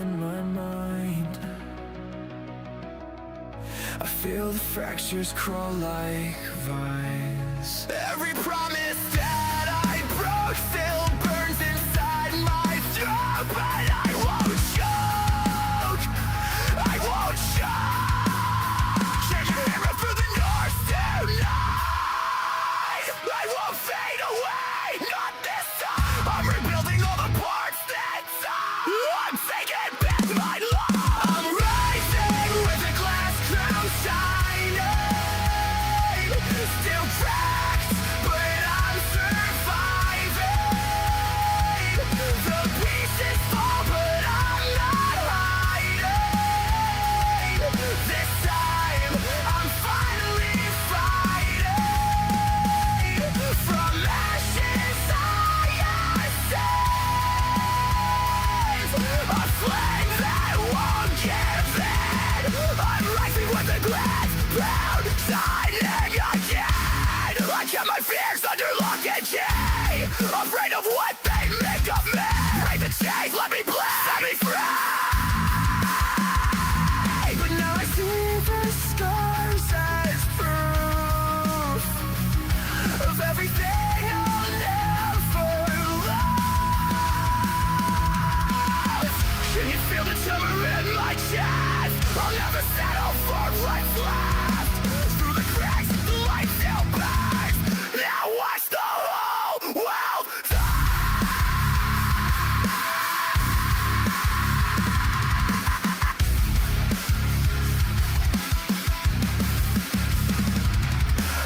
in my mind. I feel the fractures crawl like vines. Every promise that I broke still burns inside my throat, but I won't choke. I won't choke. Can you hear me through the noise tonight? I won't fade away, not this time. I'm rebuilding all the parts that die. I'm taking back my life. I'm rising with a glass crown shining. Still cracked, but I'm surviving. The pieces fall, but I'm not hiding. This time, I'm finally fighting. From ashes I ascend. A flame that won't give in. I'm rising with a glass crown shining again. I kept my fears under lock and key, afraid of what they make of me. Break the chains, let me bleed, set me free. But now I see the scars as proof of everything I'll never lose. Can you feel the tremor in my chest? I'll never settle for what's left. Through the cracks, the light still burns. Now watch the whole world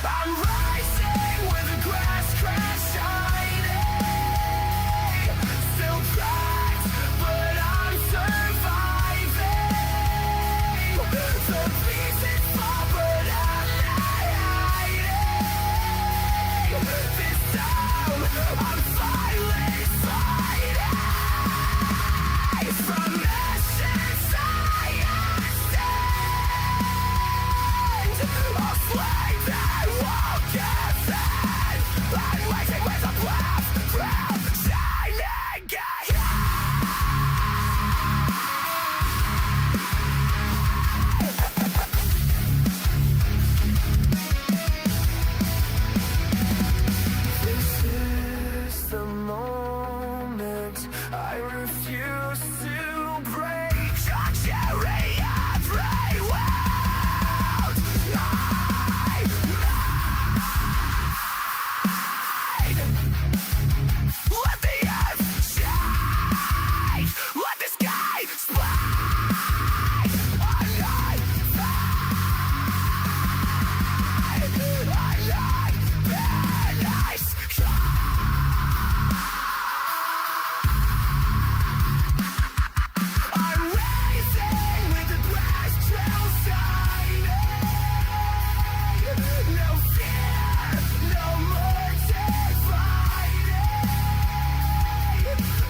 I'm rising with a glass crash shining. Still cracked, but I'm surviving. The pieces fall, but I'm not hiding. This time, I'm finally fighting. From ashes I ascend. A flame that won't give in. I'm waiting with a glass crown shining again. This is the moment I refuse to break. I'll carry every wound I made. Let the earth shine. Let the sky split. I'm not fine. I'm not finished. I'm racing with the glass trail shining. No fear, no more fighting.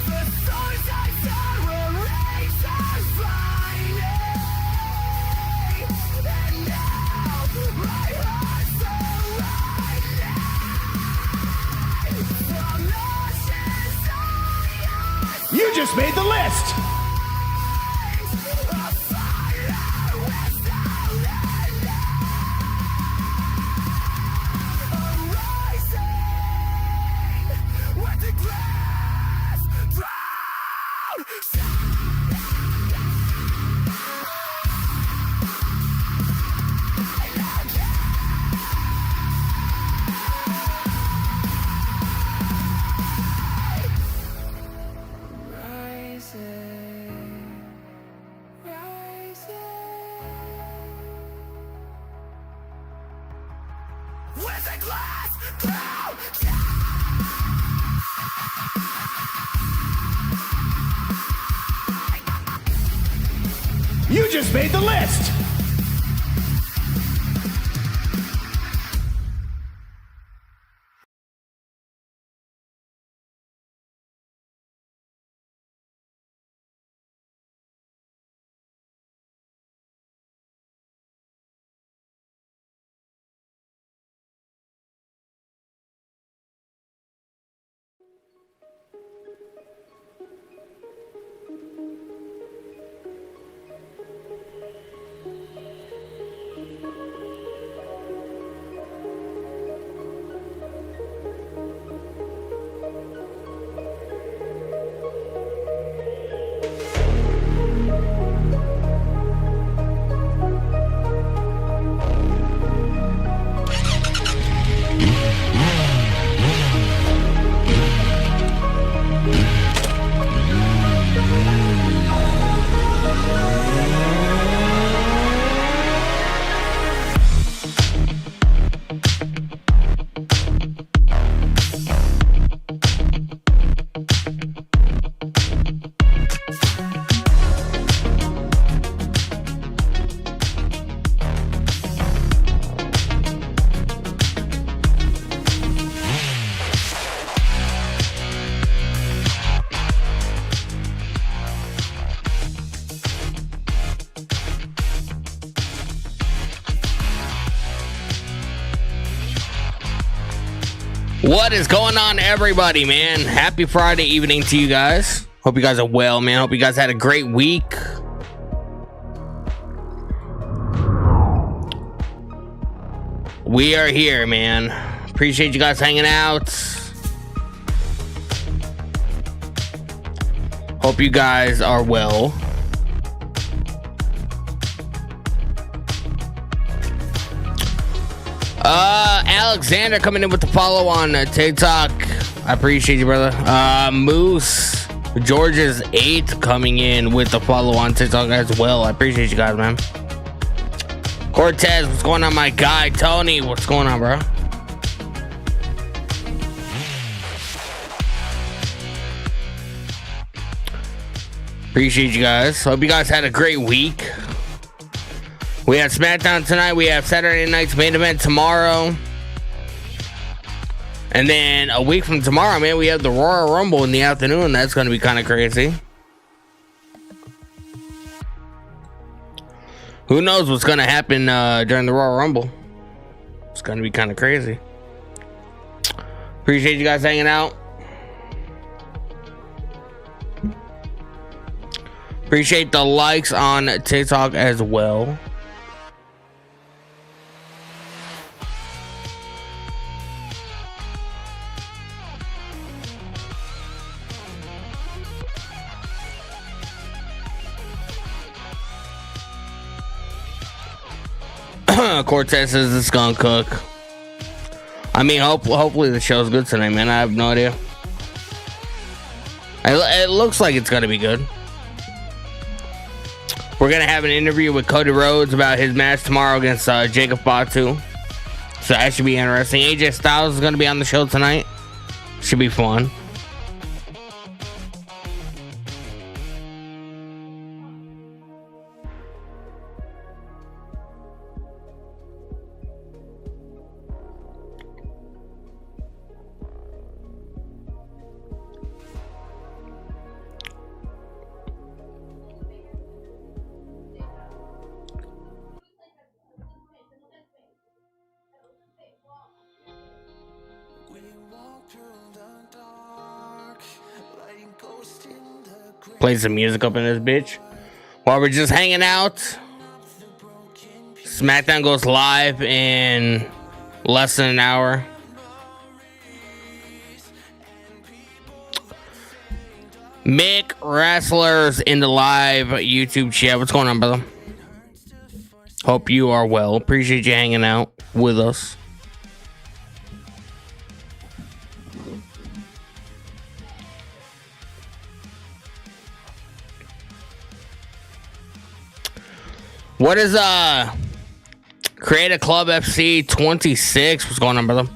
The stars I saw were razors blinding. And now my heart's aligning. From ashes I You just made the list! with a glass crown. You just made the list! What is going on, everybody, man? Happy Friday evening to you guys. Hope you guys are well, man. Hope you guys had a great week. We are here, man. Appreciate you guys hanging out. Hope you guys are well. Alexander coming in with the follow on TikTok. I appreciate you, brother. Moose George's 8th coming in with the follow on TikTok as well. I appreciate you guys, man. Cortez, what's going on, my guy? Tony, what's going on, bro? Appreciate you guys. Hope you guys had a great week. We have SmackDown tonight. We have Saturday night's main event tomorrow. And then a week from tomorrow, man, we have the Royal Rumble in the afternoon. That's going to be kind of crazy. Who knows what's going to happen during the Royal Rumble? It's going to be kind of crazy. Appreciate you guys hanging out. Appreciate the likes on TikTok as well. Cortez says it's gonna cook. I mean, hopefully the show's good tonight, man. I have no idea. It looks like it's gonna be good. We're gonna have an interview with Cody Rhodes about his match tomorrow against Jacob Fatu. So that should be interesting. AJ Styles is gonna be on the show tonight. Should be fun. Play some music up in this bitch while we're just hanging out. SmackDown goes live in less than an hour. Mick Wrestlers in the live YouTube chat. What's going on, brother? Hope you are well. Appreciate you hanging out with us. What is Create a Club FC 26? What's going on, brother?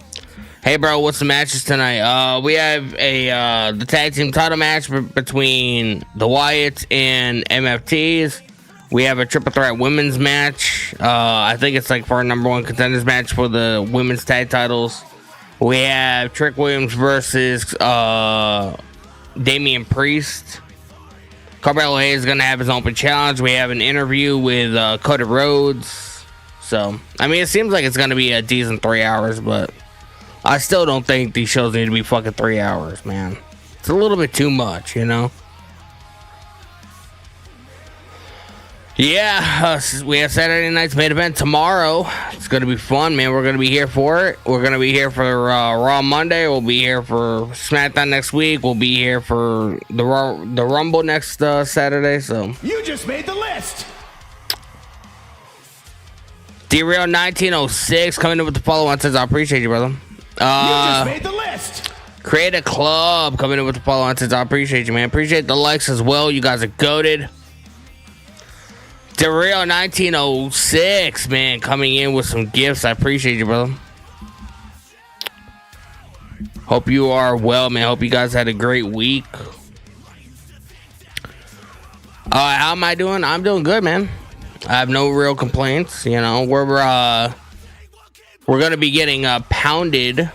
Hey, bro, what's the matches tonight? We have the tag team title match between the Wyatts and MFTs. We have a triple threat women's match. I think it's like for our number one contenders match for the women's tag titles. We have Trick Williams versus Damian Priest. Carmelo Hayes is going to have his open challenge. We have an interview with Cody Rhodes. So, I mean, it seems like it's going to be a decent 3 hours, but I still don't think these shows need to be fucking 3 hours, man. It's a little bit too much, you know? Yeah, we have Saturday night's main event tomorrow. It's going to be fun, man. We're going to be here for it. We're going to be here for Raw Monday. We'll be here for SmackDown next week. We'll be here for the Rumble next Saturday. So You just made the list. D-Real 1906 coming in with the follow-on says, I appreciate you, brother. You just made the list. Create a Club coming in with the follow-on says, I appreciate you, man. Appreciate the likes as well. You guys are goated. DeReal 1906, man, coming in with some gifts. I appreciate you, brother. Hope you are well, man. Hope you guys had a great week. How am I doing? I'm doing good, man. I have no real complaints. You know, we're gonna be getting pounded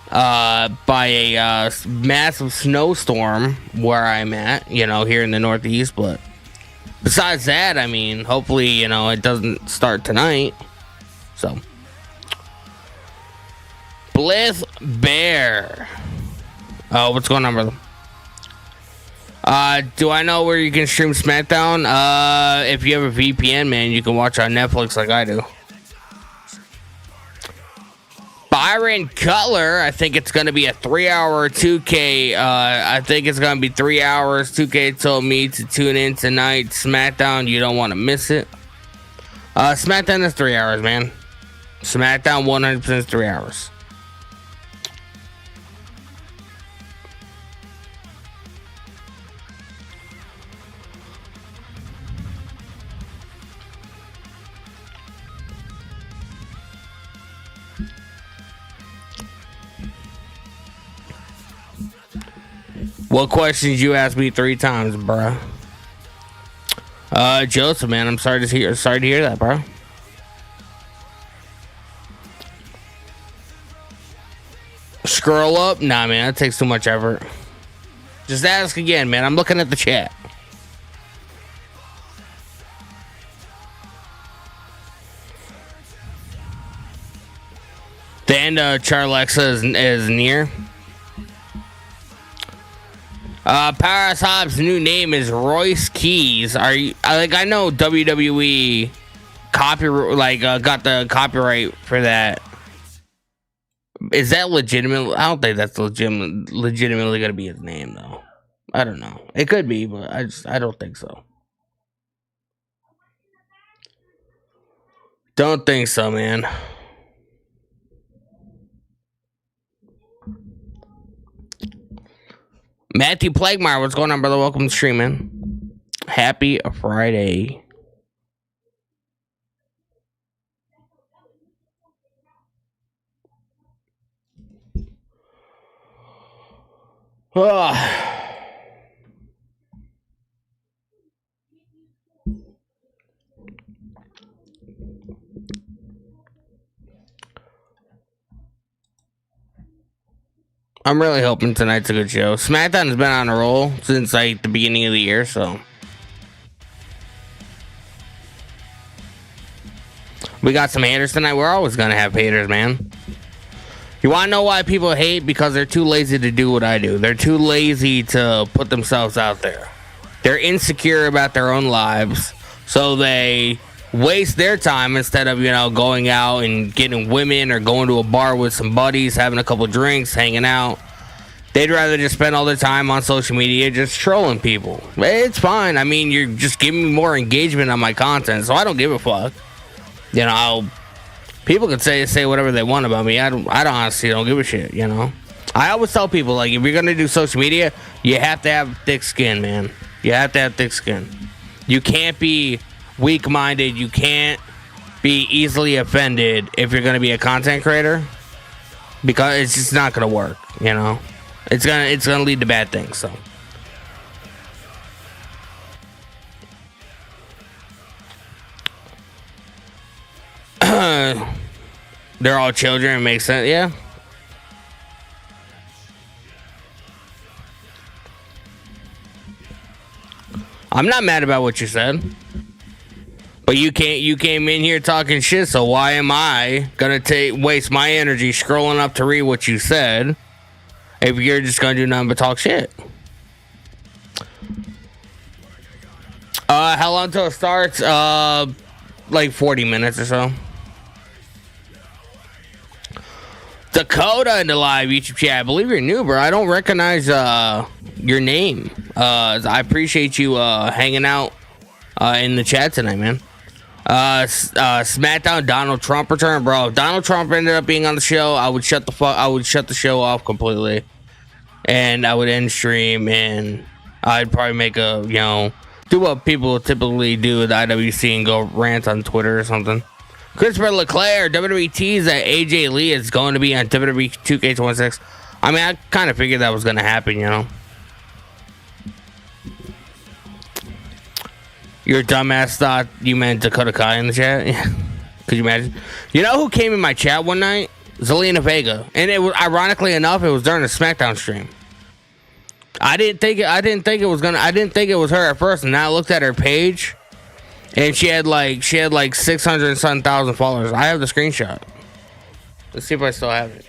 by a massive snowstorm where I'm at. You know, here in the Northeast, but. Besides that, I mean, hopefully, you know, it doesn't start tonight. So, Blith Bear. Oh, what's going on, brother? Do I know where you can stream SmackDown? If you have a VPN, man, you can watch on Netflix like I do. Byron Cutler, I think it's going to be a 3-hour 2K. I think it's going to be 3 hours. 2K told me to tune in tonight. SmackDown, you don't want to miss it. SmackDown is 3 hours, man. SmackDown 100% is 3 hours. What questions you asked me 3 times, bro? Joseph, man, I'm sorry to hear that, bro. Scroll up? Nah, man, that takes too much effort. Just ask again, man. I'm looking at the chat. The end of Charlexa is near. Powerhouse Hobbs' new name is Royce Keys. Are you I know WWE got the copyright for that. Is that legitimate? I don't think that's legitimately gonna be his name though. I don't know. It could be, but I don't think so. Don't think so, man. Matthew Plaguemire, what's going on, brother? Welcome to stream, man. Happy Friday. I'm really hoping tonight's a good show. SmackDown has been on a roll since like the beginning of the year, so we got some haters tonight. We're always gonna have haters, man. You wanna know why people hate? Because they're too lazy to do what I do. They're too lazy to put themselves out there. They're insecure about their own lives, so they waste their time instead of, going out and getting women or going to a bar with some buddies, having a couple drinks, hanging out. They'd rather just spend all their time on social media just trolling people. It's fine. I mean, you're just giving me more engagement on my content, so I don't give a fuck. People can say whatever they want about me. I honestly don't give a shit, I always tell people, like, if you're gonna do social media, you have to have thick skin, man. You have to have thick skin. You can't be weak-minded. You can't be easily offended if you're gonna be a content creator, because it's just not gonna work. It's gonna lead to bad things. So they're all children. It makes sense. Yeah. I'm not mad about what you said. But you came in here talking shit, so why am I gonna waste my energy scrolling up to read what you said if you're just gonna do nothing but talk shit? How long till it starts? Like 40 minutes or so. Dakota in the live YouTube chat. I believe you're new, bro. I don't recognize your name. I appreciate you hanging out in the chat tonight, man. SmackDown Donald Trump return, bro. If Donald Trump ended up being on the show, I would shut the show off completely, and I would end stream, and I'd probably make do what people typically do with IWC and go rant on Twitter or something. Christopher Leclerc, WWE teased that AJ Lee is going to be on WWE 2K26. I mean, I kind of figured that was going to happen, Your dumbass thought you meant Dakota Kai in the chat? Yeah. Could you imagine? You know who came in my chat one night? Zelina Vega. And it was, ironically enough, it was during a SmackDown stream. I didn't think it was her at first, and now I looked at her page, and she had like 600 and something thousand followers. I have the screenshot. Let's see if I still have it.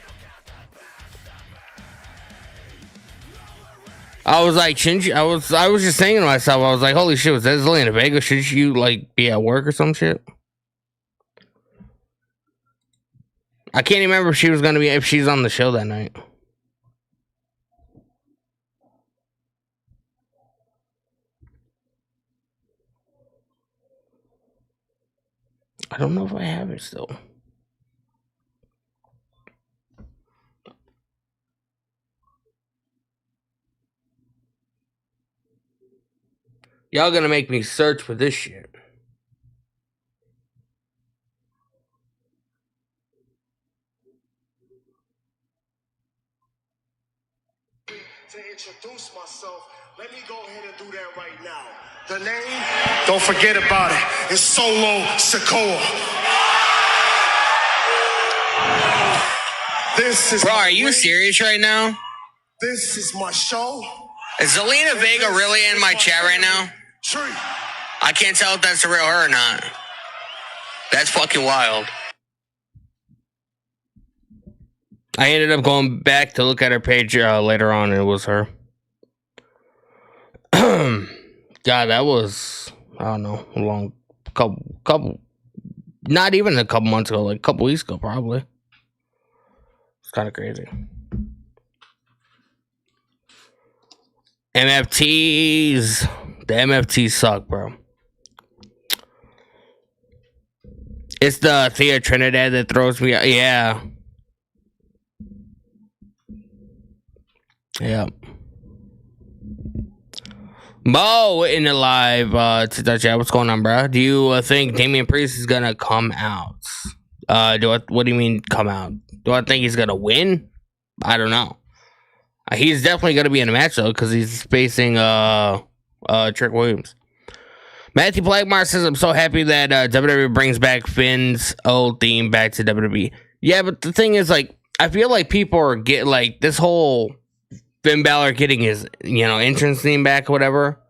I was like, shouldn't you? I was just thinking to myself. I was like, holy shit, was that Zelina Vega? Should you like be at work or some shit? I can't even remember if she was gonna be if she's on the show that night. I don't know if I have it still. Y'all gonna make me search for this shit. To introduce myself, let me go ahead and do that right now. The name, don't forget about it, is Solo Sikoa. This is Bro, are you serious right now? This is my show. Is Zelina Vega really in my chat right now? Tree. I can't tell if that's the real her or not. That's fucking wild. I ended up going back to look at her page later on, and it was her. God, that was, I don't know, a long couple, not even a couple months ago, like a couple weeks ago, probably. It's kind of crazy. MFTs, the MFTs suck, bro. It's the Thea Trinidad that throws me out. Yeah. Yeah. Mo in the live to chat. What's going on, bro? Do you think Damian Priest is gonna come out? What do you mean come out? Do I think he's gonna win? I don't know. He's definitely gonna be in a match though, because he's facing Trick Williams. Matthew Blackmar says, I'm so happy that WWE brings back Finn's old theme back to WWE. Yeah, but the thing is, like, I feel like people are getting, like, this whole Finn Balor getting his, entrance theme back or whatever.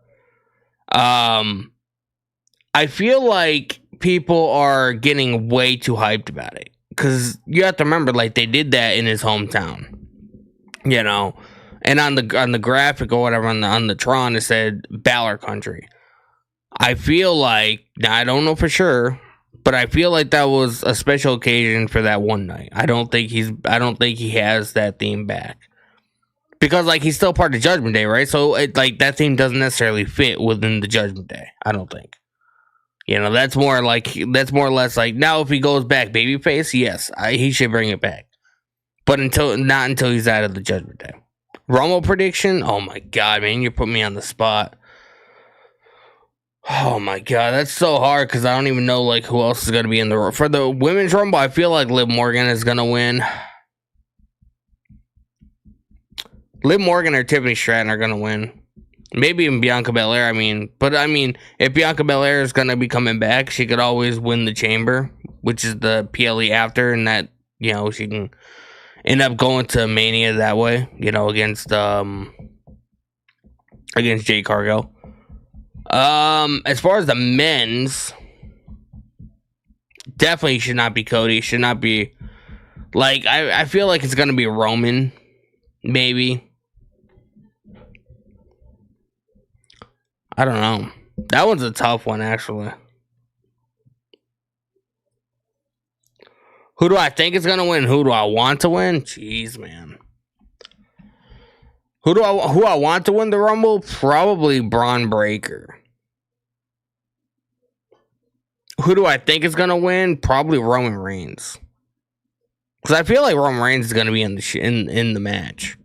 I feel like people are getting way too hyped about it. Because you have to remember, like, they did that in his hometown. And on the graphic or whatever, on the Tron, it said Balor Country. I feel like, now I don't know for sure, but I feel like that was a special occasion for that one night. I don't think he has that theme back. Because, like, he's still part of Judgment Day, right? So, that theme doesn't necessarily fit within the Judgment Day. I don't think. That's more or less like, now if he goes back babyface, yes, he should bring it back. But not until he's out of the Judgment Day. Romo prediction? Oh my god, man, you put me on the spot. Oh my god, that's so hard because I don't even know like who else is gonna be in the for the women's rumble. I feel like Liv Morgan is gonna win. Liv Morgan or Tiffany Stratton are gonna win. Maybe even Bianca Belair. But if Bianca Belair is gonna be coming back, she could always win the Chamber, which is the PLE after, and that she can end up going to Mania that way. Against Jade Cargill. As far as the men's, definitely should not be Cody. Should not be like I feel like it's gonna be Roman, maybe. I don't know. That one's a tough one, actually. Who do I think is gonna win? Who do I want to win? Jeez, man. Who I want to win the Rumble? Probably Braun Breaker. Who do I think is gonna win? Probably Roman Reigns. Because I feel like Roman Reigns is gonna be in the match.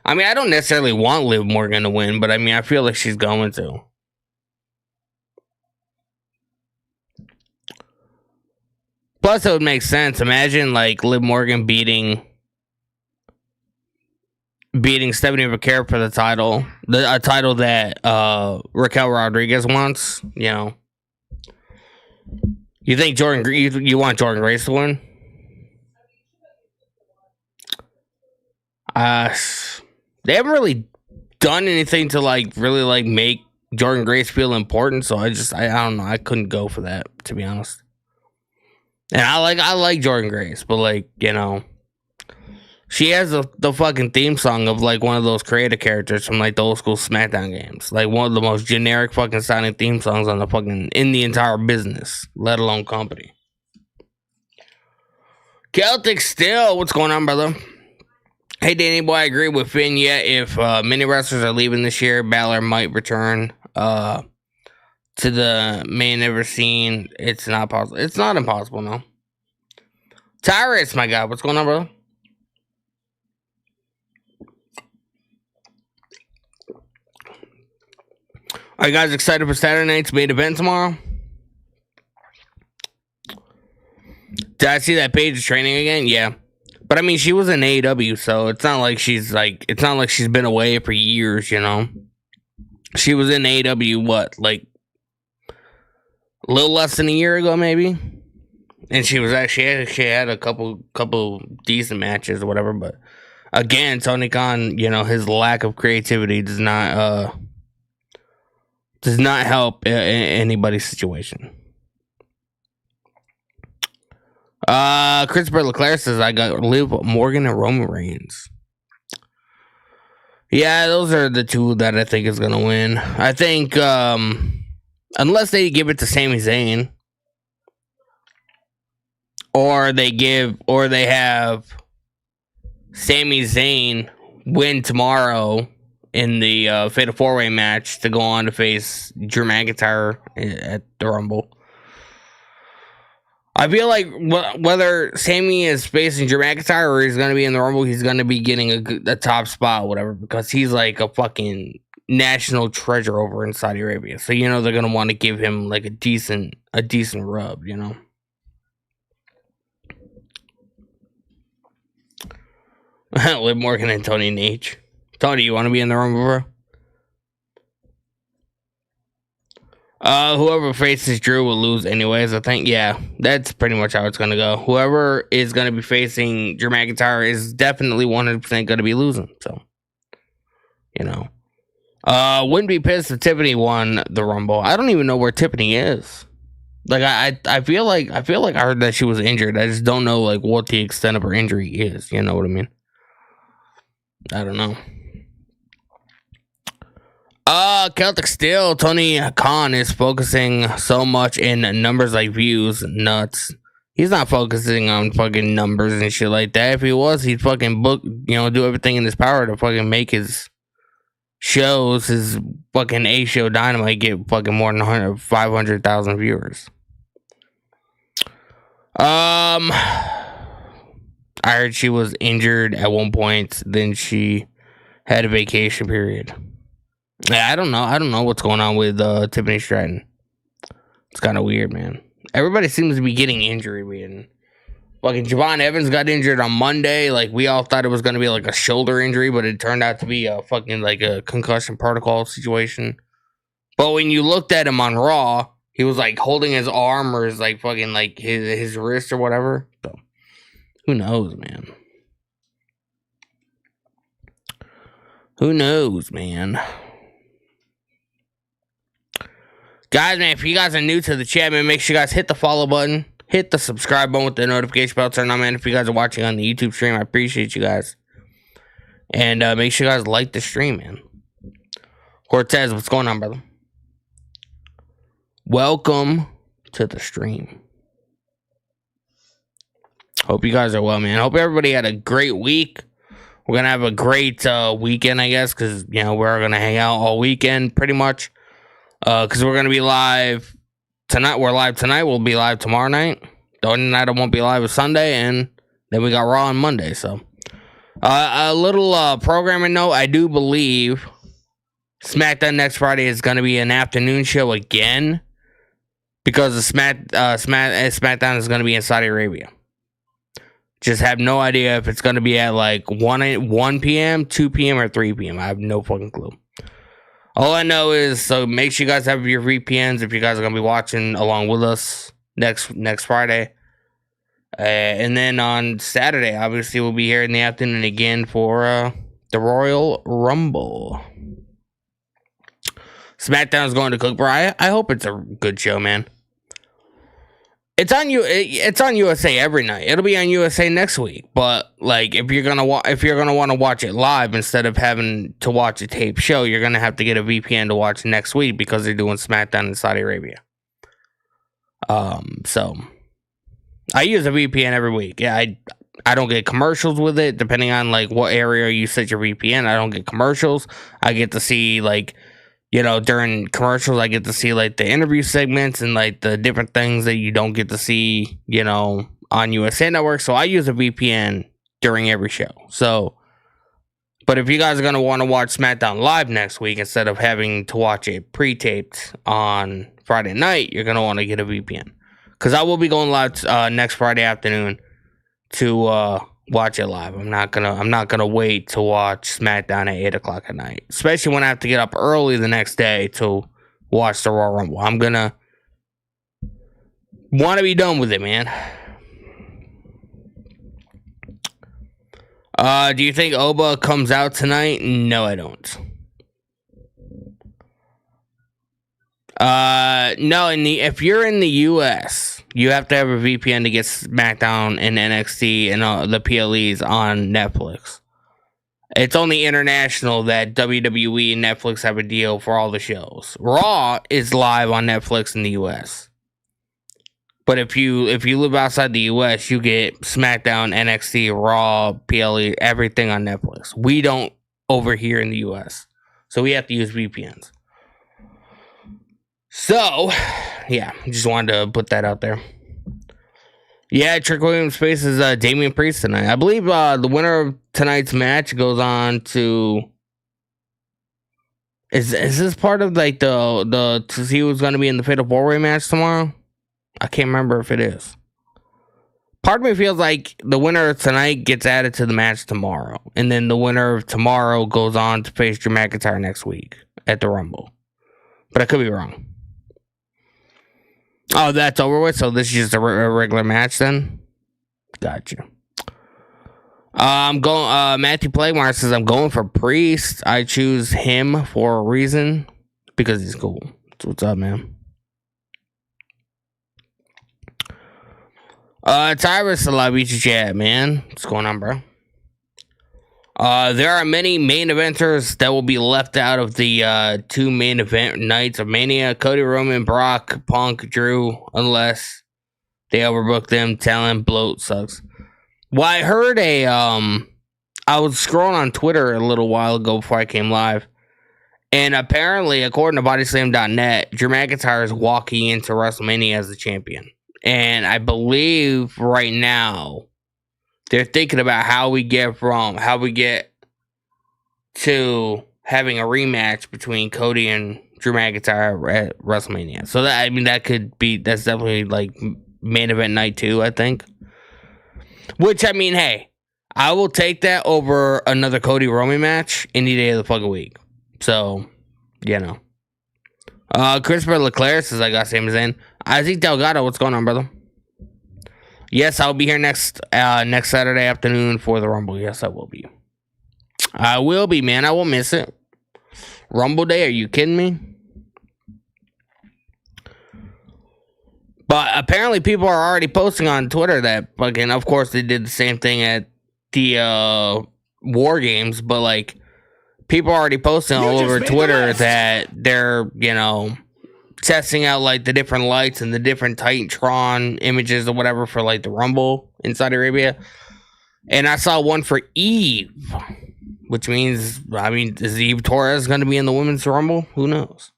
I don't necessarily want Liv Morgan to win, but I feel like she's going to. Plus, it would make sense. Imagine like Liv Morgan beating Stephanie Vaquero for the title, a title that Raquel Rodriguez wants. You think you want Jordan Grace to win? They haven't really done anything to really make Jordan Grace feel important, so I don't know. I couldn't go for that, to be honest. And I like Jordan Grace, but She has the fucking theme song of like one of those creative characters from like the old school SmackDown games. Like one of the most generic fucking sounding theme songs on the fucking in the entire business, let alone company. Celtic Still, what's going on, brother? Hey, Danny boy, I agree with Finn. Yeah, if many wrestlers are leaving this year, Balor might return to the main ever scene. It's not possible. It's not impossible, no. Tyrus, my God, what's going on, brother? Are you guys excited for Saturday night's main event tomorrow? Did I see that Paige is training again? Yeah. But I mean, she was in AEW, so it's not like she's been away for years, you know? She was in AEW, what, like a little less than a year ago, maybe? And she was actually, she had a couple decent matches or whatever, but again, Tony Khan, you know, his lack of creativity does not help anybody's situation. Christopher Leclerc says I got Liv Morgan and Roman Reigns. Yeah, those are the two that I think is gonna win. I think unless they give it to Sami Zayn, or they have Sami Zayn win tomorrow in the Fatal 4-Way match to go on to face Drew McIntyre at the Rumble. I feel like whether Sami is facing Drew McIntyre or he's going to be in the Rumble, he's going to be getting a top spot or whatever, because he's like a fucking national treasure over in Saudi Arabia. So, you know, they're going to want to give him like a decent rub, you know? Liv Morgan and Tony Nate. Tony, you want to be in the Rumble, bro? Whoever faces Drew will lose anyways, I think. Yeah, that's pretty much how it's going to go. Whoever is going to be facing Drew McIntyre is definitely 100% going to be losing. So, you know. Wouldn't be pissed if Tiffany won the Rumble. I don't even know where Tiffany is. Like, I feel like I heard that she was injured. I just don't know, like, what the extent of her injury is. You know what I mean? I don't know. Celtic Steel, Tony Khan is focusing so much in numbers like views, nuts. He's not focusing on fucking numbers and shit like that. If he was, he'd fucking book, you know, do everything in his power to fucking make his shows, his fucking A-Show Dynamite get fucking more than 500,000 viewers. I heard she was injured at one point, then she had a vacation period. Yeah, I don't know what's going on with Tiffany Stratton. It's kind of weird, man. Everybody seems to be getting injured, man. Fucking Javon Evans got injured on Monday. Like, we all thought it was going to be like a shoulder injury, but it turned out to be a fucking like a concussion protocol situation. But when you looked at him on Raw, he was like holding his arm or his like fucking like his wrist or whatever. So who knows, man? Who knows, man? Guys, man, if you guys are new to the chat, man, make sure you guys hit the follow button. Hit the subscribe button with the notification bell turned on, man. If you guys are watching on the YouTube stream, I appreciate you guys. And make sure you guys like the stream, man. Cortez, what's going on, brother? Welcome to the stream. Hope you guys are well, man. Hope everybody had a great week. We're going to have a great weekend, I guess, because, you know, we're going to hang out all weekend, pretty much. Because we're going to be live tonight. We're live tonight. We'll be live tomorrow night. The only night I won't be live is Sunday. And then we got Raw on Monday. So, a little programming note. I do believe SmackDown next Friday is going to be an afternoon show again. Because the SmackDown is going to be in Saudi Arabia. Just have no idea if it's going to be at like 1 p.m., 2 p.m., or 3 p.m. I have no fucking clue. All I know is, so make sure you guys have your VPNs if you guys are going to be watching along with us next Friday. And then on Saturday, obviously, we'll be here in the afternoon again for the Royal Rumble. SmackDown is going to cook, bro. I hope it's a good show, man. It's on you. It's on USA every night. It'll be on USA next week. But like, if you're gonna want to watch it live instead of having to watch a tape show, you're gonna have to get a VPN to watch next week because they're doing SmackDown in Saudi Arabia. So I use a VPN every week. Yeah, I don't get commercials with it. Depending on like what area you set your VPN, I don't get commercials. I get to see like, you know, during commercials, I get to see like the interview segments and like the different things that you don't get to see, you know, on USA Network. So I use a VPN during every show. So, but if you guys are going to want to watch SmackDown live next week instead of having to watch it pre-taped on Friday night, you're going to want to get a VPN. Because I will be going live next Friday afternoon to watch it live. I'm not gonna wait to watch SmackDown at 8:00 at night, especially when I have to get up early the next day to watch the Royal Rumble. I'm gonna want to be done with it, man. Do you think Oba comes out tonight? No, I don't. No, if you're in the US, you have to have a VPN to get SmackDown and NXT and the PLEs on Netflix. It's only international that WWE and Netflix have a deal for all the shows. Raw is live on Netflix in the US. But if you live outside the US, you get SmackDown, NXT, Raw, PLE, everything on Netflix. We don't over here in the US. So we have to use VPNs. So, yeah, just wanted to put that out there. Yeah, Trick Williams faces Damian Priest tonight. I believe the winner of tonight's match goes on to... Is this part of like the to see who's going to be in the Fatal 4-Way match tomorrow? I can't remember if it is. Part of me feels like the winner of tonight gets added to the match tomorrow. And then the winner of tomorrow goes on to face Drew McIntyre next week at the Rumble. But I could be wrong. Oh, that's over with? So this is just a regular match then? Gotcha. I'm going, Matthew Plaguemar says, I'm going for Priest. I choose him for a reason. Because he's cool. So what's up, man? Tyrus, I love you, chat, man. What's going on, bro? There are many main eventers that will be left out of the 2 main event nights of Mania. Cody, Roman, Brock, Punk, Drew, unless they overbook them. Talent bloat sucks. Well, I heard I was scrolling on Twitter a little while ago before I came live, and apparently, according to Bodyslam.net, Drew McIntyre is walking into WrestleMania as the champion. And I believe right now they're thinking about how we get to having a rematch between Cody and Drew McIntyre at WrestleMania. So that's definitely like main event night 2, I think. Which, I mean, hey, I will take that over another Cody Roman match any day of the fucking week. So, you know. Christopher Leclerc says, I got same as in. Isaac Delgado, what's going on, brother? Yes, I'll be here next Saturday afternoon for the Rumble. Yes, I will be. I will be, man. I won't miss it. Rumble Day, are you kidding me? But apparently people are already posting on Twitter that fucking, of course, they did the same thing at the War Games, but like, people are already posting all over Twitter that they're, you know, testing out like the different lights and the different Titantron images or whatever for like the Rumble in Saudi Arabia. And I saw one for Eve, which means, I mean, is Eve Torres going to be in the Women's Rumble? Who knows?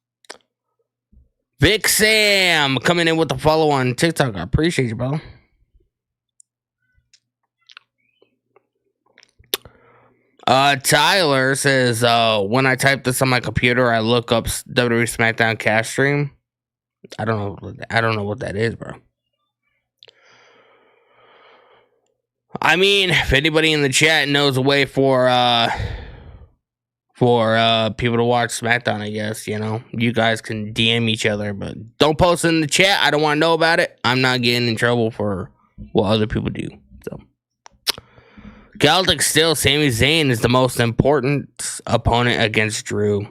Vic Sam coming in with the follow on TikTok. I appreciate you, brother. Tyler says, when I type this on my computer, I look up WWE SmackDown cash stream. I don't know what that is, bro. I mean, if anybody in the chat knows a way for people to watch SmackDown, I guess, you know, you guys can DM each other, but don't post it in the chat. I don't want to know about it. I'm not getting in trouble for what other people do. So, Celtic still, Sami Zayn is the most important opponent against Drew.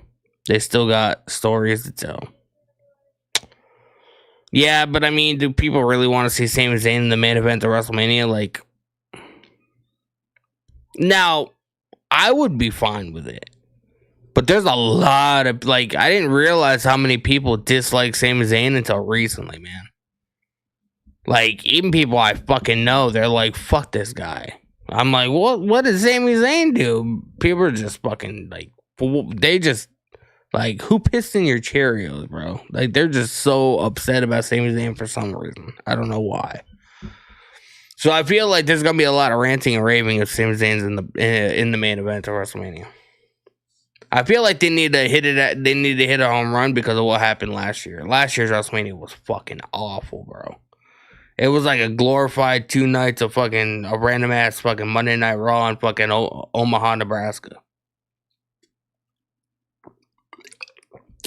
They still got stories to tell. Yeah, but I mean, do people really want to see Sami Zayn in the main event of WrestleMania? Like, now, I would be fine with it. But there's a lot of, like, I didn't realize how many people dislike Sami Zayn until recently, man. Like, even people I fucking know, they're like, fuck this guy. I'm like, what does Sami Zayn do? People are just fucking, like, they just, like, who pissed in your Cheerios, bro? Like, they're just so upset about Sami Zayn for some reason. I don't know why. So I feel like there's gonna be a lot of ranting and raving if Sami Zayn's in the main event of WrestleMania. I feel like they need to hit a home run because of what happened last year. Last year's WrestleMania was fucking awful, bro. It was like a glorified 2 nights of fucking a random ass fucking Monday Night Raw in fucking Omaha, Nebraska.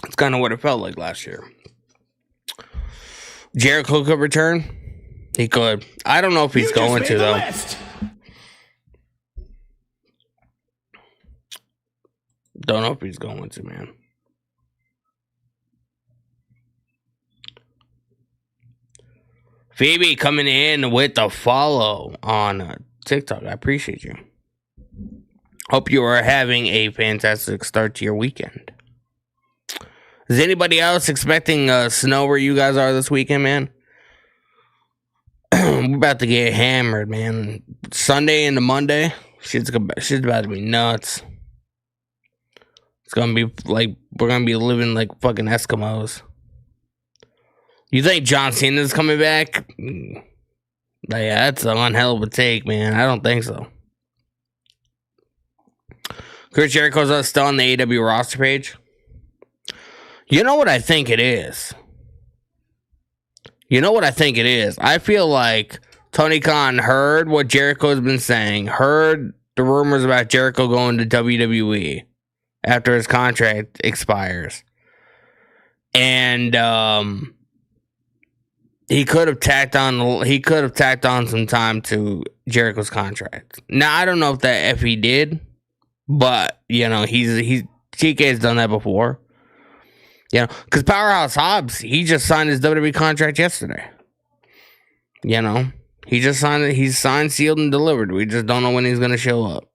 It's kind of what it felt like last year. Jericho could return. He could. I don't know if he's going to, though. List. Don't know if he's going to, man. Phoebe coming in with the follow on TikTok. I appreciate you. Hope you are having a fantastic start to your weekend. Is anybody else expecting snow where you guys are this weekend, man? We're about to get hammered, man. Sunday into Monday, shit's about to be nuts. It's gonna be like we're gonna be living like fucking Eskimos. You think John Cena's coming back? Yeah, that's a one hell of a take, man. I don't think so. Chris Jericho's still on the AEW roster page. You know what I think it is? I feel like Tony Khan heard what Jericho's been saying, heard the rumors about Jericho going to WWE after his contract expires. And he could have tacked on some time to Jericho's contract. Now I don't know if he did, but you know, TK's done that before. You know, because Powerhouse Hobbs, he just signed his WWE contract yesterday. You know, he's signed, sealed, and delivered. We just don't know when he's gonna show up.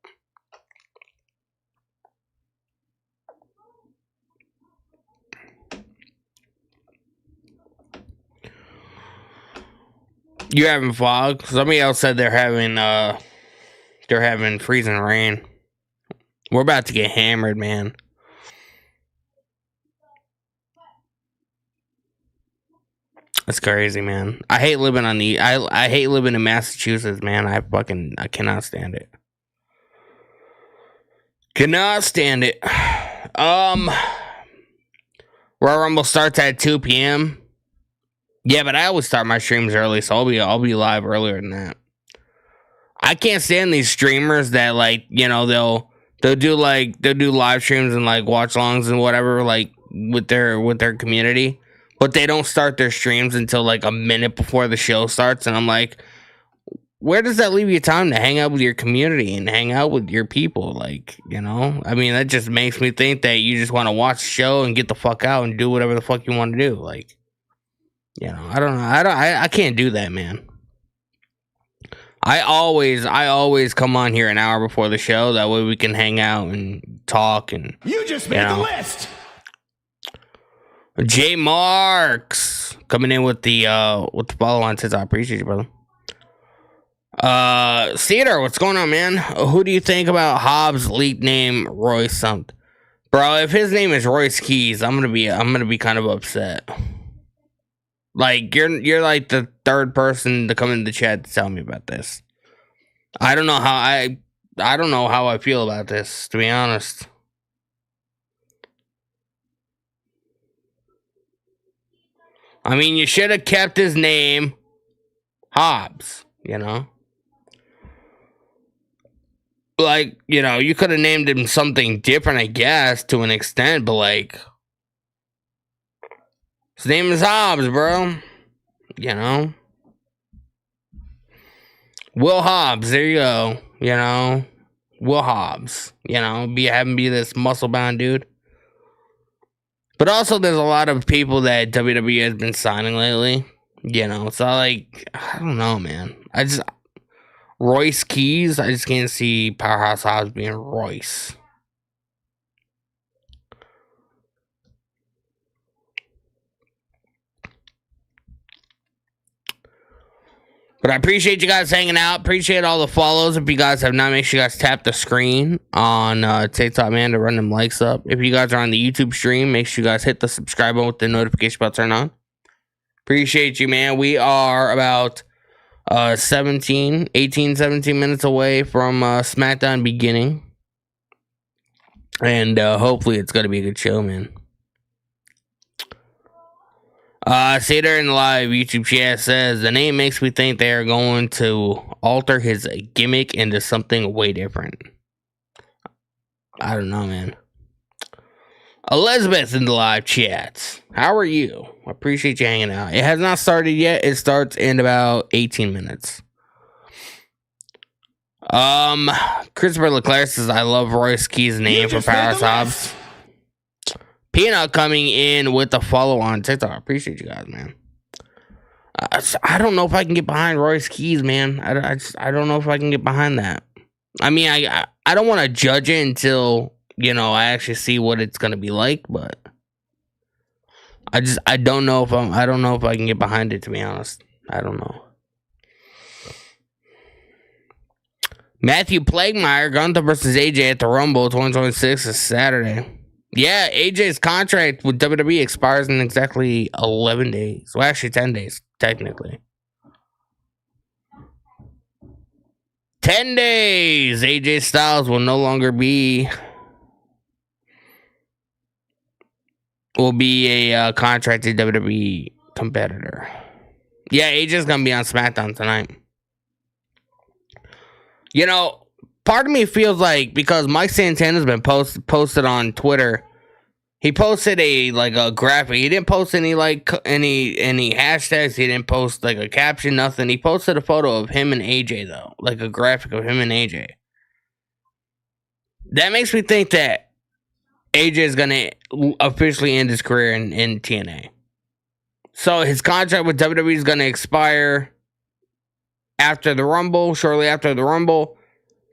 You having fog? Somebody else said they're having freezing rain. We're about to get hammered, man. That's crazy, man. I hate living I hate living in Massachusetts, man. I cannot stand it. Cannot stand it. Royal Rumble starts at 2 p.m. Yeah, but I always start my streams early, so I'll be live earlier than that. I can't stand these streamers that, like, you know, they'll do live streams and like watch alongs and whatever, like with their community, but they don't start their streams until like a minute before the show starts, and I'm like, where does that leave you time to hang out with your community and hang out with your people? Like, you know, I mean, that just makes me think that you just want to watch the show and get the fuck out and do whatever the fuck you want to do. Like, you know, I don't know. I can't do that, man. I always come on here an hour before the show. That way we can hang out and talk and. You just made the list. J Marks coming in with the follow on says I appreciate you, brother. Cedar, what's going on, man? Who do you think about Hobbs' leaked name, Royce something? Bro, if his name is Royce Keys, I'm gonna be kind of upset. Like, you're like the third person to come in the chat to tell me about this. I don't know how I feel about this, to be honest. I mean, you should have kept his name Hobbs, you know? Like, you know, you could have named him something different, I guess, to an extent, but like, his name is Hobbs, bro. You know? Will Hobbs, there you go. You know? Will Hobbs. You know? Have him be this muscle-bound dude. But also, there's a lot of people that WWE has been signing lately. You know, so like, I don't know, man. Royce Keys, I just can't see Powerhouse Hobbs being Royce. But I appreciate you guys hanging out. Appreciate all the follows. If you guys have not, make sure you guys tap the screen on TikTok, man, to run them likes up. If you guys are on the YouTube stream, make sure you guys hit the subscribe button with the notification bell turned on. Appreciate you, man. We are about 17 minutes away from SmackDown beginning. And hopefully it's going to be a good show, man. Sater in the live YouTube chat says, the name makes me think they are going to alter his gimmick into something way different. I don't know, man. Elizabeth in the live chats. How are you? I appreciate you hanging out. It has not started yet. It starts in about 18 minutes. Christopher Leclerc says, I love Royce Keys' name for Powerhouse Hobbs. Peanut coming in with the follow on TikTok. I appreciate you guys, man. I don't know if I can get behind Royce Keys, man. I don't know if I can get behind that. I mean, I don't want to judge it until, you know, I actually see what it's gonna be like, but I don't know if I can get behind it, to be honest. I don't know. Matthew Plaguemeyer, Gunther versus AJ at the Rumble 2026 is Saturday. Yeah, AJ's contract with WWE expires in exactly 11 days. Well, actually 10 days, technically. 10 days! AJ Styles will no longer be a contracted WWE competitor. Yeah, AJ's gonna be on SmackDown tonight. You know, part of me feels like, because Mike Santana's been posted on Twitter, he posted a graphic. He didn't post any hashtags. He didn't post like a caption, nothing. He posted a photo of him and AJ though, like a graphic of him and AJ. That makes me think that AJ is gonna officially end his career in TNA. So his contract with WWE is gonna expire after the Rumble, shortly after the Rumble.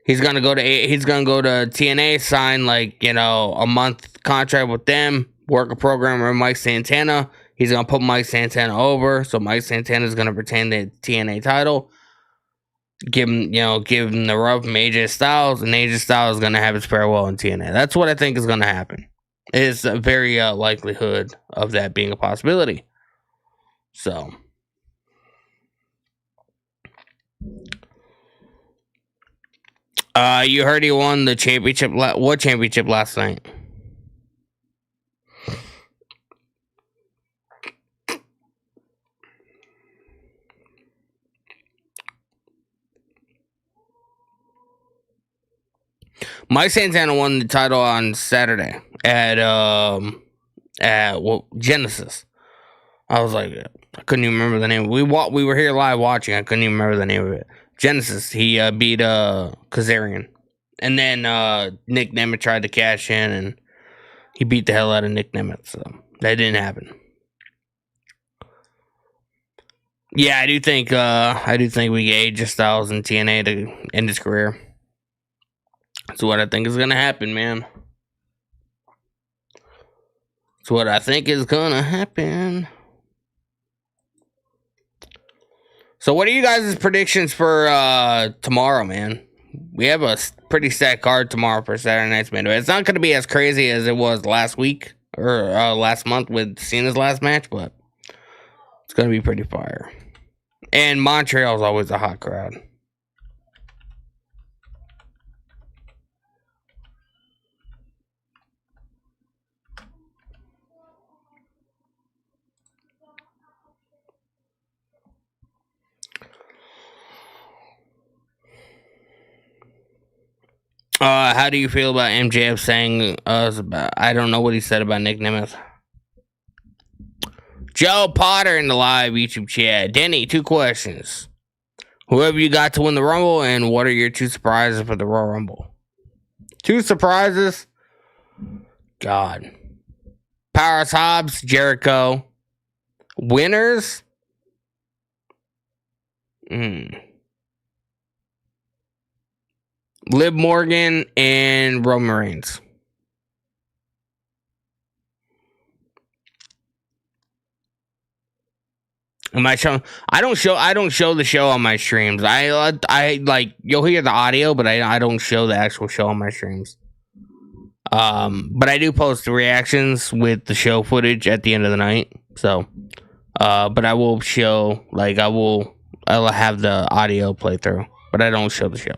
He's gonna go to TNA, sign a month contract with them, work a program with Mike Santana. He's gonna put Mike Santana over, so Mike Santana is gonna retain the TNA title. Give him the rub from AJ Styles, and AJ Styles is gonna have his farewell in TNA. That's what I think is gonna happen. It's a very likelihood of that being a possibility. So. You heard he won the championship. What championship last night? Mike Santana won the title on Saturday at Genesis. I was like, I couldn't even remember the name. We were here live watching. I couldn't even remember the name of it. Genesis. He beat Kazarian. And then Nick Nemeth tried to cash in, and he beat the hell out of Nick Nemeth. So that didn't happen. Yeah, I do think we get AJ Styles in TNA to end his career. That's what I think is gonna happen, man. That's what I think is gonna happen. So what are you guys' predictions for tomorrow, man? We have a pretty stacked card tomorrow for Saturday Night's Main Event. It's not going to be as crazy as it was last week or last month with Cena's last match, but it's going to be pretty fire. And Montreal's always a hot crowd. How do you feel about MJF saying I don't know what he said about Nick Nemeth? Joe Potter in the live YouTube chat. Denny, 2 questions. Who have you got to win the Rumble, and what are your 2 surprises for the Royal Rumble? 2 surprises? God. Powerhouse Hobbs, Jericho. Winners? Liv Morgan and Roman Reigns. Am I showing? I don't show the show on my streams. I like you'll hear the audio, but I don't show the actual show on my streams. But I do post the reactions with the show footage at the end of the night. So, but I will show I'll have the audio play through, but I don't show the show.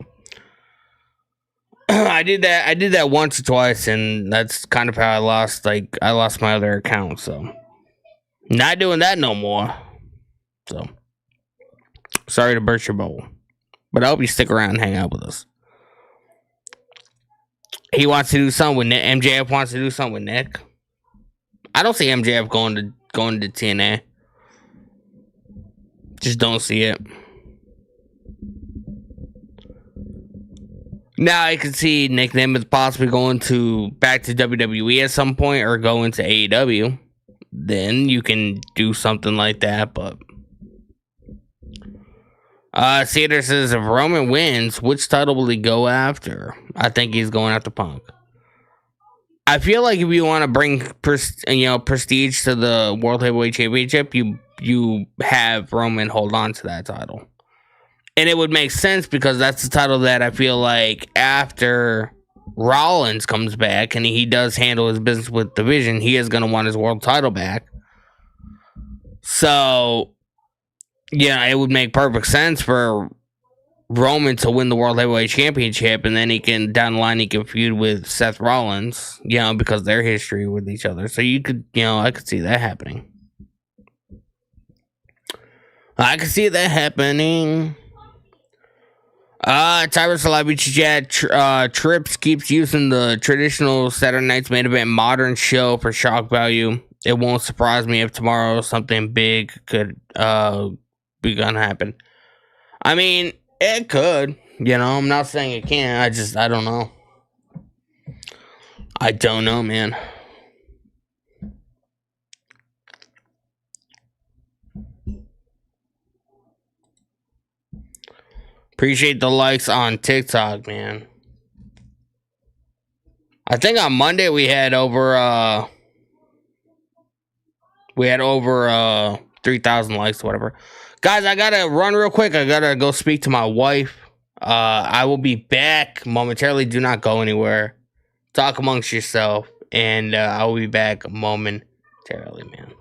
I did that once or twice, and that's kind of how I lost my other account. So, not doing that no more. So, sorry to burst your bubble, but I hope you stick around and hang out with us. He wants to do something with Nick. MJF wants to do something with Nick. I don't see MJF going to TNA. Just don't see it. Now I could see Nick Nemeth possibly going back to WWE at some point or going to AEW. Then you can do something like that, but Cedar says if Roman wins, which title will he go after? I think he's going after Punk. I feel like if you want to bring prestige to the World Heavyweight Championship, you have Roman hold on to that title. And it would make sense because that's the title that I feel like after Rollins comes back and he does handle his business with division, he is going to want his world title back. So, yeah, it would make perfect sense for Roman to win the World Heavyweight Championship, and then down the line, he can feud with Seth Rollins, because their history with each other. So I could see that happening. I could see that happening. Tyrus Celebrity Chat Trips keeps using the traditional Saturday Night's Main Event modern show for shock value. It won't surprise me if tomorrow something big could be gonna happen. I mean, it could. I'm not saying it can't. I don't know. I don't know, man. Appreciate the likes on TikTok, man. I think on Monday we had over 3,000 likes or whatever. Guys, I gotta run real quick. I gotta go speak to my wife. I will be back momentarily. Do not go anywhere. Talk amongst yourself, and I will be back momentarily, man.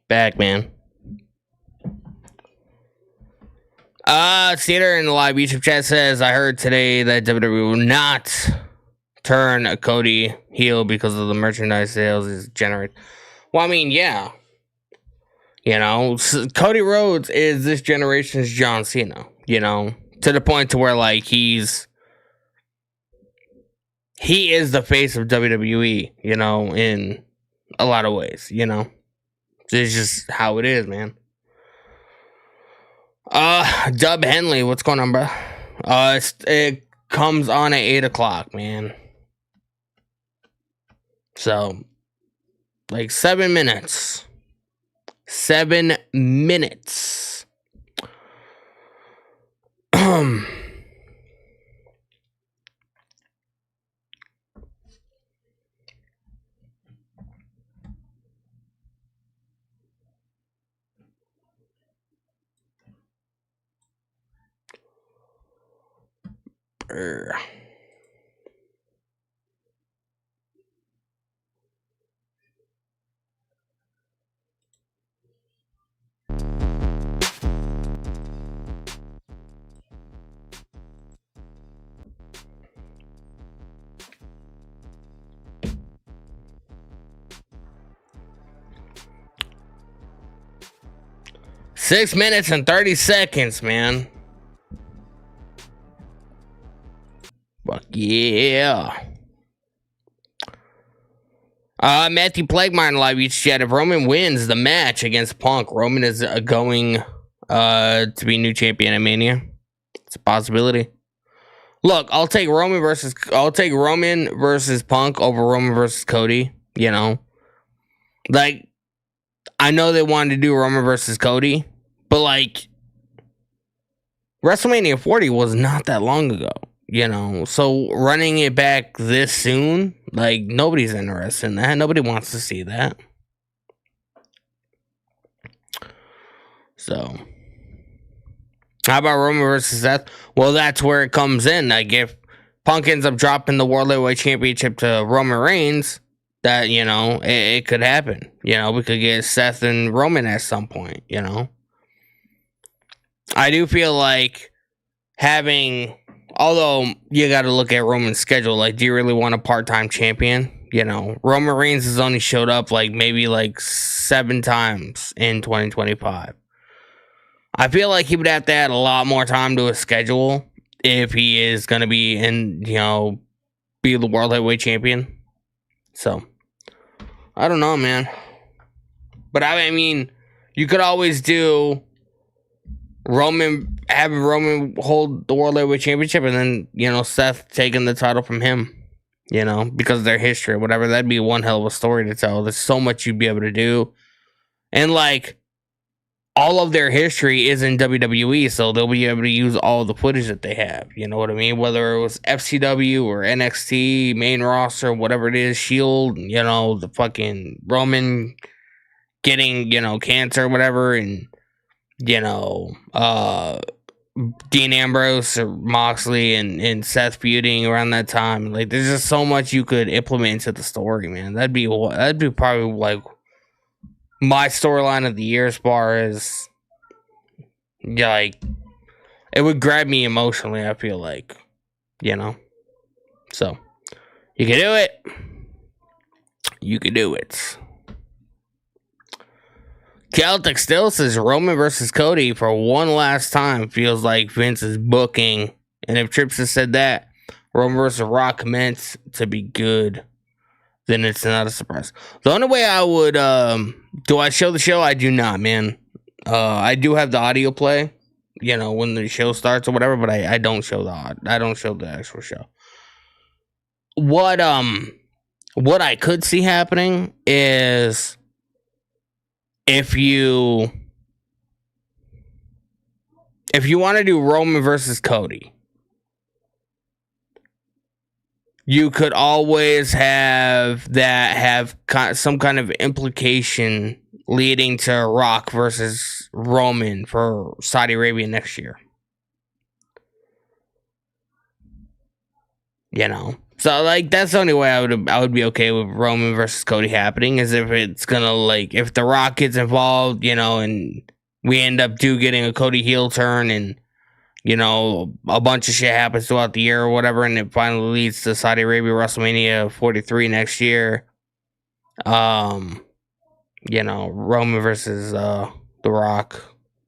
Back, man. Cedar in the live YouTube chat says, I heard today that WWE will not turn Cody heel because of the merchandise sales is generated. Well, I mean, yeah. You know, Cody Rhodes is this generation's John Cena, you know, to the point to where, like, he is the face of WWE, you know, in a lot of ways, you know. It's just how it is, man. Dub Henley, what's going on, bro? It comes on at 8 o'clock, man. So, like 7 minutes. 7 minutes. Brr. 6 minutes and 30 seconds, man. Fuck yeah. Matthew Plaguemine live each chat. If Roman wins the match against Punk, Roman is going to be new champion at Mania. It's a possibility. Look, I'll take Roman versus Punk over Roman versus Cody, you know. Like, I know they wanted to do Roman versus Cody, but like WrestleMania 40 was not that long ago, you know. So running it back this soon, like, nobody's interested in that. Nobody wants to see that. So how about Roman versus Seth? Well, that's where it comes in. Like, if Punk ends up dropping the World Heavyweight Championship to Roman Reigns, that, you know, it could happen. You know, we could get Seth and Roman at some point, you know. I do feel like although you got to look at Roman's schedule, like, do you really want a part-time champion? You know, Roman Reigns has only showed up like maybe like 7 times in 2025. I feel like he would have to add a lot more time to his schedule if he is going to be be the World Heavyweight Champion. So, I don't know, man. But I mean, you could always do having Roman hold the World Heavyweight Championship and then, you know, Seth taking the title from him, you know, because of their history or whatever. That'd be one hell of a story to tell. There's so much you'd be able to do. And, like, all of their history is in WWE, so they'll be able to use all the footage that they have. You know what I mean? Whether it was FCW or NXT, main roster, whatever it is, Shield, you know, the fucking Roman getting, you know, cancer or whatever, and, you know, Dean Ambrose or Moxley and Seth feuding around that time. Like, there's just so much you could implement into the story, man. That'd be probably like my storyline of the year, as far as, yeah, like, it would grab me emotionally, I feel like, you know. So, you can do it. You can do it. Celtic still says Roman versus Cody for one last time feels like Vince is booking. And if Trips has said that Roman versus Rock meant to be good, then it's not a surprise. The only way I would, do I show the show? I do not, man. I do have the audio play, you know, when the show starts or whatever, but I don't show the actual show. What I could see happening is, if you want to do Roman versus Cody, you could always have some kind of implication leading to Rock versus Roman for Saudi Arabia next year. You know? So like that's the only way I would be okay with Roman versus Cody happening, is if it's gonna, like, if The Rock gets involved, you know, and we end up getting a Cody heel turn, and you know a bunch of shit happens throughout the year or whatever, and it finally leads to Saudi Arabia WrestleMania 43 next year. You know, Roman versus The Rock.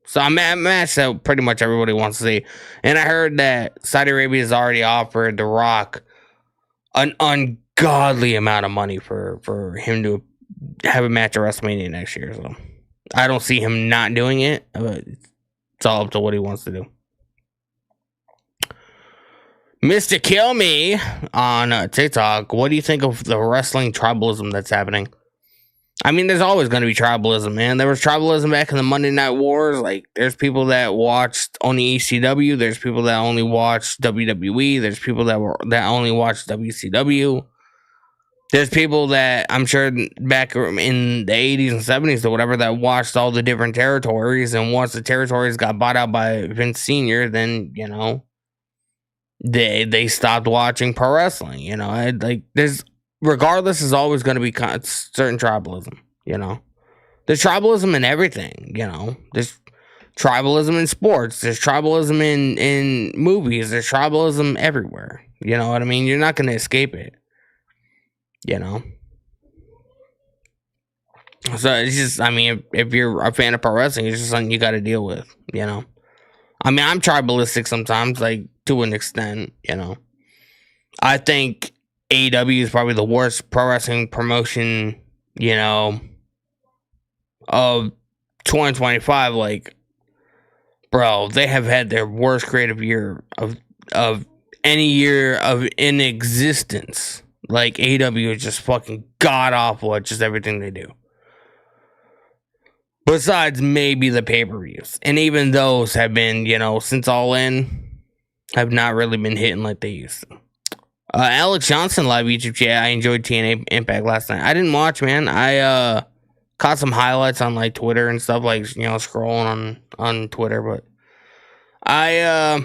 So a match that pretty much everybody wants to see. And I heard that Saudi Arabia has already offered The Rock an ungodly amount of money for him to have a match at WrestleMania next year. So I don't see him not doing it, but it's all up to what he wants to do. Mr. Kill Me on TikTok, what do you think of the wrestling tribalism that's happening? I mean, there's always going to be tribalism, man. There was tribalism back in the Monday Night Wars. Like, there's people that watched only ECW. There's people that only watched WWE. There's people that only watched WCW. There's people that, I'm sure back in the 80s and 70s or whatever, that watched all the different territories. And once the territories got bought out by Vince Sr., then, you know, they stopped watching pro wrestling. You know, regardless, is always going to be certain tribalism, you know. There's tribalism in everything, you know. There's tribalism in sports. There's tribalism in movies. There's tribalism everywhere. You know what I mean? You're not going to escape it, you know. So it's just, I mean, if you're a fan of pro wrestling, it's just something you got to deal with, you know. I mean, I'm tribalistic sometimes, like, to an extent, you know. I think AEW is probably the worst pro wrestling promotion, you know, of 2025. Like, bro, they have had their worst creative year of any year in existence. Like, AEW is just fucking god awful at just everything they do. Besides maybe the pay-per-views. And even those have been, you know, since All In, have not really been hitting like they used to. Alex Johnson live YouTube chat. I enjoyed TNA Impact last night. I didn't watch, man. I caught some highlights on like Twitter and stuff, like, you know, scrolling on Twitter, but I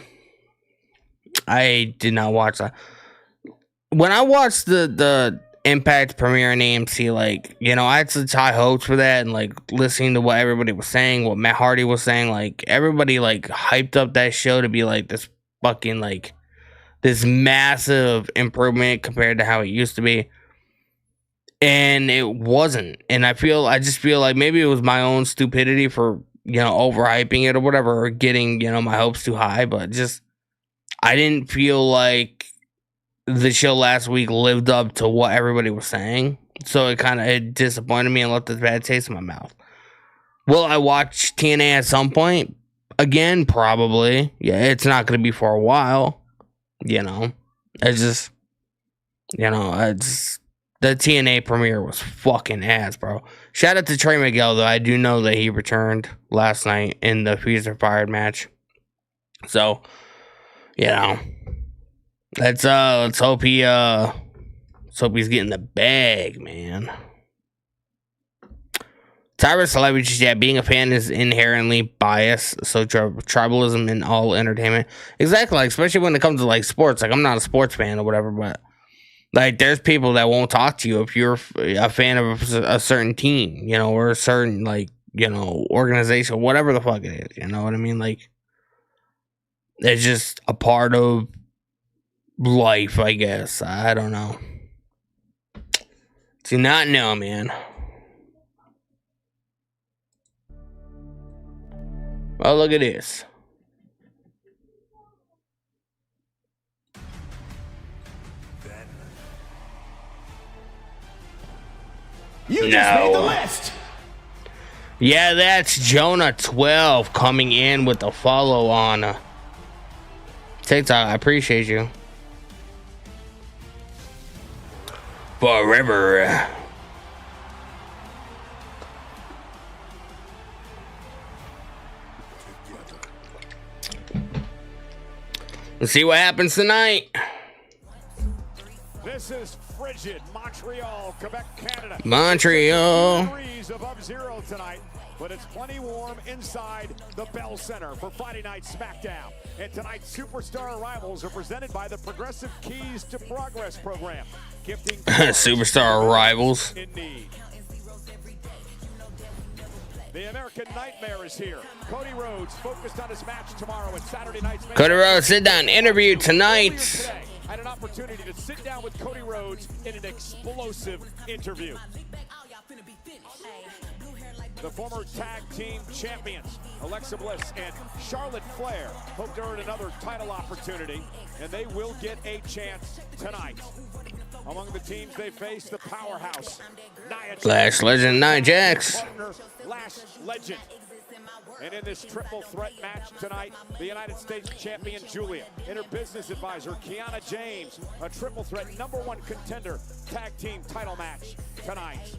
did not watch that. When I watched the Impact premiere in AMC, like, you know, I had such high hopes for that, and like listening to what everybody was saying, what Matt Hardy was saying, like everybody like hyped up that show to be like this fucking like this massive improvement compared to how it used to be. And it wasn't. And I just feel like maybe it was my own stupidity for, you know, overhyping it or whatever, or getting, you know, my hopes too high. But just, I didn't feel like the show last week lived up to what everybody was saying. So it disappointed me and left a bad taste in my mouth. Will I watch TNA at some point? Again, probably. Yeah, it's not going to be for a while. You know, it's just, you know, the TNA premiere was fucking ass, bro. Shout out to Trey Miguel, though. I do know that he returned last night in the Fees Are Fired match. So, you know, let's hope he's getting the bag, man. Tyrus Celebrity Chat, being a fan is inherently biased, so tribalism in all entertainment. Exactly, like, especially when it comes to, like, sports. Like, I'm not a sports fan or whatever, but, like, there's people that won't talk to you if you're a fan of a certain team, you know, or a certain, like, you know, organization, whatever the fuck it is, you know what I mean? Like, it's just a part of life, I guess. I don't know. Do not know, man. Oh, look at this. You just made the list. Yeah, that's Jonah12 coming in with a follow on TikTok. I appreciate you. Forever. Let's see what happens tonight. This is frigid Montreal, Quebec, Canada. Montreal. Degrees above zero tonight. but it's plenty warm inside the Bell Center for Friday Night Smackdown. And tonight's superstar arrivals are presented by the Progressive Keys to Progress program, gifting superstar arrivals. In need. The American Nightmare is here. Cody Rhodes focused on his match tomorrow at Saturday night's main Cody Rhodes sit down interview tonight. I had an opportunity to sit down with Cody Rhodes in an explosive interview. The former tag team champions, Alexa Bliss and Charlotte Flair, hope to earn another title opportunity, and they will get a chance tonight. Among the teams they face, the powerhouse, Lash Legend Nia Jax. Lash Legend. And in this triple threat match tonight, the United States champion Julia and her business advisor Kiana James, a triple threat #1 contender tag team title match tonight.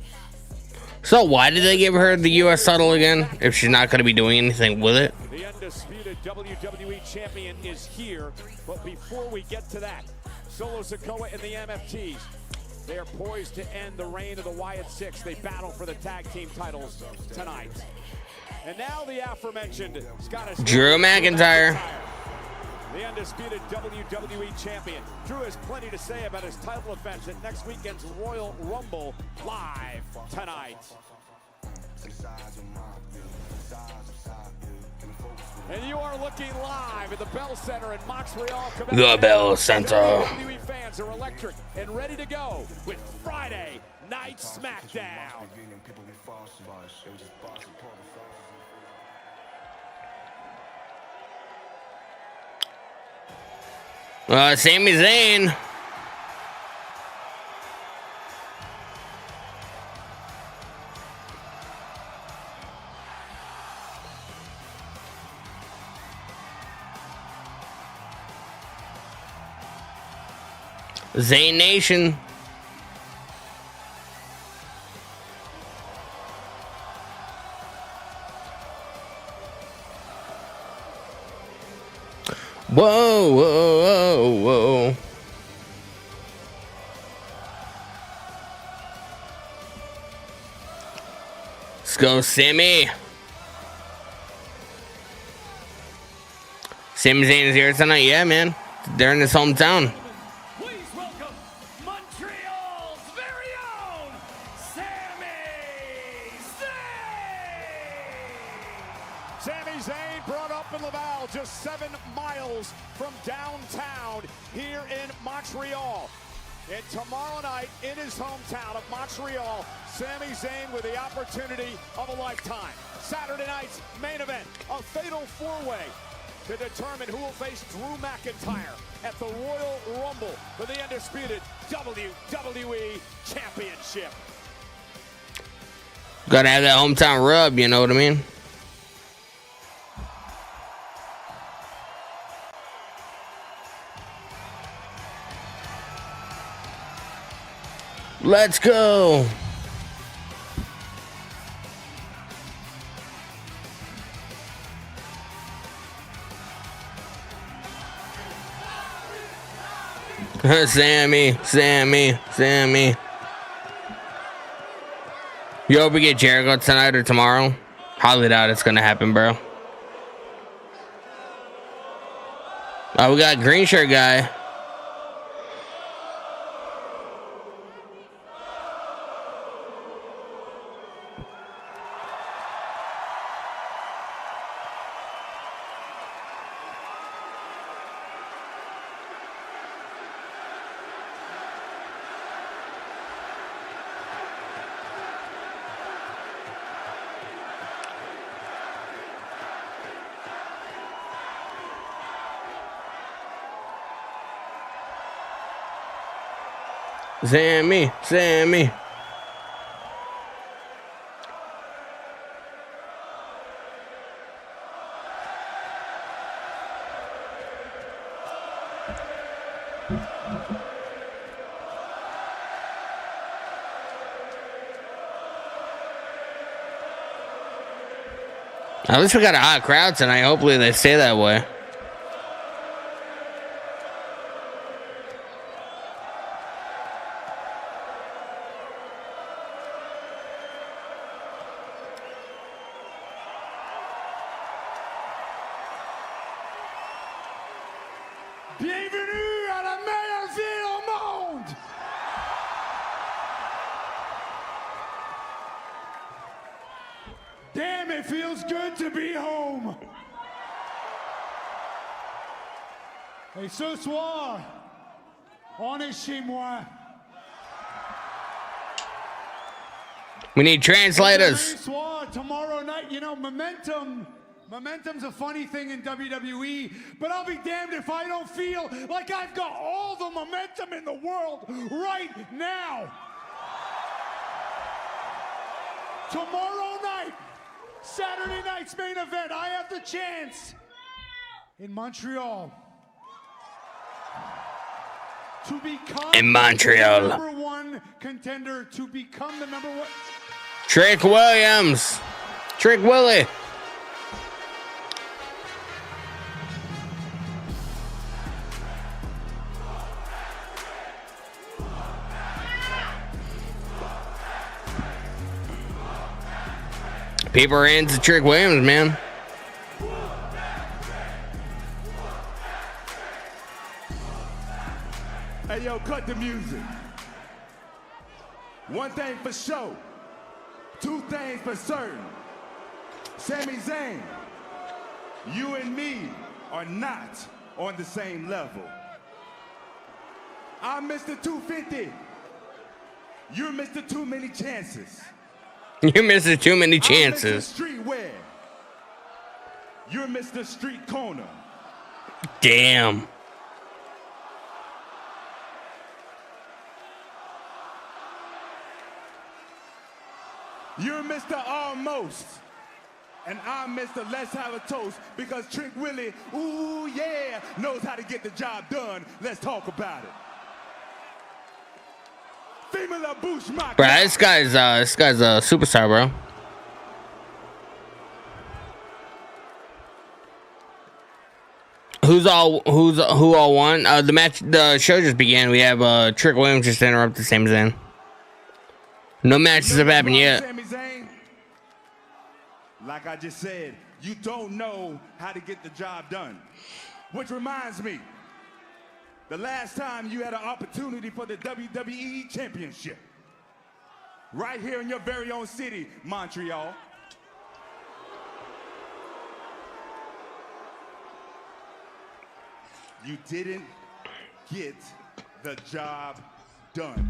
So why did they give her the U.S. title again if she's not going to be doing anything with it? The undisputed WWE champion is here, but before we get to that, Solo Sikoa and the MFTs, they are poised to end the reign of the Wyatt Six. They battle for the tag team titles tonight. And now the aforementioned Scottish Drew McIntyre. The undisputed WWE champion. Drew has plenty to say about his title defense at next weekend's Royal Rumble live tonight. And you are looking live at the Bell Center in Montreal, Quebec. The Bell Center. WWE fans are electric and ready to go with Friday Night Smackdown. Sami Zayn. Zayn Nation. Whoa, whoa, whoa, whoa. Let's go, Sammy. Sami Zayn is here tonight. Yeah, man. They're in his hometown. Please welcome Montreal's very own Sami Zayn! Sami Zayn brought up in Laval, just 7 miles from downtown here in Montreal. And tomorrow night in his hometown of Montreal, Sami Zayn with the opportunity of a lifetime. Saturday night's main event, a fatal 4-way to determine who will face Drew McIntyre at the Royal Rumble for the undisputed WWE Championship. Gotta have that hometown rub, you know what I mean? Let's go. Sammy. You hope we get Jericho tonight or tomorrow? Highly doubt it's gonna happen, bro. Oh, we got green shirt guy. Sammy. At least we got a hot crowd tonight. Hopefully they stay that way. Bienvenue à la meilleure ville au monde! Damn, it feels good to be home! Et ce soir, on est chez moi. We need translators. Ce soir, tomorrow night, you know, Momentum's a funny thing in WWE, but I'll be damned if I don't feel like I've got all the momentum in the world right now. Tomorrow night, Saturday night's main event, I have the chance in Montreal to become In Montreal. the number one contender, to become the number one. Trick Williams. Trick Willie. People are into Trick Williams, man. Hey, yo, cut the music. One thing for sure. Two things for certain. Sami Zayn, you and me are not on the same level. I'm Mr. 250. You're Mr. Too Many Chances. You're missing too many I'm Mr. chances. Streetwear. You're Mr. Street Corner. Damn. You're Mr. Almost. And I'm Mr. Let's Have a Toast, because Trick Willie, ooh yeah, knows how to get the job done. Let's talk about it. Female Bush Mock. Bro, this guy's a superstar, bro. Who all won? The show just began. We have Trick Williams just interrupted Sami Zayn. No matches have happened yet. Sami Zayn, like I just said, you don't know how to get the job done. Which reminds me, the last time you had an opportunity for the WWE Championship, right here in your very own city, Montreal. You didn't get the job done.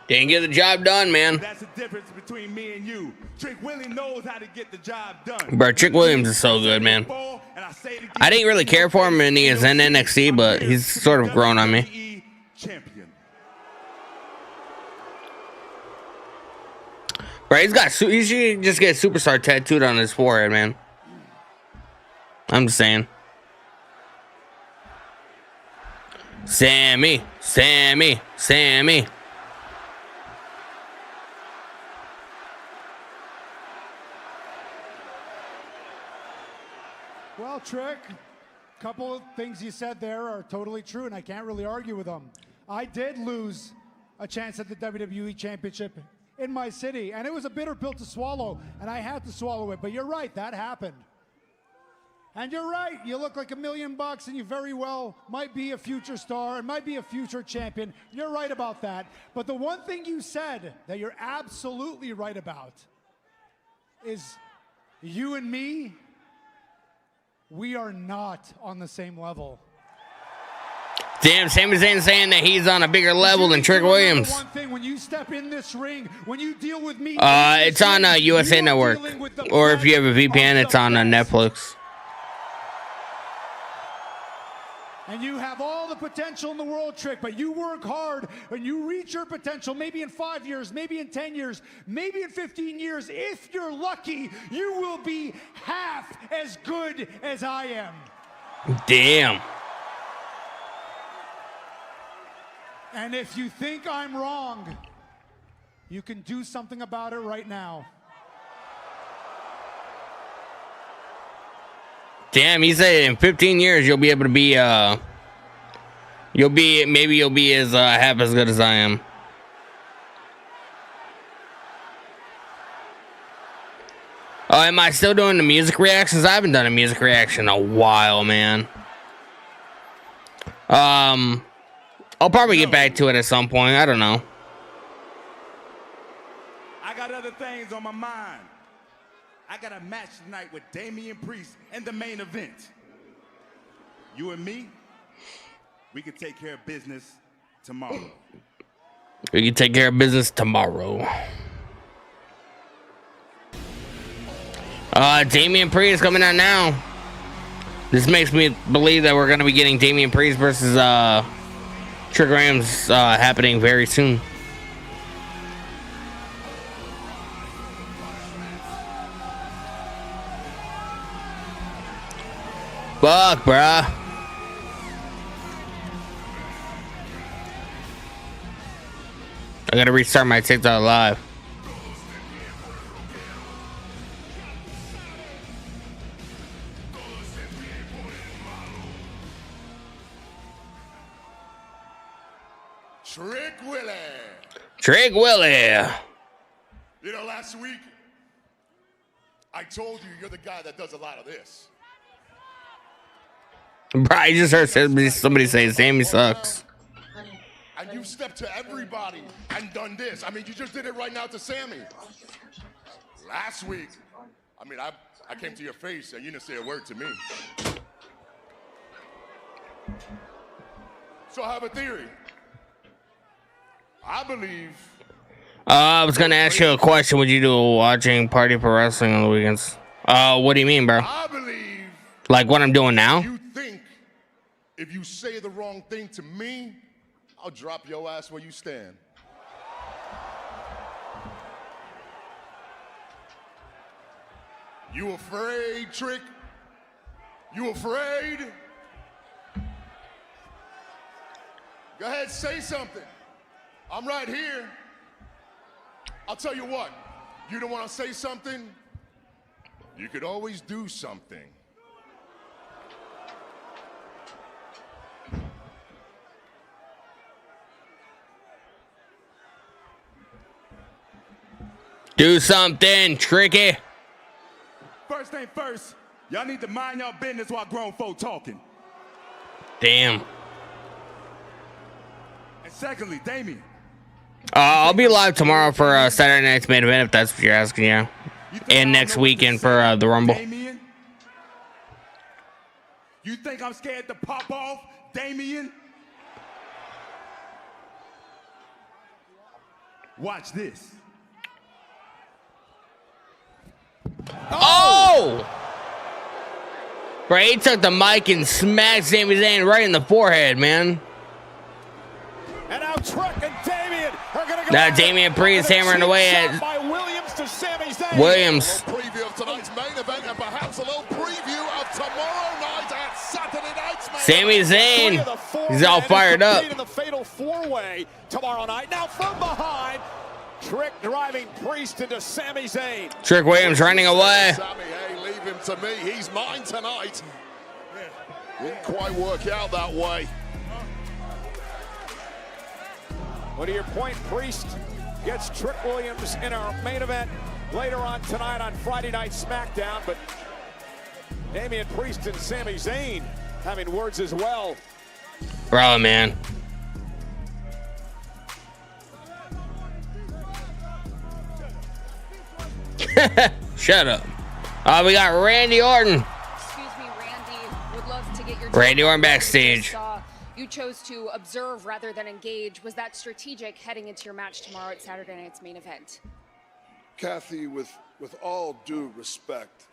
Didn't get the job done, man. That's the difference between me and you. Trick Willie knows how to get the job done. Bro, Trick Williams is so good, man. I didn't really care for him when he was in NXT, but he's sort of grown on me. Champion. Bro, he should just get superstar tattooed on his forehead, man. I'm just saying. Sammy. Well, Trick, a couple of things you said there are totally true, and I can't really argue with them. I did lose a chance at the WWE Championship in my city, and it was a bitter pill to swallow, and I had to swallow it. But you're right, that happened. And you're right, you look like $1 million, and you very well might be a future star and might be a future champion. You're right about that. But the one thing you said that you're absolutely right about is you and me, we are not on the same level. Damn, Sami Zayn saying that he's on a bigger level than Trick Williams. One thing, when you step in this ring, when you deal with me, It's on USA Network, or if you have a VPN, it's on Netflix. And you have all the potential in the world, Trick, but you work hard and you reach your potential maybe in 5 years, maybe in 10 years, maybe in 15 years. If you're lucky, you will be half as good as I am. Damn. And if you think I'm wrong, you can do something about it right now. Damn, he said in 15 years you'll be able to be you'll be as half as good as I am. Oh, am I still doing the music reactions? I haven't done a music reaction in a while, man. I'll probably get back to it at some point. I don't know. I got other things on my mind. I got a match tonight with Damian Priest in the main event. You and me, we can take care of business tomorrow. We can take care of business tomorrow. Damian Priest coming out now. This makes me believe that we're going to be getting Damian Priest versus Trick Williams happening very soon. Fuck, bruh. I gotta restart my TikTok live. Trick Willie. Trick Willie. You know, last week, I told you you're the guy that does a lot of this. Bro, I just heard somebody say Sammy sucks. And you've stepped to everybody and done this. I mean, you just did it right now to Sammy. Last week, I mean, I came to your face and you didn't say a word to me. So I have a theory. I believe. I was gonna ask you a question. Would you do watching Party Pro Wrestling on the weekends? What do you mean, bro? I believe. Like what I'm doing now? You think if you say the wrong thing to me, I'll drop your ass where you stand. You afraid, Trick? You afraid? Go ahead, say something. I'm right here. I'll tell you what, you don't want to say something? You could always do something. Do something, Tricky. First thing first, y'all need to mind y'all business while grown folk talking. Damn. And secondly, Damian. I'll be live tomorrow for Saturday night's main event if that's what you're asking, yeah. And next weekend for the Rumble. Damian? You think I'm scared to pop off, Damian? Watch this. Oh! Bro, he took the mic and smacked Sami Zayn right in the forehead, man. And now Trick and Damian are going to go. Now Damian Priest hammering away at by Williams to Sami Zayn. Williams. A little preview of tonight's main event and perhaps a little preview of tomorrow night at Saturday night's main Sami Zayn, he's all fired up. In the fatal four-way tomorrow night. Now from behind, Trick driving Priest into Sami Zayn. Trick Williams running away. Sammy, hey, leave him to me. He's mine tonight. Didn't quite work out that way. Well, to your point, Priest gets Trick Williams in our main event later on tonight on Friday Night SmackDown. But Damian Priest and Sami Zayn having words as well. Bro, man. Shut up. We got Randy Orton. Excuse me, Randy. Would love to get your Randy Orton backstage. You chose to observe rather than engage. Was that strategic heading into your match tomorrow at Saturday night's main event? Kathy, with all due respect,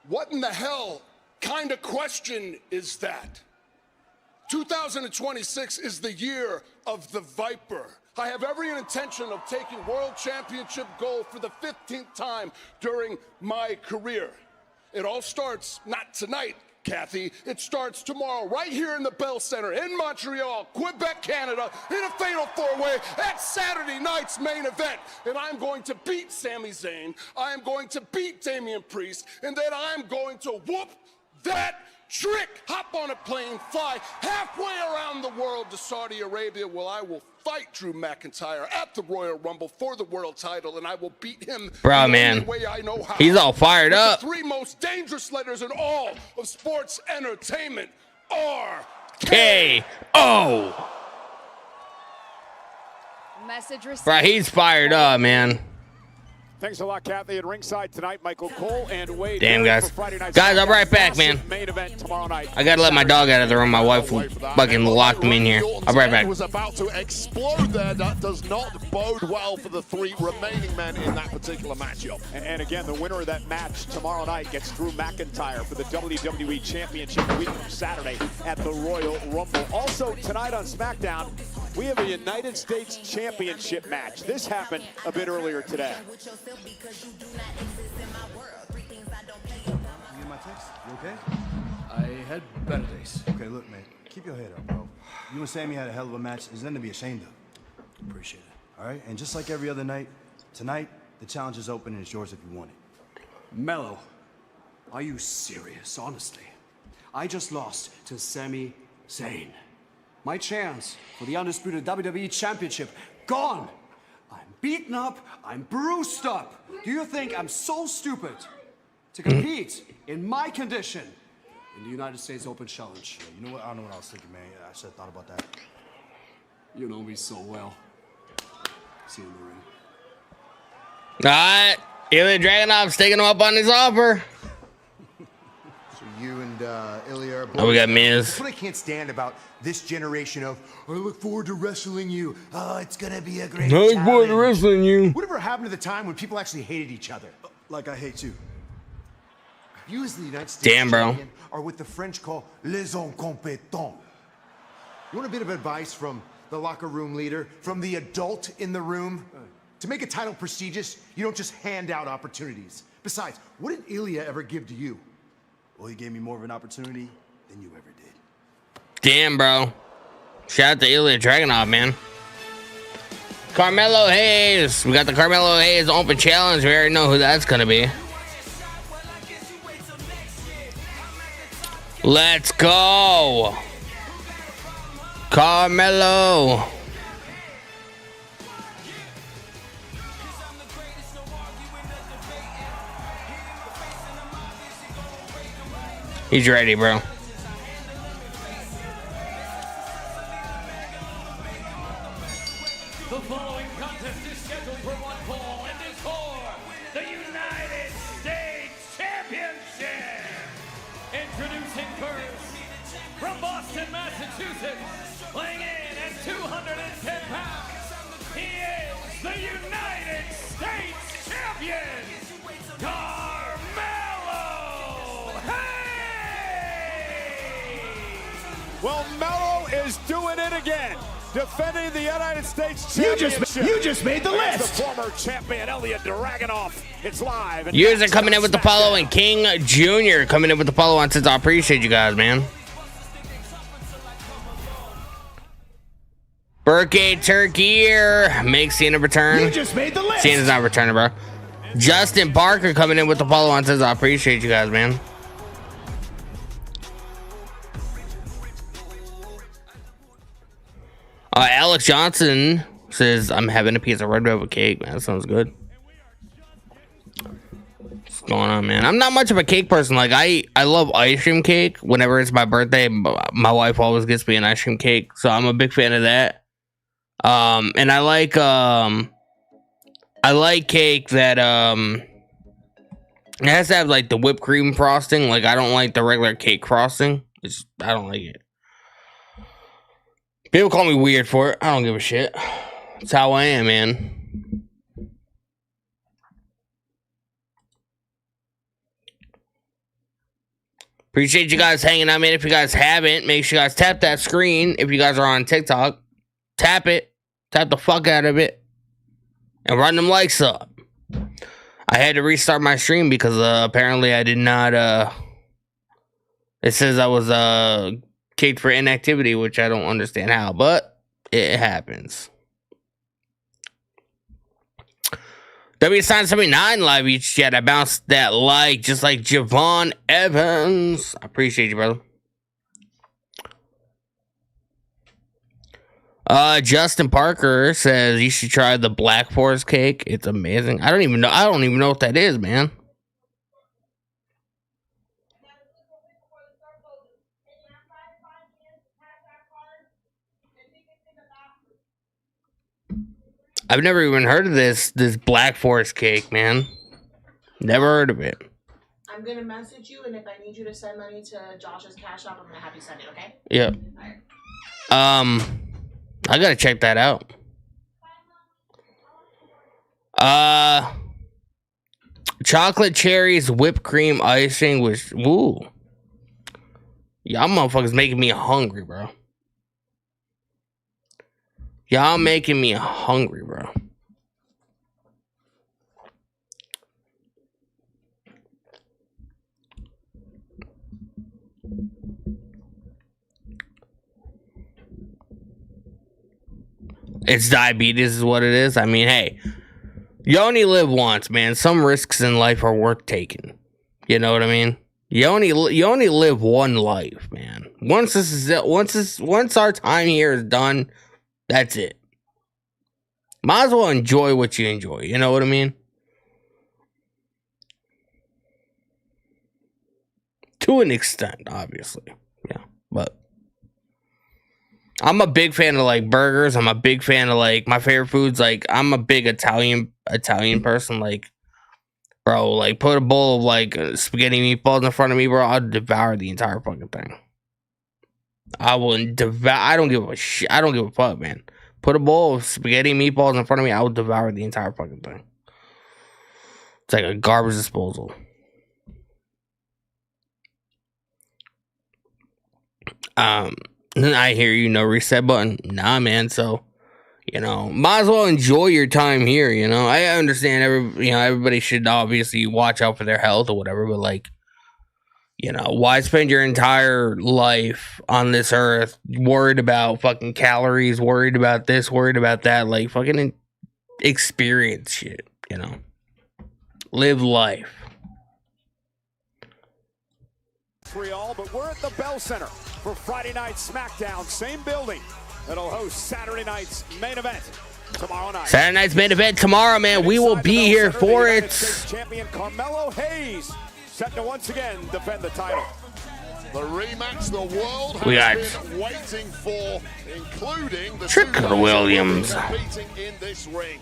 what in the hell kind of question is that? 2026 is the year of the Viper. I have every intention of taking World Championship gold for the 15th time during my career. It all starts not tonight, Kathy. It starts tomorrow right here in the Bell Center in Montreal, Quebec, Canada, in a fatal four-way at Saturday night's main event. And I'm going to beat Sami Zayn, I am going to beat Damian Priest, and then I'm going to whoop that Trick, hop on a plane, fly halfway around the world to Saudi Arabia, where I will fight Drew McIntyre at the Royal Rumble for the world title, and I will beat him Bro, the man. only way I know how. He's all fired up. The three most dangerous letters in all of sports entertainment are K.O. Message received. Bro, he's fired up, man. Thanks a lot, Kathy. At ringside tonight, Michael Cole and Wade. Damn, guys. Guys, I'll be right back, man. Main event tomorrow night. I gotta let my dog out of the room. My wife fucking locked me in here. I'll be right back. Was about to explode there. That does not bode well for the 3 remaining men in that particular matchup. And again, the winner of that match tomorrow night gets Drew McIntyre for the WWE Championship a week from Saturday at the Royal Rumble. Also, tonight on SmackDown, we have a United States Championship match. This happened a bit earlier today. You get my text? You okay? I had better days. Okay, look, man. Keep your head up, bro. You and Sammy had a hell of a match. There's nothing to be ashamed of. Appreciate it. All right? And just like every other night, tonight, the challenge is open and it's yours if you want it. Mello, are you serious? Honestly, I just lost to Sami Zayn. My chance for the undisputed WWE Championship gone. I'm beaten up. I'm bruised up. Do you think I'm so stupid to compete in my condition in the United States Open Challenge? Yeah, you know what? I don't know what I was thinking, man. I should have thought about that. You know me so well. See you in the ring. Alright. Ilya Dragunov's taking him up on his offer. So you and Ilya are both. Oh, we got Miz. That's what I can't stand about this generation of, I look forward to wrestling you. Oh, it's going to be a great challenge. wrestling you. Whatever happened to the time when people actually hated each other? Like I hate you. You as the United States Damn, bro. champion are what the French call les incompetents. You want a bit of advice from the locker room leader, from the adult in the room? To make a title prestigious, you don't just hand out opportunities. Besides, what did Ilya ever give to you? Well, he gave me more of an opportunity than you ever did. Damn, bro. Shout out to Ilya Dragunov, man. Carmelo Hayes. We got the Carmelo Hayes Open Challenge. We already know who that's going to be. Let's go. Carmelo. He's ready, bro. The following contest is scheduled for one fall and is for the United States Championship. Introducing first, from Boston, Massachusetts, weighing in at 210 pounds, he is the United States Champion, Carmelo Hayes! Well, Mello is doing it again. Defending the United States Championship. You just made the list. The former champion, Ilya Dragunov. It's live. And User coming in with the follow and King Jr. coming in with the follow on since I appreciate you guys, man. Birthday Turkey makes Cena return. You just made the list. Cena's not returning, bro. Justin Barker coming in with the follow on says I appreciate you guys, man. Alex Johnson says I'm having a piece of red velvet cake, man. That sounds good. What's going on, man? I'm not much of a cake person. Like I love ice cream cake. Whenever it's my birthday, my wife always gets me an ice cream cake, so I'm a big fan of that. And I like cake that it has to have like the whipped cream frosting. Like I don't like the regular cake frosting. I don't like it. People call me weird for it. I don't give a shit. It's how I am, man. Appreciate you guys hanging out, man. If you guys haven't, make sure you guys tap that screen. If you guys are on TikTok, tap it. Tap the fuck out of it. And run them likes up. I had to restart my stream because apparently I did not... It says I was kicked for inactivity, which I don't understand how, but it happens. W-Sign79 live each chat. I bounced that like just like Javon Evans. I appreciate you, brother. Justin Parker says you should try the Black Forest cake. It's amazing. I don't even know what that is, man. I've never even heard of this Black Forest cake, man. Never heard of it. I'm gonna message you, and if I need you to send money to Josh's Cash App, I'm gonna have you send it, okay? Yep. I gotta check that out. Chocolate cherries, whipped cream icing with woo. Y'all motherfuckers making me hungry, bro. Y'all making me hungry, bro. It's diabetes is what it is. I mean, hey, you only live once, man. Some risks in life are worth taking. You know what I mean? You only live one life, man. Once our time here is done, that's it. Might as well enjoy what you enjoy. You know what I mean? To an extent, obviously. Yeah, but I'm a big fan of like burgers. I'm a big fan of like my favorite foods. Like I'm a big Italian person. Like, bro, like put a bowl of like spaghetti meatballs in front of me, bro. I'll devour the entire fucking thing. I will devour. I don't give a shit. I don't give a fuck, man. Put a bowl of spaghetti meatballs in front of me. I will devour the entire fucking thing. It's like a garbage disposal. I hear you, no reset button. Nah, man. So, you know, might as well enjoy your time here. You know, I understand everybody should obviously watch out for their health or whatever, but like, you know, why spend your entire life on this earth worried about fucking calories, worried about this, worried about that? Like, fucking experience shit. You know, live life. But we're at the Bell Center for Friday Night Smackdown. Same building that'll host Saturday night's main event tomorrow night. Saturday night's main event tomorrow, man. We will be here for it. Champion Carmelo Hayes set to once again defend the title. The rematch the world has been waiting for, including the Trickle Williams. In this ring.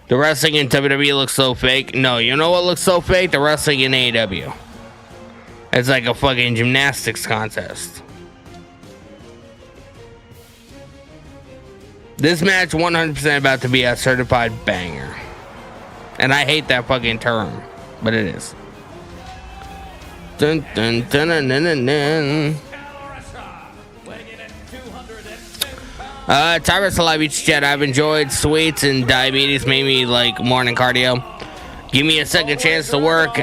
The wrestling in WWE looks so fake. No, you know what looks so fake? The wrestling in AEW. It's like a fucking gymnastics contest. This match 100% about to be a certified banger. And I hate that fucking term, but it is. Dun dun dun dun dun dun dun. Tyrus Alive each chat. I've enjoyed sweets and diabetes made me like morning cardio. Give me a second chance to work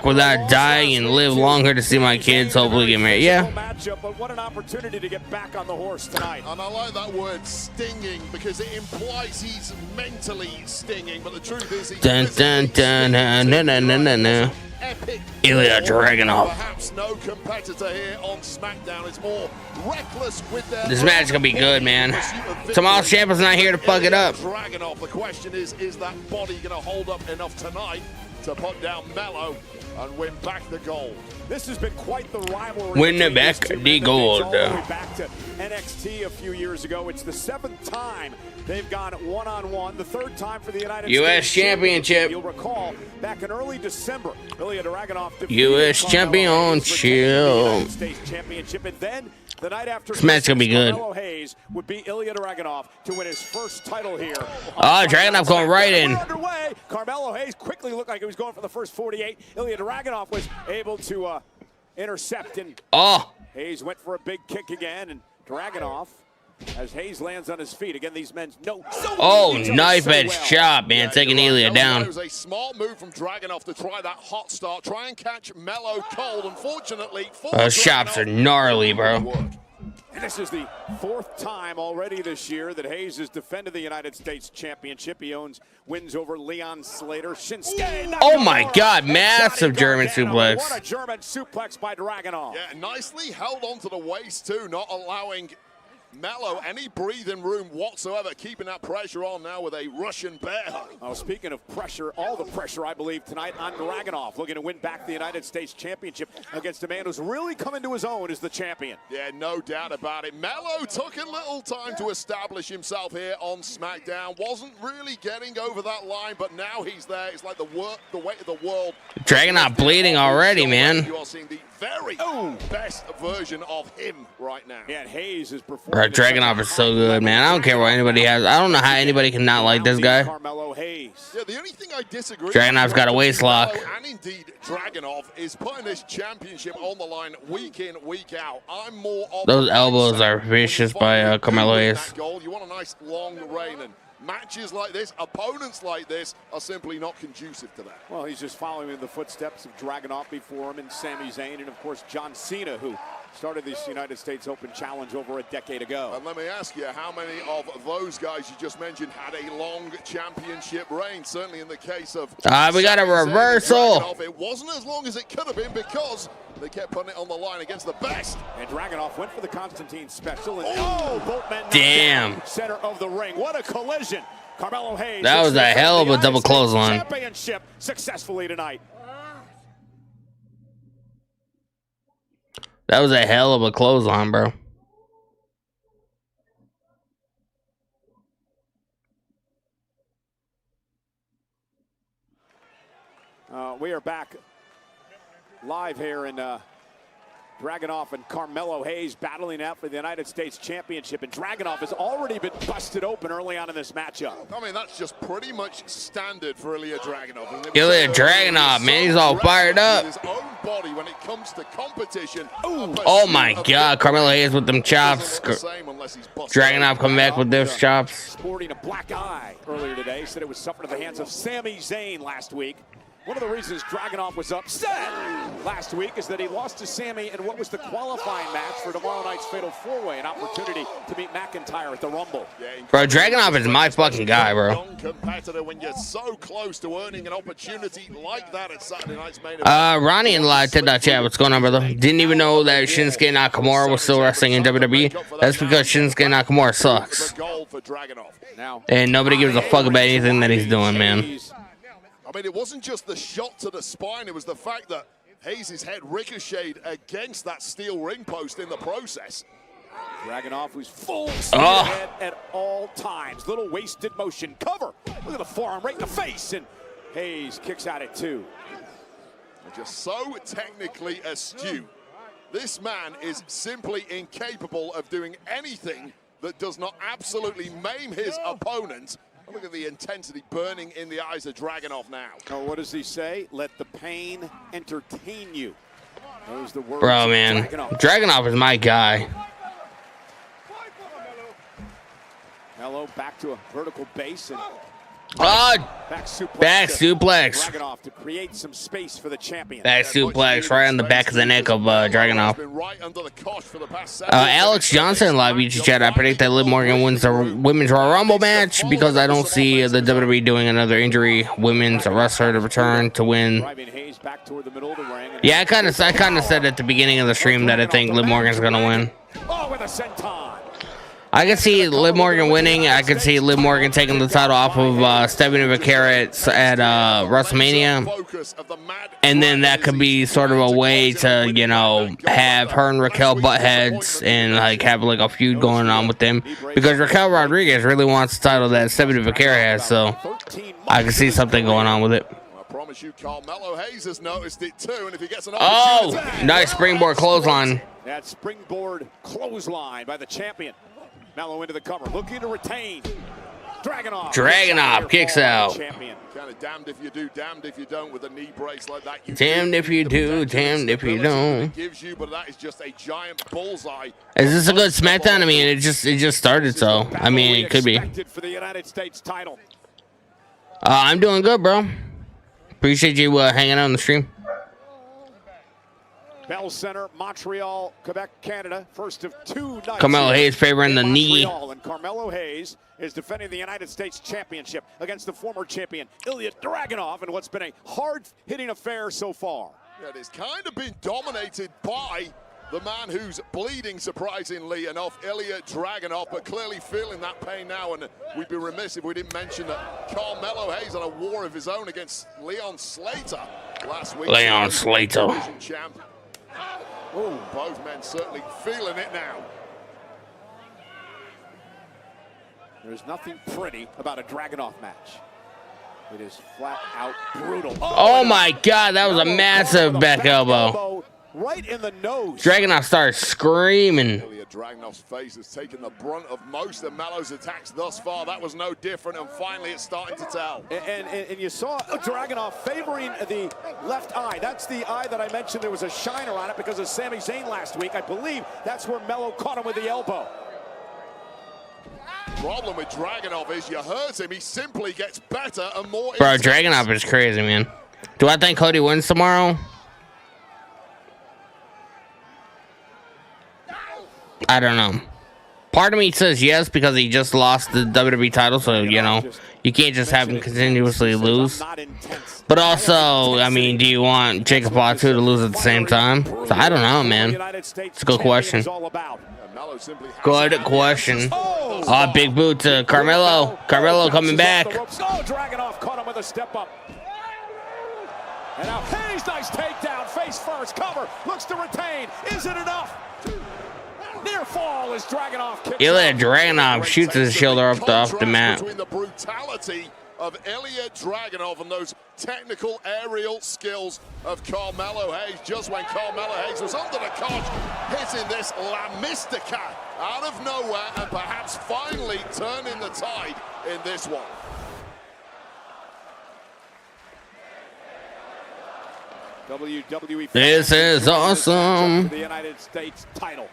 without dying and live longer to see my kids hopefully get married. Yeah. But what an opportunity to get back on the horse tonight. And I like that word stinging because it implies he's mentally stinging, but the truth is he's epic. Ilya Dragunov. Perhaps no competitor here on SmackDown is more reckless with their This match is gonna be good, man. Tomorrow's champion's not here to fuck it up. Dragunov. The question is that body gonna hold up enough tonight to put down Mello and win back the gold? This has been quite the rivalry. Win back the gold. All the way back to NXT a few years ago. It's the 7th time they've gone one-on-one. The 3rd time for the United U.S. States Championship. You'll recall back in early December, Ilya Dragunov defeated U.S. Championship. States Championship, and then the night after, this match gonna be good. Carmelo Hayes would beat Ilya Dragunov to win his first title here. Oh, Dragunov going right in. Underway. Carmelo Hayes quickly looked like he was going for the first 48. Ilya Dragunov was able to intercept, and Hayes went for a big kick again, and Dragunov, as Hayes lands on his feet again, these men knife edge chop, man, taking Ilya down. It was a smart move from Dragunov to try that hot start, try and catch Mello cold. Unfortunately, those chops are gnarly, bro. And this is the 4th time already this year that Hayes has defended the United States Championship. He wins over Leon Slater. Shinsuke. Oh my God, massive German suplex. What a German suplex by Dragunov. Yeah, nicely held onto the waist too, not allowing Mello, any breathing room whatsoever, keeping that pressure on now with a Russian bear hug. Oh, speaking of pressure, all the pressure, I believe, tonight on Dragunov, looking to win back the United States Championship against a man who's really come into his own as the champion. Yeah, no doubt about it. Mello took a little time to establish himself here on SmackDown. Wasn't really getting over that line, but now he's there. It's like the weight of the world. Dragunov bleeding already, man. You are seeing the very best version of him right now. Yeah, and Hayes is performing. Bro, Dragunov is so good, man. I don't care what anybody has. I don't know how anybody can not like this guy. Carmelo Hayes. Yeah, the only thing I disagree Dragunov's got a waist lock. And indeed, Dragunov is putting this championship on the line week in, week out. I'm more of Those elbows are vicious by Carmelo Hayes. You want a nice long reign, and matches like this, opponents like this, are simply not conducive to that. Well, he's just following in the footsteps of Dragunov before him and Sami Zayn, and of course John Cena, who started this United States Open Challenge over a decade ago. And let me ask you, how many of those guys you just mentioned had a long championship reign? Certainly in the case of we got a reversal. It wasn't as long as it could have been because they kept putting it on the line against the best. And Dragunov went for the Constantine special. And both men damn. Center of the ring. What a collision. Carmelo Hayes. That was a hell of a double clothesline. Championship successfully tonight. That was a hell of a clothesline, bro. We are back live here in Dragunov and Carmelo Hayes battling out for the United States Championship, and Dragunov has already been busted open early on in this matchup. I mean, that's just pretty much standard for Ilya Dragunov. Ilya Dragunov, man, he's all fired up. His own body when it comes to competition. Oh my God, Carmelo Hayes with them chops. Dragunov coming back with those chops. Sporting a black eye earlier today, said it was suffered at the hands of Sami Zayn last week. One of the reasons Dragunov was upset last week is that he lost to Sami in what was the qualifying match for tomorrow night's Fatal 4-Way, an opportunity to meet McIntyre at the Rumble. Bro, Dragunov is my fucking guy, bro. Competitor when you're so close to earning an opportunity like that at Saturday night's main event. Ronnie and live chat. What's going on, brother? Didn't even know that Shinsuke Nakamura was still wrestling in WWE. That's because Shinsuke Nakamura sucks. And nobody gives a fuck about anything that he's doing, man. I mean, it wasn't just the shot to the spine, it was the fact that Hayes' head ricocheted against that steel ring post in the process. Dragunov, who's full speed ahead at all times. Little wasted motion. Cover. Look at the forearm right in the face, and Hayes kicks out at 2. Just so technically astute. This man is simply incapable of doing anything that does not absolutely maim his opponent. Look at the intensity burning in the eyes of Dragunov now. Oh, what does he say? Let the pain entertain you. Those the words. Bro, man. Dragunov is my guy. Mello back to a vertical base and back suplex. Dragunov to create some space for the champion. Back suplex right on the back of the neck of Dragunov. Alex Johnson live YouTube chat. I predict that Liv Morgan wins the Women's Royal Rumble match because I don't see the WWE doing another injury women's wrestler to return to win. Yeah, I kind of said at the beginning of the stream that I think Liv Morgan's gonna win. Oh, with a senton. I could see Liv Morgan winning. I could see Liv Morgan taking the title off of Stephanie McMahon at WrestleMania. And then that could be sort of a way to, you know, have her and Raquel butt heads and like have like a feud going on with them. Because Raquel Rodriguez really wants the title that Stephanie McMahon has, so I can see something going on with it. I promise you, Carmelo Hayes has noticed it too, and if he gets an nice springboard clothesline. That springboard clothesline by the champion. Mello into the cover, looking to retain. Dragunov kicks out. Kind of damned if you do, damned if you don't with a knee brace like that. Damned if you do, damned if you don't. Gives you, but that is just a giant bullseye. Is this a good SmackDown? I mean, it just started, so I mean, it could be. For the United States title. I'm doing good, bro. Appreciate you hanging out on the stream. Bell Center, Montreal, Quebec, Canada. First of 2 nights. Carmelo Hayes favoring the knee. And Carmelo Hayes is defending the United States Championship against the former champion, Ilya Dragunov, in what's been a hard-hitting affair so far. Yeah, it's kind of been dominated by the man who's bleeding, surprisingly enough, Ilya Dragunov, but clearly feeling that pain now. And we'd be remiss if we didn't mention that Carmelo Hayes on a war of his own against Leon Slater last week. Leon Slater. Champ. Oh, both men certainly feeling it now. There's nothing pretty about a Dragunov match. It is flat out brutal. Oh my God, that was a massive back elbow. Right in the nose. Dragunov started screaming. Ilya Dragunov's face has taken the brunt of most of Melo's attacks thus far. That was no different, and finally it's starting to tell. And you saw Dragunov favoring the left eye. That's the eye that I mentioned there was a shiner on it because of Sami Zayn last week. I believe that's where Melo caught him with the elbow. Problem with Dragunov is you hurt him, he simply gets better and more. Bro, Dragunov is crazy, man. Do I think Cody wins tomorrow? I don't know. Part of me says yes because he just lost the WWE title, so, you know, you can't just have him continuously lose. But also, I mean, do you want Jacob Fatu to lose at the same time? So I don't know, man. It's a good question. Good question. Oh, big boot to Carmelo. Carmelo coming back. Oh, Dragunov caught him with a step up. And now Hayes, nice takedown, face first, cover, looks to retain. Is it enough? Near fall as Dragunov kicks. Ilya Dragunov shoots his shoulder up off the mat. Between the brutality of Ilya Dragunov and those technical aerial skills of Carmelo Hayes. Just when Carmelo Hayes was under the codge, hitting this La Mystica out of nowhere and perhaps finally turning the tide in this one. WWE. This is awesome. The United States title.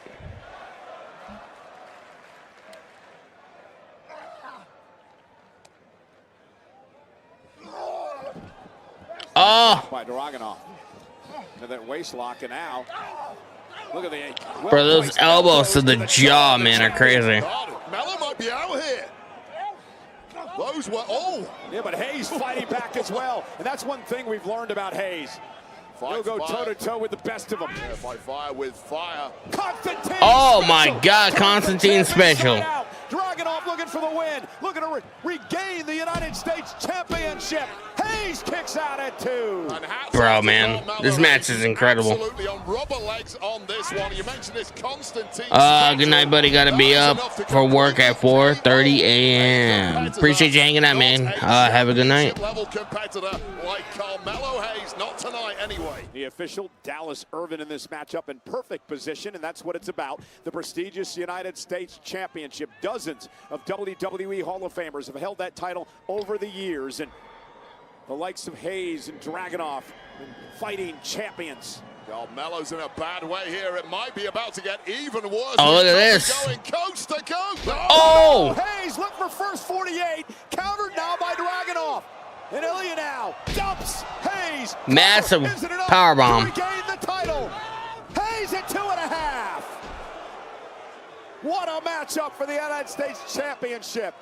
Oh, By Dragunov. And that waist lock, and now look at the bro, those elbows to the jaw, man, are crazy. Melo might be out here. Those were yeah, but Hayes fighting back as well, and that's one thing we've learned about Hayes. He'll go toe-to-toe with the best of them. Yeah, fight fire with fire. Constantine Oh special. my God, Constantine special. Dragunov looking for the win, looking to regain the United States Championship. Hayes kicks out at 2. Bro, man, this match is incredible. Absolutely on rubber legs on this one. You mentioned this Constantine. Good night, buddy. Gotta be up for work at 4:30 a.m. Appreciate you hanging out, man. Have a good night. Level competitor like Carmelo Hayes, not tonight anyway. The official Dallas Irvin in this matchup in perfect position, and that's what it's about. The prestigious United States Championship. Dozens of WWE Hall of Famers have held that title over the years, and the likes of Hayes and Dragunov, fighting champions. Carmelo's in a bad way here. It might be about to get even worse. Oh, look at this. Going coast to coast. Oh! Hayes look for first 48, countered now by Dragunov. And Ilya now dumps Hayes. Massive powerbomb powerbomb. to regain the title. Hayes at 2.5. What a matchup for the United States Championship.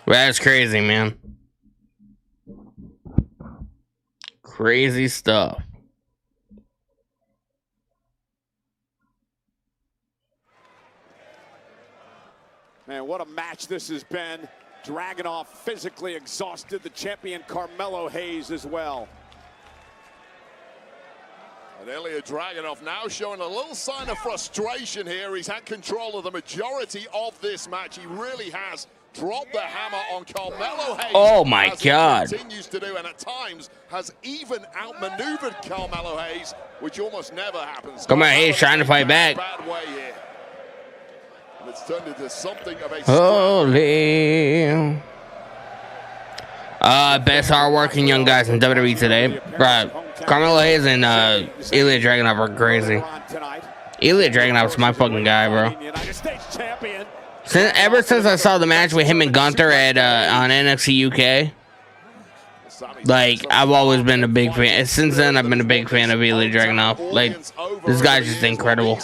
That's crazy, man. Crazy stuff. Man, what a match this has been. Dragunov physically exhausted, the champion Carmelo Hayes as well. And Ilya Dragunov now showing a little sign of frustration here. He's had control of the majority of this match. He really has dropped the hammer on Carmelo Hayes. Oh my God. He continues to do, and at times has even outmaneuvered Carmelo Hayes, which almost never happens. Come on, Hayes trying to fight back. Bad way here. And it's turned into something of a Holy. Best hardworking young guys in WWE today. Right. Carmelo Hayes and Ilya Dragunov are crazy. Ilya Dragunov's my fucking guy, bro. Ever since I saw the match with him and Gunther at on NXT UK, like, I've always been a big fan. Since then, I've been a big fan of Ilya Dragunov. Like, this guy's just incredible.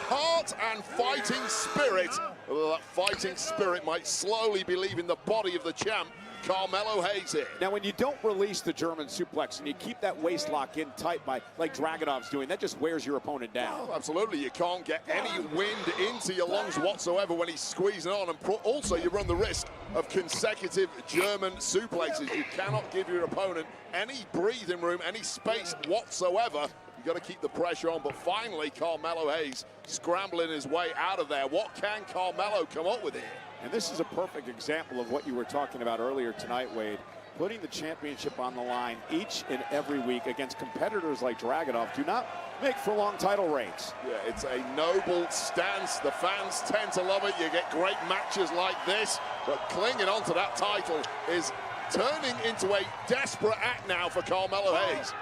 Heart and fighting spirit. Although that fighting spirit might slowly be leaving the body of the champ, Carmelo Hayes here. Now, when you don't release the German suplex and you keep that waist lock in tight like Dragunov's doing, that just wears your opponent down. Oh, absolutely. You can't get any wind into your lungs whatsoever when he's squeezing on. And also, you run the risk of consecutive German suplexes. You cannot give your opponent any breathing room, any space whatsoever. You've got to keep the pressure on. But finally, Carmelo Hayes scrambling his way out of there. What can Carmelo come up with here? And this is a perfect example of what you were talking about earlier tonight, Wade. Putting the championship on the line each and every week against competitors like Dragunov do not make for long title reigns. Yeah, it's a noble stance. The fans tend to love it. You get great matches like this, but clinging on to that title is turning into a desperate act now for Carmelo Hayes.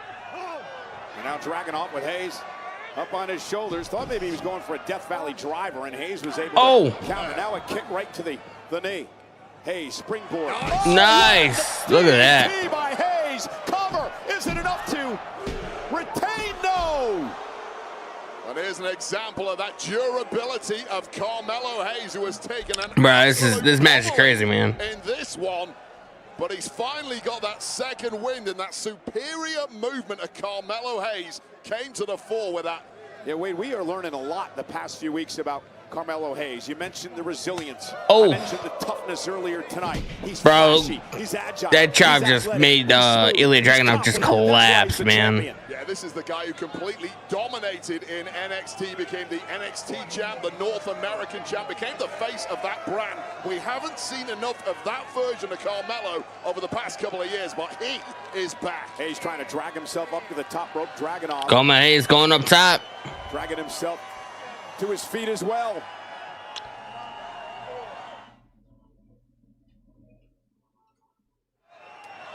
And now Dragunov with Hayes up on his shoulders. Thought maybe he was going for a Death Valley driver, and Hayes was able to counter. Now a kick right to the knee. Hayes, springboard. Nice. Look at that. By Hayes. Cover. Is it enough to retain? No. And here's an example of that durability of Carmelo Hayes, who has taken an this match is crazy, man. In this one, but he's finally got that second wind, and that superior movement of Carmelo Hayes came to the fore with that. Yeah, Wade, we are learning a lot the past few weeks about Carmelo Hayes. You mentioned the resilience. Oh. I mentioned the toughness earlier tonight. He's Bro, flashy. He's agile. that chop He's just athletic. made Ilya Dragunov just collapse, man. Yeah, this is the guy who completely dominated in NXT, became the NXT champ, the North American champ, became the face of that brand. We haven't seen enough of that version of Carmelo over the past couple of years, but he is back. Hayes trying to drag himself up to the top rope. Dragunov. Carmelo Hayes going up top. Dragging himself to his feet as well.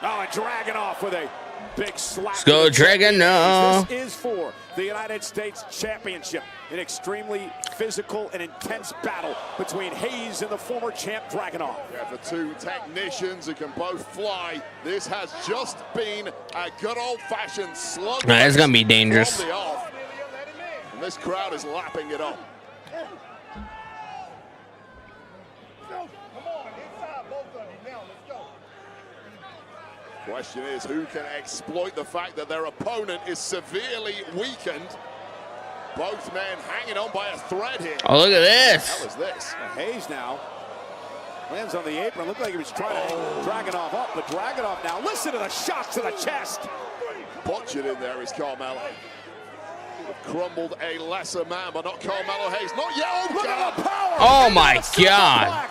Oh, and Dragunov with a big slap. Let's go, Dragunov. This is for the United States Championship. An extremely physical and intense battle between Hayes and the former champ Dragunov. Yeah, for two technicians who can both fly, this has just been a good old-fashioned slug. It's going to be dangerous. From the off. And this crowd is lapping it up. Question is, who can exploit the fact that their opponent is severely weakened? Both men hanging on by a thread here. Oh, look at this. What was this? Hayes now lands on the apron. Looked like he was trying to Dragunov up, but Dragunov now. Listen to the shots to the chest. Butchered in there is Carmelo. Crumbled a lesser man, but not Carmelo Hayes. Not yet. Oh, look at the power. Oh, my God.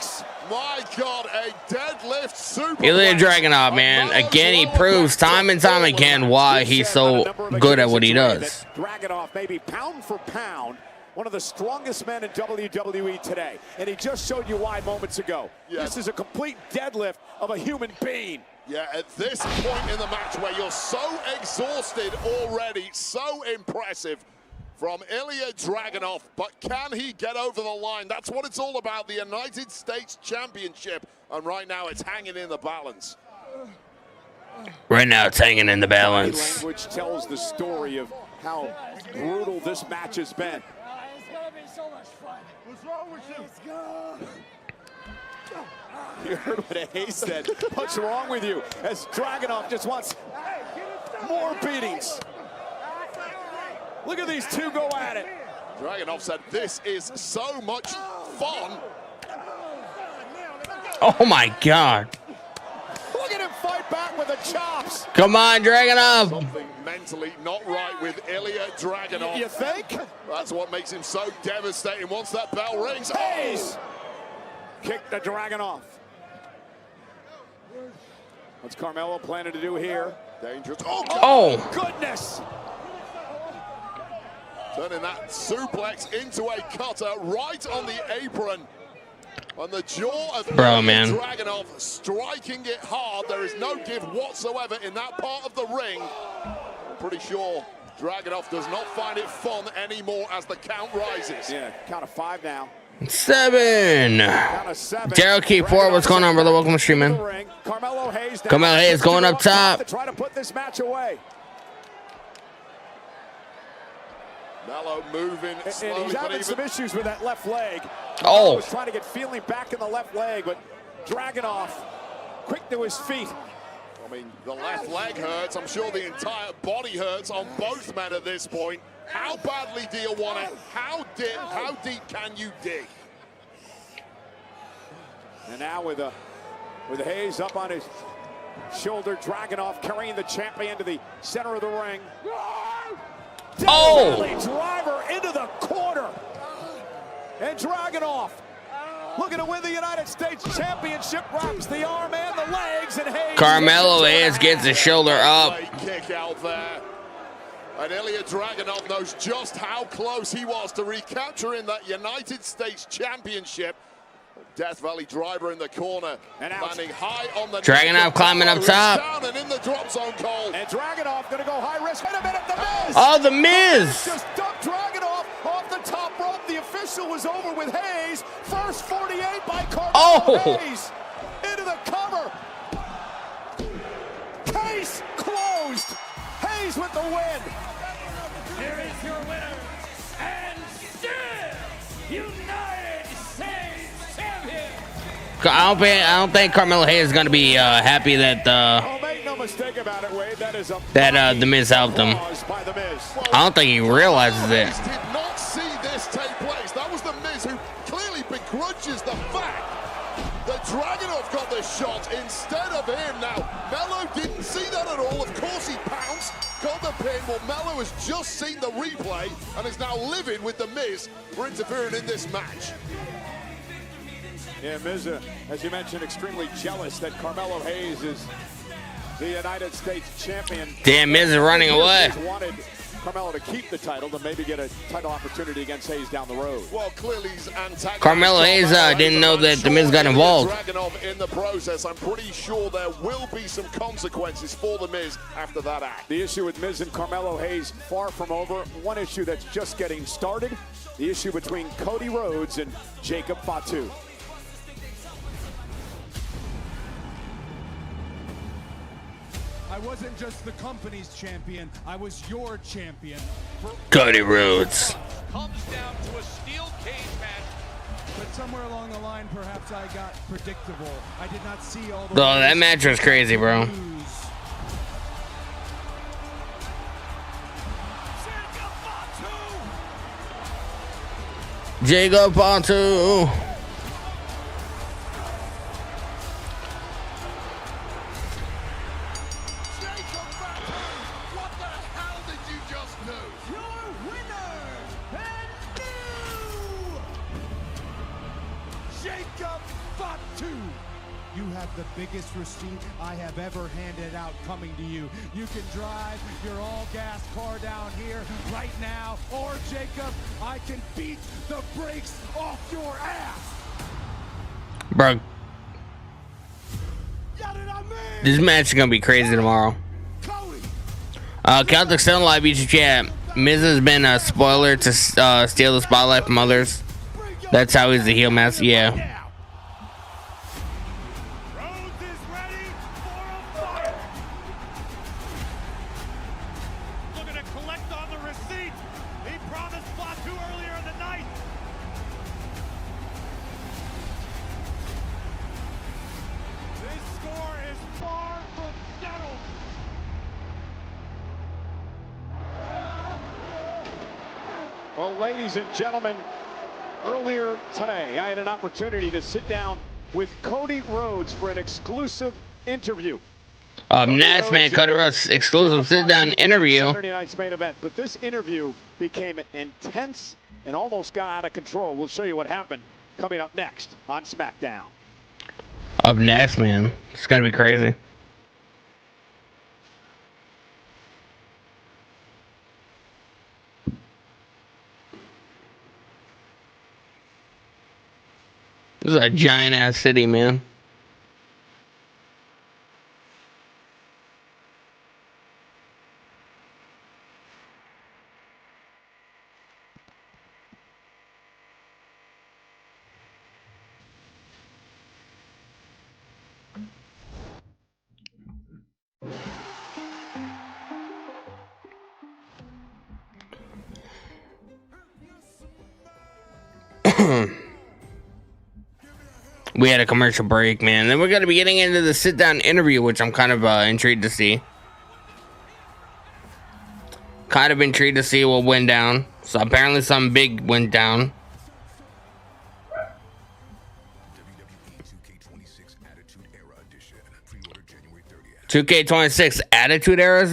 My God, a deadlift super. Ilya Dragunov, man. Again, he proves time and time again why he's so good at what he does. Dragunov, maybe pound for pound, one of the strongest men in WWE today. And he just showed you why moments ago. Yeah. This is a complete deadlift of a human being. Yeah, at this point in the match where you're so exhausted already, so impressive from Ilya Dragunov, but can he get over the line? That's what it's all about, the United States Championship, and right now it's hanging in the balance. Right now it's hanging in the balance. Language tells the story of how brutal this match has been. It's gonna be so much fun. What's wrong with you? Let's go. You heard what Hayes said. What's wrong with you? As Dragunov just wants more beatings. Look at these two go at it. Dragunov said, this is so much fun. Oh, my God. Look at him fight back with the chops. Come on, Dragunov. Something mentally not right with Ilya Dragunov. You think? That's what makes him so devastating once that bell rings. Hayes. Kick the Dragunov. What's Carmelo planning to do here? Dangerous. Oh. Goodness. Turning that suplex into a cutter right on the apron. On the jaw of Dragunov, striking it hard. There is no give whatsoever in that part of the ring. I'm pretty sure Dragunov does not find it fun anymore as the count rises. Yeah, count of 5 now. 7. Count of 7. Gerald Key 4, what's going on, brother? Welcome to stream, man. Carmelo Hayes. Carmelo Hayes going up top. To try to put this match away. Melo moving slowly, and he's having some issues with that left leg. Oh. Was trying to get feeling back in the left leg, but Dragunov quick to his feet. I mean, the left leg hurts. I'm sure the entire body hurts on both men at this point. How badly do you want it? How deep can you dig? And now with Hayes up on his shoulder, Dragunov carrying the champion to the center of the ring. Oh! Driver into the corner. And Dragunov looking to win the United States Championship, wraps the arm and the legs, and Hayes. Carmelo Hayes gets his shoulder up. Kick out there. And Ilya Dragunov knows just how close he was to recapturing that United States Championship. Death Valley driver in the corner, and landing high on the Dragunov climbing up top. Down and in the drop zone, Cole. And Dragunov going to go high risk. Wait a minute, the Miz. Oh, the Miz. Just dumped Dragunov off the top rope. The official was over with Hayes. First 48 by Carmelo Hayes. Into the cover. Case closed. Hayes with the win. Here is your winner, and still United States champion. I don't think Carmelo Hayes is gonna be happy that make no mistake about it, Wade. That is a the Miz helped him. by the Miz. I don't think he realizes it. Did not see this take place. That was the Miz who clearly begrudges the fact that Dragunov got the shot instead of him. Now, Mello didn't see that at all. Of course he pounced, got the pin. Well, Mello has just seen the replay and is now livid with the Miz for interfering in this match. Yeah, Miz, as you mentioned, extremely jealous that Carmelo Hayes is the United States champion. Damn, Miz is running away. Wanted Carmelo to keep the title to maybe get a title opportunity against Hayes down the road. Well, clearly he's Carmelo Hayes didn't know that the Miz got involved. Dragunov in the process. I'm pretty sure there will be some consequences for the Miz after that act. The issue with Miz and Carmelo Hayes far from over. One issue that's just getting started. The issue between Cody Rhodes and Jacob Fatu. I wasn't just the company's champion, I was your champion. Cody Rhodes. Comes down to a steel cage match. But somewhere along the line, perhaps I got predictable. I did not see all the That match was crazy, bro. Jacob Fatu. The biggest receipt I have ever handed out coming to you. You can drive your all-gas car down here right now, or Jacob, I can beat the brakes off your ass. Bro, this match is gonna be crazy tomorrow. Celtic Stone Live YouTube chat. Miz has been a spoiler to steal the spotlight from others. That's how he's the heel master. Yeah. Well, ladies and gentlemen, earlier today, I had an opportunity to sit down with Cody Rhodes for an exclusive interview. Nice man, Cody Rhodes exclusive sit-down interview. Saturday night's main event, but this interview became intense and almost got out of control. We'll show you what happened coming up next on SmackDown. Up next, man. It's gonna be crazy. This is a giant ass city, man. We had a commercial break, man. Then we're going to be getting into the sit-down interview, which I'm kind of intrigued to see. Kind of intrigued to see what went down. So apparently something big went down. 2K26 Attitude Era.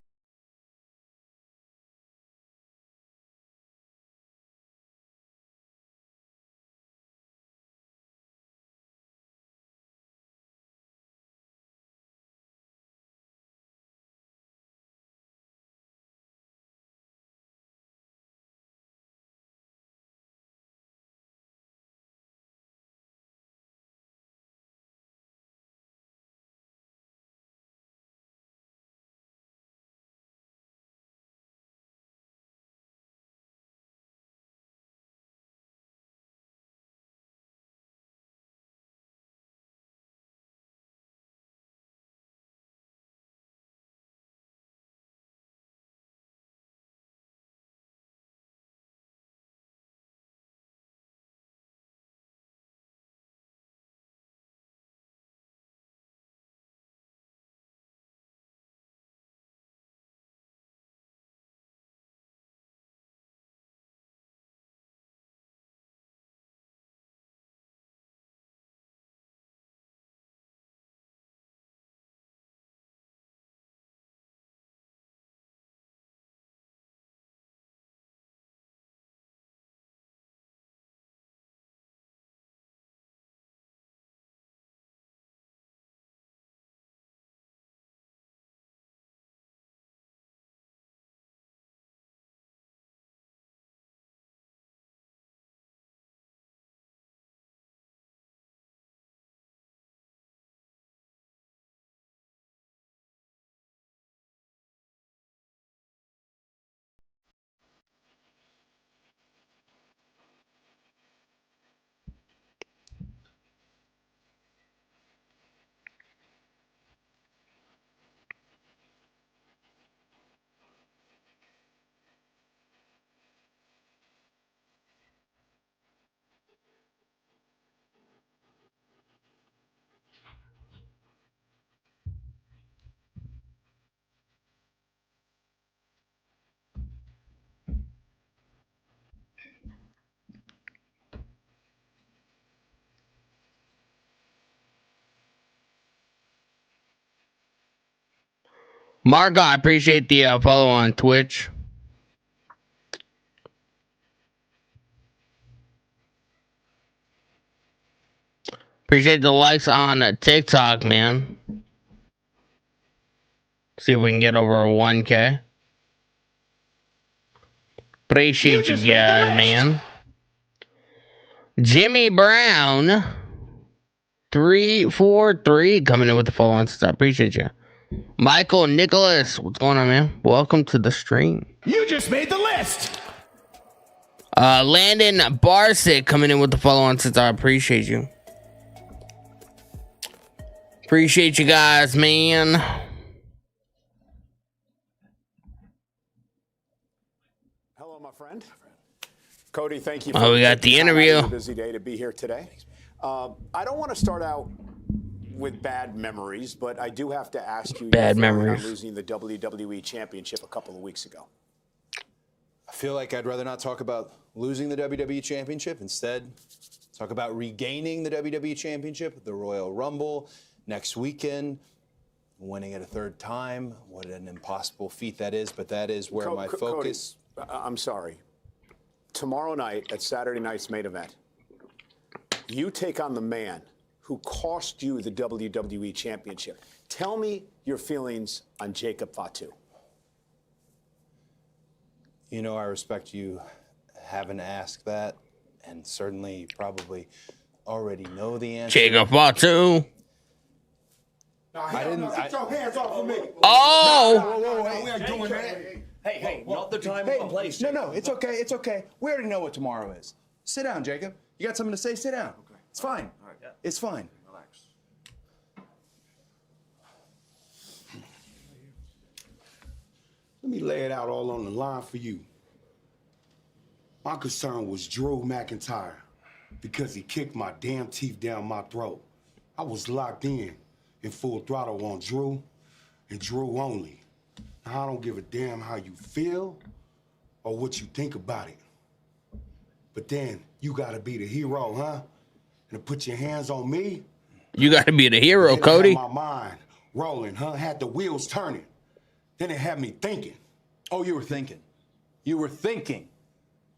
Marco, I appreciate the follow on Twitch. Appreciate the likes on TikTok, man. See if we can get over 1K. Appreciate you guys, man. Jimmy Brown 343 coming in with the follow on. I appreciate you. Michael Nicholas, what's going on, man? Welcome to the stream. You just made the list. Landon Barsick coming in with the follow on. I appreciate you. Appreciate you guys, man. Hello, my friend. Cody, thank you. We got the interview. Busy day to be here today. I don't want to start out with bad memories, but I do have to ask you. Bad memories. On losing the WWE Championship a couple of weeks ago. I feel like I'd rather not talk about losing the WWE Championship. Instead, talk about regaining the WWE Championship, the Royal Rumble next weekend, winning it a third time. What an impossible feat that is, but that is where my focus. Cody, I'm sorry. Tomorrow night at Saturday night's main event, you take on the man who cost you the WWE Championship. Tell me your feelings on Jacob Fatu. You know, I respect you having asked that, and certainly probably already know the answer. Jacob Fatu. I didn't. Get your hands off of me. Oh! We ain't doing that. Hey, not the time or the place. No, it's okay. It's okay. We already know what tomorrow is. Sit down, Jacob. You got something to say? Sit down. Okay. It's fine. All right. Yeah. It's fine. Relax. Let me lay it out all on the line for you. My concern was Drew McIntyre because he kicked my damn teeth down my throat. I was locked in full throttle on Drew and Drew only. Now, I don't give a damn how you feel or what you think about it. But then you gotta be the hero, huh? And to put your hands on me. You gotta be the hero, Cody. Had my mind rolling, huh? Had the wheels turning. Then it had me thinking. Oh, you were thinking. You were thinking.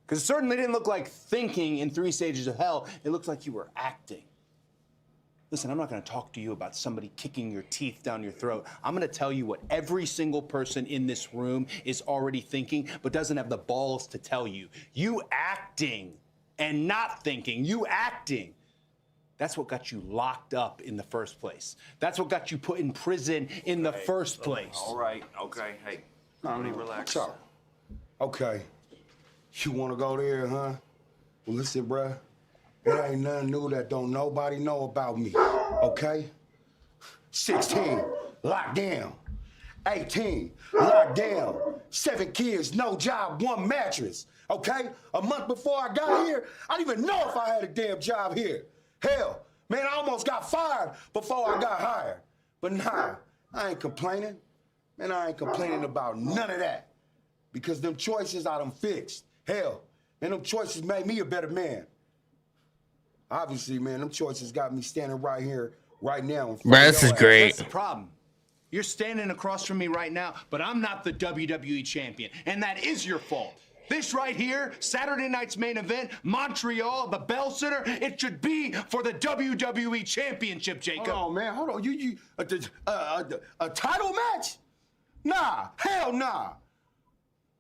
Because it certainly didn't look like thinking in 3 Stages of Hell. It looked like you were acting. Listen, I'm not going to talk to you about somebody kicking your teeth down your throat. I'm going to tell you what every single person in this room is already thinking, but doesn't have the balls to tell you. You acting and not thinking. You acting. That's what got you locked up in the first place. That's what got you put in prison in the first place. All right, okay, hey, Cody, relax. So, okay, you want to go there, huh? Well, listen, bruh. It ain't nothing new that don't nobody know about me, okay? 16, locked down. 18, locked down. 7 kids, no job, 1 mattress, okay? A month before I got here, I didn't even know if I had a damn job here. Hell, man, I almost got fired before I got hired. But nah, I ain't complaining. Man, I ain't complaining about none of that. Because them choices I done fixed. Hell, man, them choices made me a better man. Obviously, man, them choices got me standing right here, right now. This is great. That's the problem. You're standing across from me right now, but I'm not the WWE champion, and that is your fault. This right here, Saturday night's main event, Montreal, the Bell Center, it should be for the WWE championship, Jacob. Hold on, man, hold on. A title match? Nah, hell nah.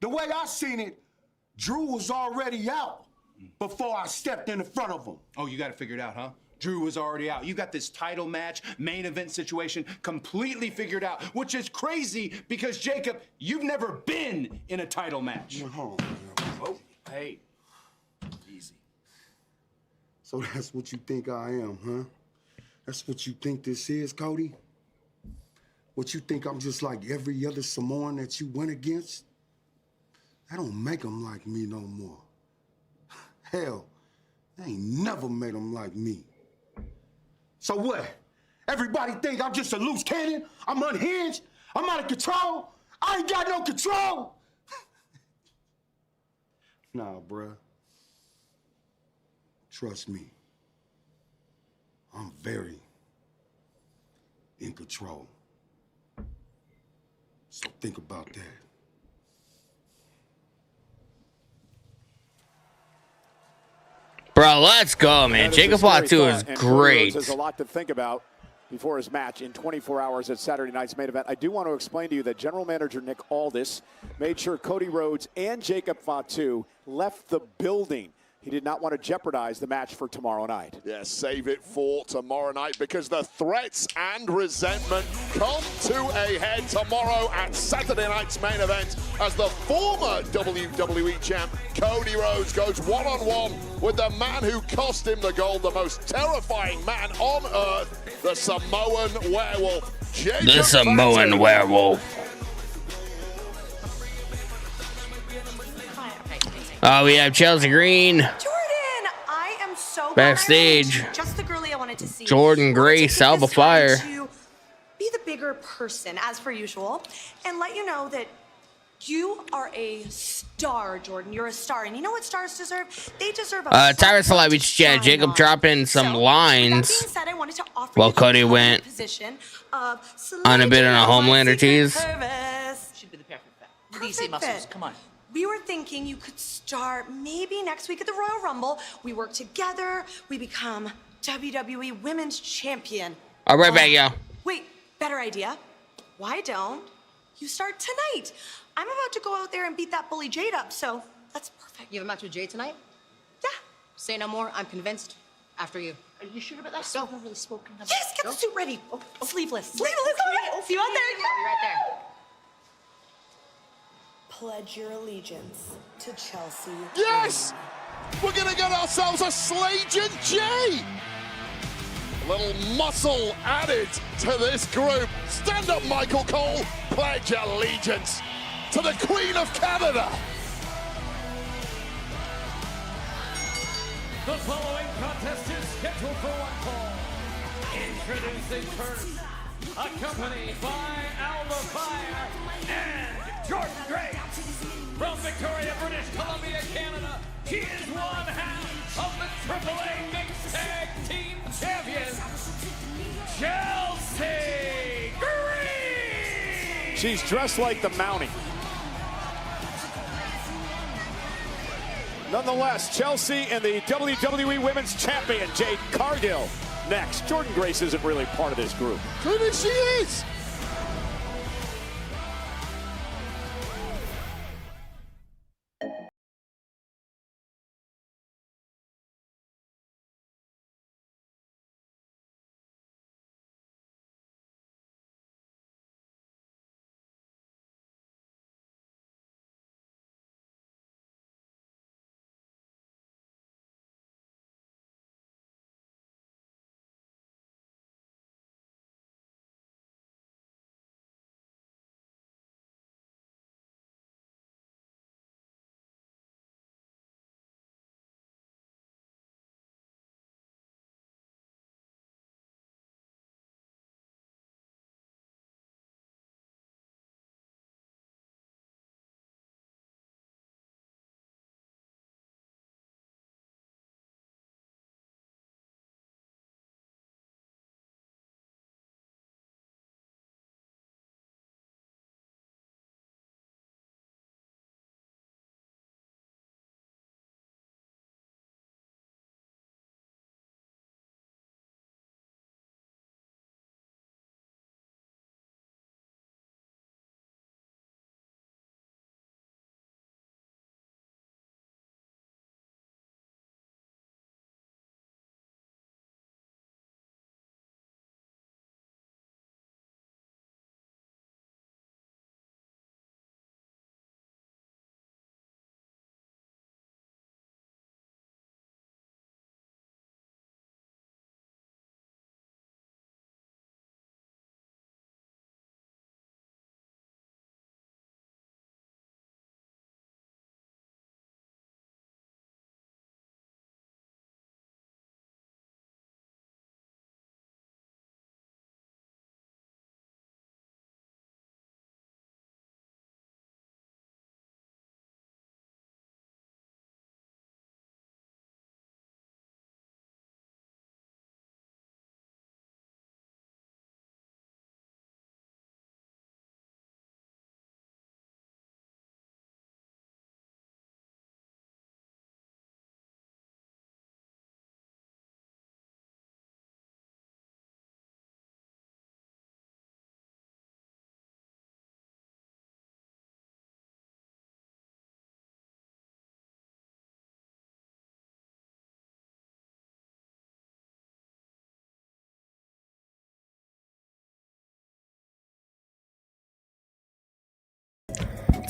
The way I seen it, Drew was already out before I stepped in the front of him. Oh, you got it figured out, huh? Drew was already out. You got this title match, main event situation completely figured out, which is crazy because, Jacob, you've never been in a title match. Oh, hey, easy. So that's what you think I am, huh? That's what you think this is, Cody? What you think I'm just like every other Samoan that you went against? That don't make them like me no more. Hell, they ain't never made them like me. So what? Everybody think I'm just a loose cannon? I'm unhinged? I'm out of control? I ain't got no control? Nah, bruh. Trust me. I'm very in control. So think about that. Bro, let's go, man. Jacob Fatu is great. There's a lot to think about before his match in 24 hours at Saturday night's main event. I do want to explain to you that General Manager Nick Aldis made sure Cody Rhodes and Jacob Fatu left the building. He did not want to jeopardize the match for tomorrow night. Yes, save it for tomorrow night because the threats and resentment come to a head tomorrow at Saturday night's main event as the former WWE champ Cody Rhodes goes one-on-one with the man who cost him the gold, the most terrifying man on earth, the Samoan werewolf, Jacob The Samoan werewolf. Oh, we have Chelsea Green. Jordan, I am so backstage. Just the girlie I wanted to see. Jordan Grace, Alba Fire. To be the bigger person, as per usual, and let you know that you are a star, Jordan. You're a star, and you know what stars deserve? They deserve a Tyrus Celebrity Chat, Jacob dropping some lines said, I wanted to offer while you the Cody went position of on a bit on a Homelander tease. Should be the perfect fit. DC muscles, come on. We were thinking you could start maybe next week at the Royal Rumble. We work together. We become WWE Women's Champion. All right, back, y'all. Wait, better idea. Why don't you start tonight? I'm about to go out there and beat that bully Jade up, so that's perfect. You have a match with Jade tonight? Yeah. Say no more. I'm convinced. After you. Are you sure about that? Go. I've really spoken about. Yes, get the suit ready. Sleeveless. Sleeveless. Oh, See you out there. I'll be right there. Pledge your allegiance to Chelsea. Yes! We're going to get ourselves a Slajan J! A little muscle added to this group. Stand up, Michael Cole. Pledge allegiance to the Queen of Canada. The following contest is scheduled for one fall. Introducing first, accompanied by Alba Fire and Jordan Grace. From Victoria, British Columbia, Canada, she is one half of the AAA Mixed Tag Team Champions, Chelsea Green. She's dressed like the Mountie. Nonetheless, Chelsea and the WWE Women's Champion, Jade Cargill, next. Jordan Grace isn't really part of this group. Maybe she is.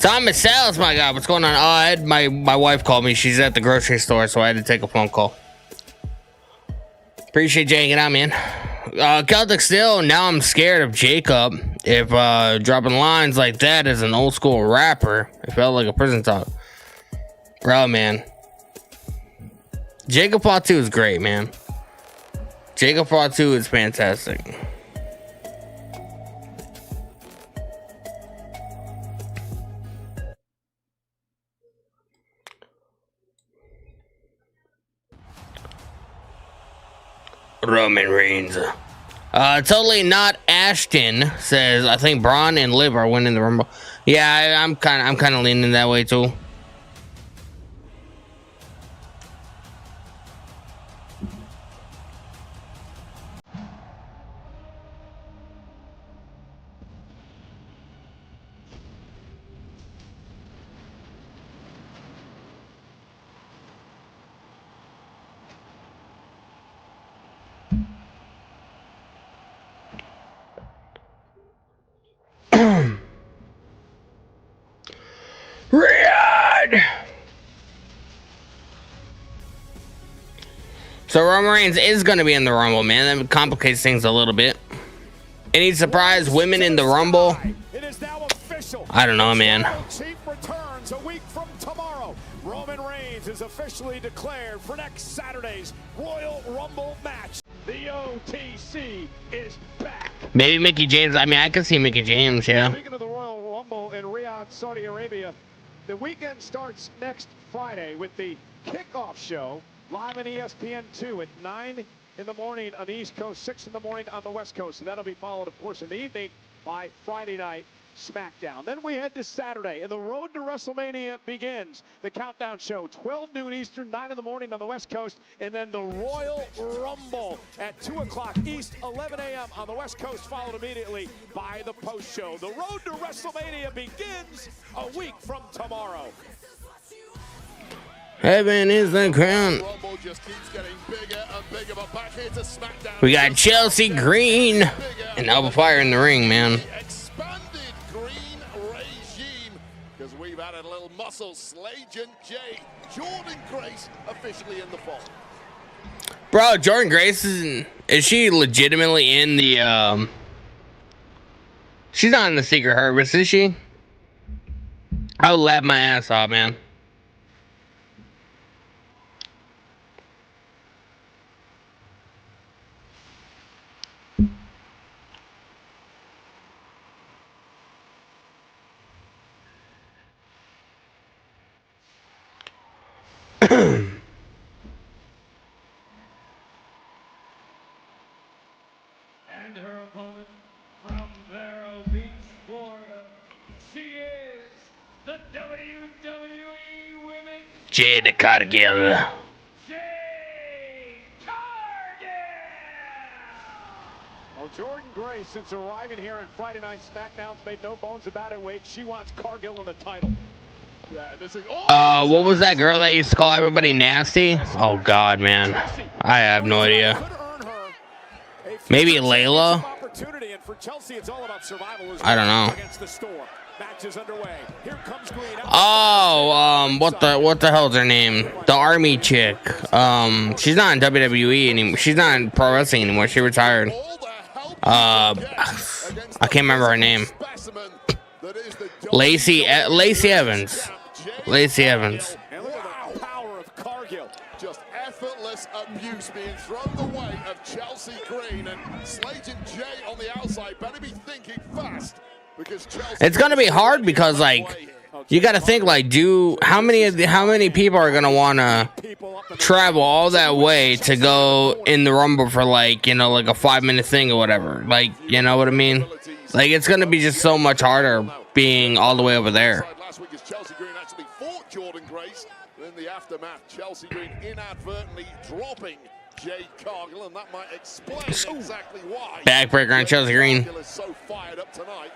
Thomas Sales, my God, what's going on? Oh, I had my wife called me. She's at the grocery store, so I had to take a phone call. Appreciate you hanging out, man. Celtic Still, now I'm scared of Jacob. If dropping lines like that as an old school rapper, it felt like a prison talk. Bro, man. Jacob Part 2 is great, man. Jacob Part 2 is fantastic. Roman Reigns. Totally not Ashton says, I think Braun and Liv are winning the Rumble. Yeah, I'm kind of leaning that way too. Riyadh! So Roman Reigns is going to be in the Rumble, man. That complicates things a little bit. Any surprise women in the Rumble? I don't know, man. Chief returns a week from tomorrow. Roman Reigns is officially declared for next Saturday's Royal Rumble match. The OTC is back. Maybe Mickey James. I mean, I could see Mickey James, yeah. Speaking of the Royal Rumble in Riyadh, Saudi Arabia, the weekend starts next Friday with the kickoff show live on ESPN2 at 9 in the morning on the East Coast, 6 in the morning on the West Coast. And that'll be followed, of course, in the evening by Friday Night Smackdown. Then we head to Saturday, and the road to WrestleMania begins. The countdown show, 12 noon Eastern, 9 in the morning on the West Coast, and then the Royal Rumble at 2 o'clock East, 11 a.m. on the West Coast, followed immediately by the post show. The road to WrestleMania begins a week from tomorrow. Heaven is the crown. We got Chelsea Green and Alba Fire in the ring, man. We've added a little muscle. Slagent J. Jordan Grace officially in the fold. Bro, Jordan Grace is she legitimately in the she's not in the Secret Service, is she? I would laugh my ass off, man. And her opponent from Vero Beach, Florida. She is the WWE Women's Jade Cargill. Well, Jordan Grace, since arriving here in Friday Night SmackDown, made no bones about it. Wait, she wants Cargill in the title. Yeah, What was that girl that used to call everybody nasty? Oh God, man, I have no idea. Maybe Layla. I don't know. Oh, what the hell's her name? The Army chick. She's not in WWE anymore. She's not in pro wrestling anymore. She retired. I can't remember her name. Lacey Evans. Lacey Evans. And look at the power of Cargill. Just effortless abuse being thrown the way of Chelsea Green, and Slagent J on the outside better be thinking fast, because Chelsea. It's gonna be hard because, like, you got to think, like, how many people are gonna wanna travel all that way to go in the Rumble for, like, you know, like a 5-minute thing or whatever, like, you know what I mean? Like, it's gonna be just so much harder being all the way over there. Last week as Chelsea Green actually fought Jordan Grace. In the aftermath, Chelsea Green inadvertently dropping Jade Cargill, and that might explain exactly why. Backbreaker on Chelsea Green. Cargill is so fired up tonight,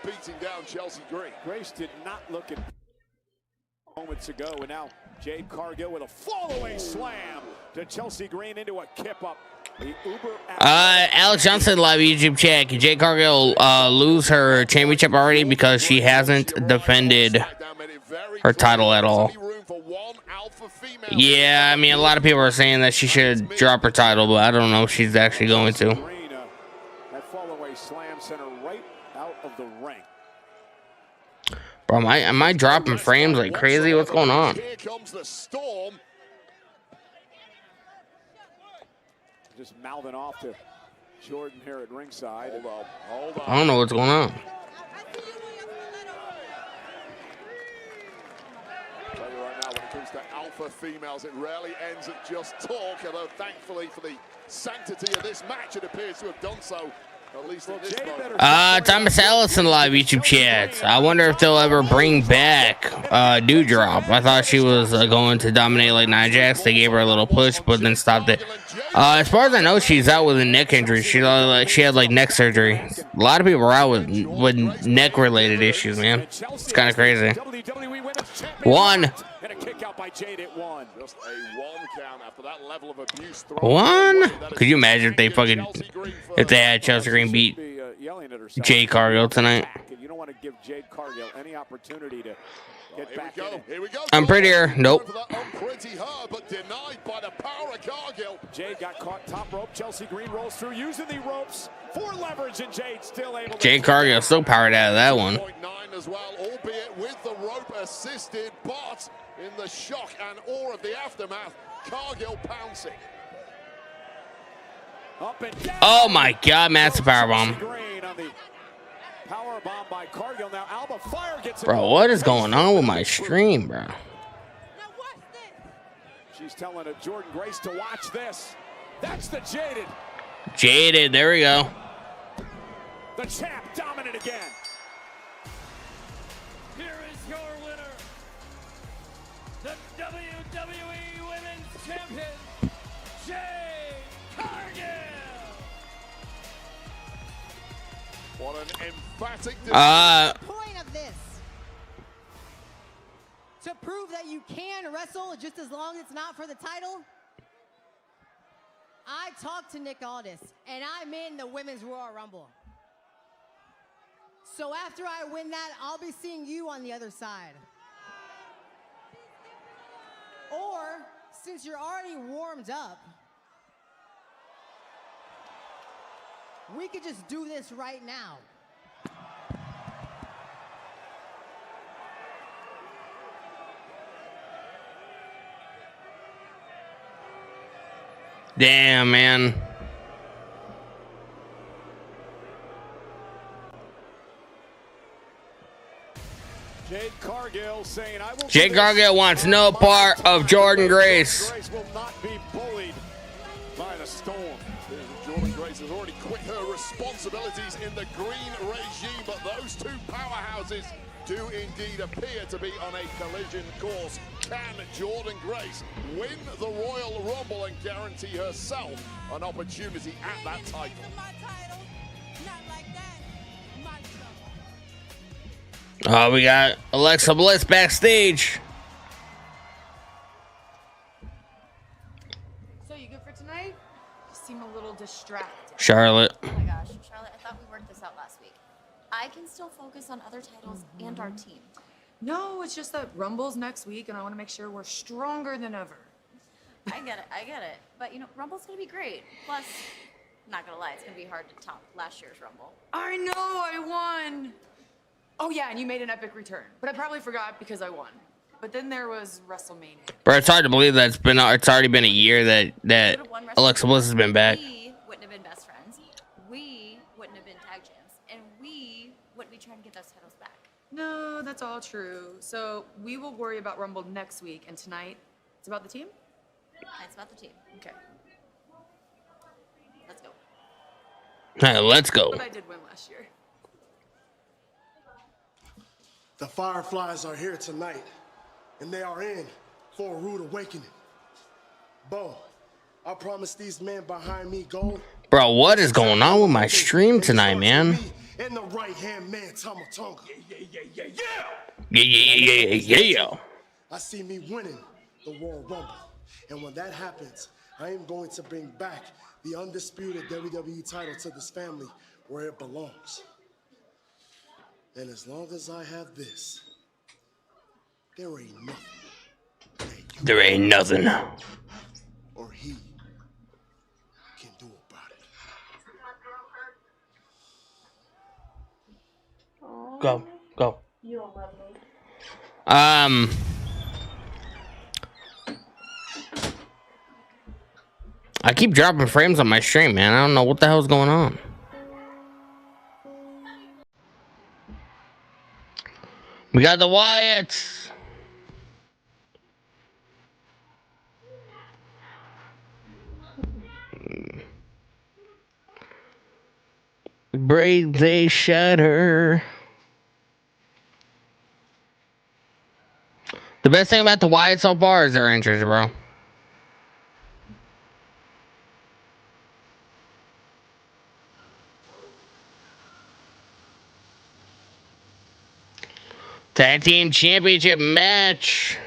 beating down Chelsea Green. Grace did not look at moments ago, and now Jade Cargill with a fall-away slam to Chelsea Green into a kip-up. Alex Johnson live YouTube chat. Can Jade Cargill lose her championship already because she hasn't defended her title at all? Yeah, I mean, a lot of people are saying that she should drop her title, but I don't know if she's actually going to. That fall-away slam sent her right out of the ring. Bro, am I dropping frames like crazy? What's going on? Here comes the storm. Just mouthing off to Jordan here at ringside. Hold on. I don't know what's going on. I'll tell you right now, when it comes to alpha females, it rarely ends at just talk, although thankfully for the sanctity of this match, it appears to have done so. At least in this moment. Thomas Allison live YouTube chat. I wonder if they'll ever bring back Doudrop. I thought she was going to dominate like Nia Jax. They gave her a little push, but then stopped it. As far as I know, she's out with a neck injury. She had like neck surgery. A lot of people are out with neck related issues, man. It's kind of crazy. One. And a kick out by Jade at one. Just a one count after that level of abuse. One? Could you imagine if they had Chelsea Green beat Jade Cargill tonight? You don't want to give Jade Cargill any opportunity to get back in. Here we go. I'm prettier. Nope. Pretty her, but denied by the power of Cargill. Jade got caught top rope. Chelsea Green rolls through using the ropes for leverage, and Jade still able to. Jade Cargill still powered out of that one. 0.9 as well, albeit with the rope assisted, but in the shock and awe of the aftermath, Cargill pouncing. Up and down. Oh my God, massive powerbomb. Power bomb by Cargill. Now Alba Fire gets it. Bro, what is going on with my stream, bro? She's telling Jordan Grace to watch this. That's the Jaded. Jaded, there we go. The champ dominant again. Here is your winner, the WWE Women's Champion, Jade Cargill. What an emphatic The point of this, to prove that you can wrestle just as long as it's not for the title. I talked to Nick Aldis, and I'm in the Women's Royal Rumble. So after I win that, I'll be seeing you on the other side. Or, since you're already warmed up, we could just do this right now. Damn, man. Jade Cargill saying, I will. Jade Cargill wants no part of Jordan Grace. Grace will not be bullied by the Storm. Jordan Grace has already quit her responsibilities in the green regime, but those two powerhouses do indeed appear to be on a collision course. Can Jordan Grace win the Royal Rumble and guarantee herself an opportunity at that title? We got Alexa Bliss backstage. So you good for tonight? You seem a little distracted. Charlotte. Oh my gosh, Charlotte, I thought we worked this out last week. I can still focus on other titles and our team. No, it's just that Rumble's next week, and I want to make sure we're stronger than ever. I get it. But you know, Rumble's gonna be great. Plus, not gonna lie, it's gonna be hard to top last year's Rumble. I know, I won. Oh yeah, and you made an epic return, but I probably forgot because I won. But then there was WrestleMania. Bro, it's hard to believe that it's already been a year that Alexa Bliss has been back. We wouldn't have been best friends. We wouldn't have been tag champs, and we wouldn't be trying to get those titles back. No, that's all true. So we will worry about Rumble next week, and tonight, it's about the team? It's about the team. Okay. Let's go. Hey, let's go. But I did win last year. The Fireflies are here tonight, and they are in for a rude awakening. Bo, I promise these men behind me gold. Bro, what is going on with my stream tonight, man? And the right-hand man, Tama Tonga. Yeah. I see me winning the Royal Rumble. And when that happens, I am going to bring back the undisputed WWE title to this family where it belongs. And as long as I have this, there ain't nothing. There ain't nothing. Or he can do about it. Go. You don't love me. I keep dropping frames on my stream, man. I don't know what the hell's going on. We got the Wyatts. Braids they shatter. The best thing about the Wyatts so far is their entrance, bro. Tag Team Championship match.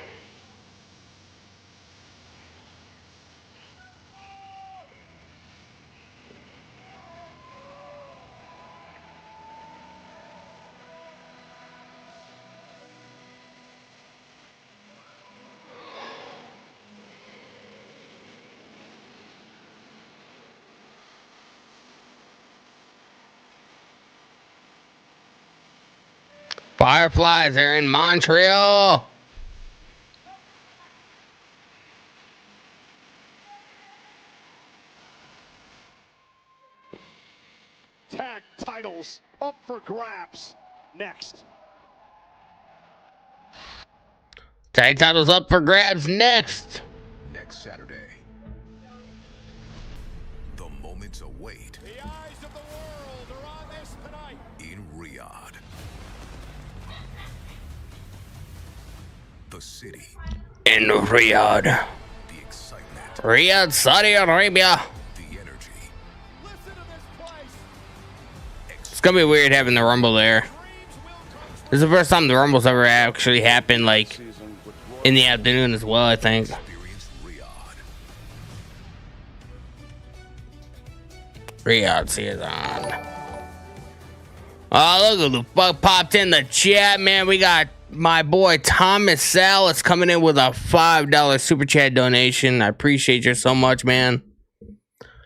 Fireflies are in Montreal. titles up for grabs next. Tag titles up for grabs next. Next Saturday. The moments await. The eyes of the world are on this tonight. In Riyadh. The city. In Riyadh. The excitement. Riyadh, Saudi Arabia. The energy. It's gonna be weird having the Rumble there. This is the first time the Rumble's ever actually happened, like, in the afternoon as well, I think. Riyadh season. Oh, look who the fuck popped in the chat, man. We got my boy Thomas Salas coming in with a $5 super chat donation. I appreciate you so much, man.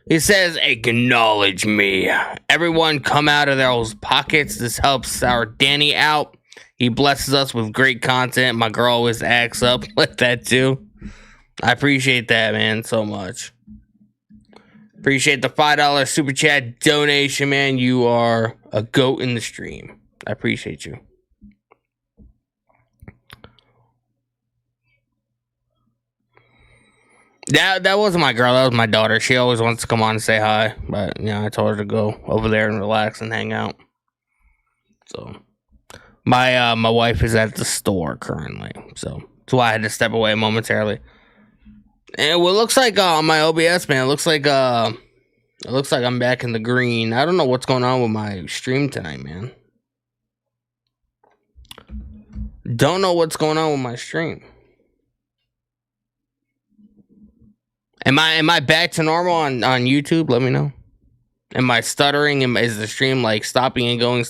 He says, acknowledge me. Everyone come out of those pockets. This helps our Danny out. He blesses us with great content. My girl always acts up like that too. I appreciate that, man, so much. Appreciate the $5 super chat donation, man. You are a goat in the stream. I appreciate you. That wasn't my girl. That was my daughter. She always wants to come on and say hi, but you know, I told her to go over there and relax and hang out. So my wife is at the store currently, so that's why I had to step away momentarily. And what looks like on my OBS, man, it looks like I'm back in the green. I don't know what's going on with my stream tonight, man. Don't know what's going on with my stream. Am I back to normal on YouTube? Let me know. Am I stuttering? Is the stream like stopping and going?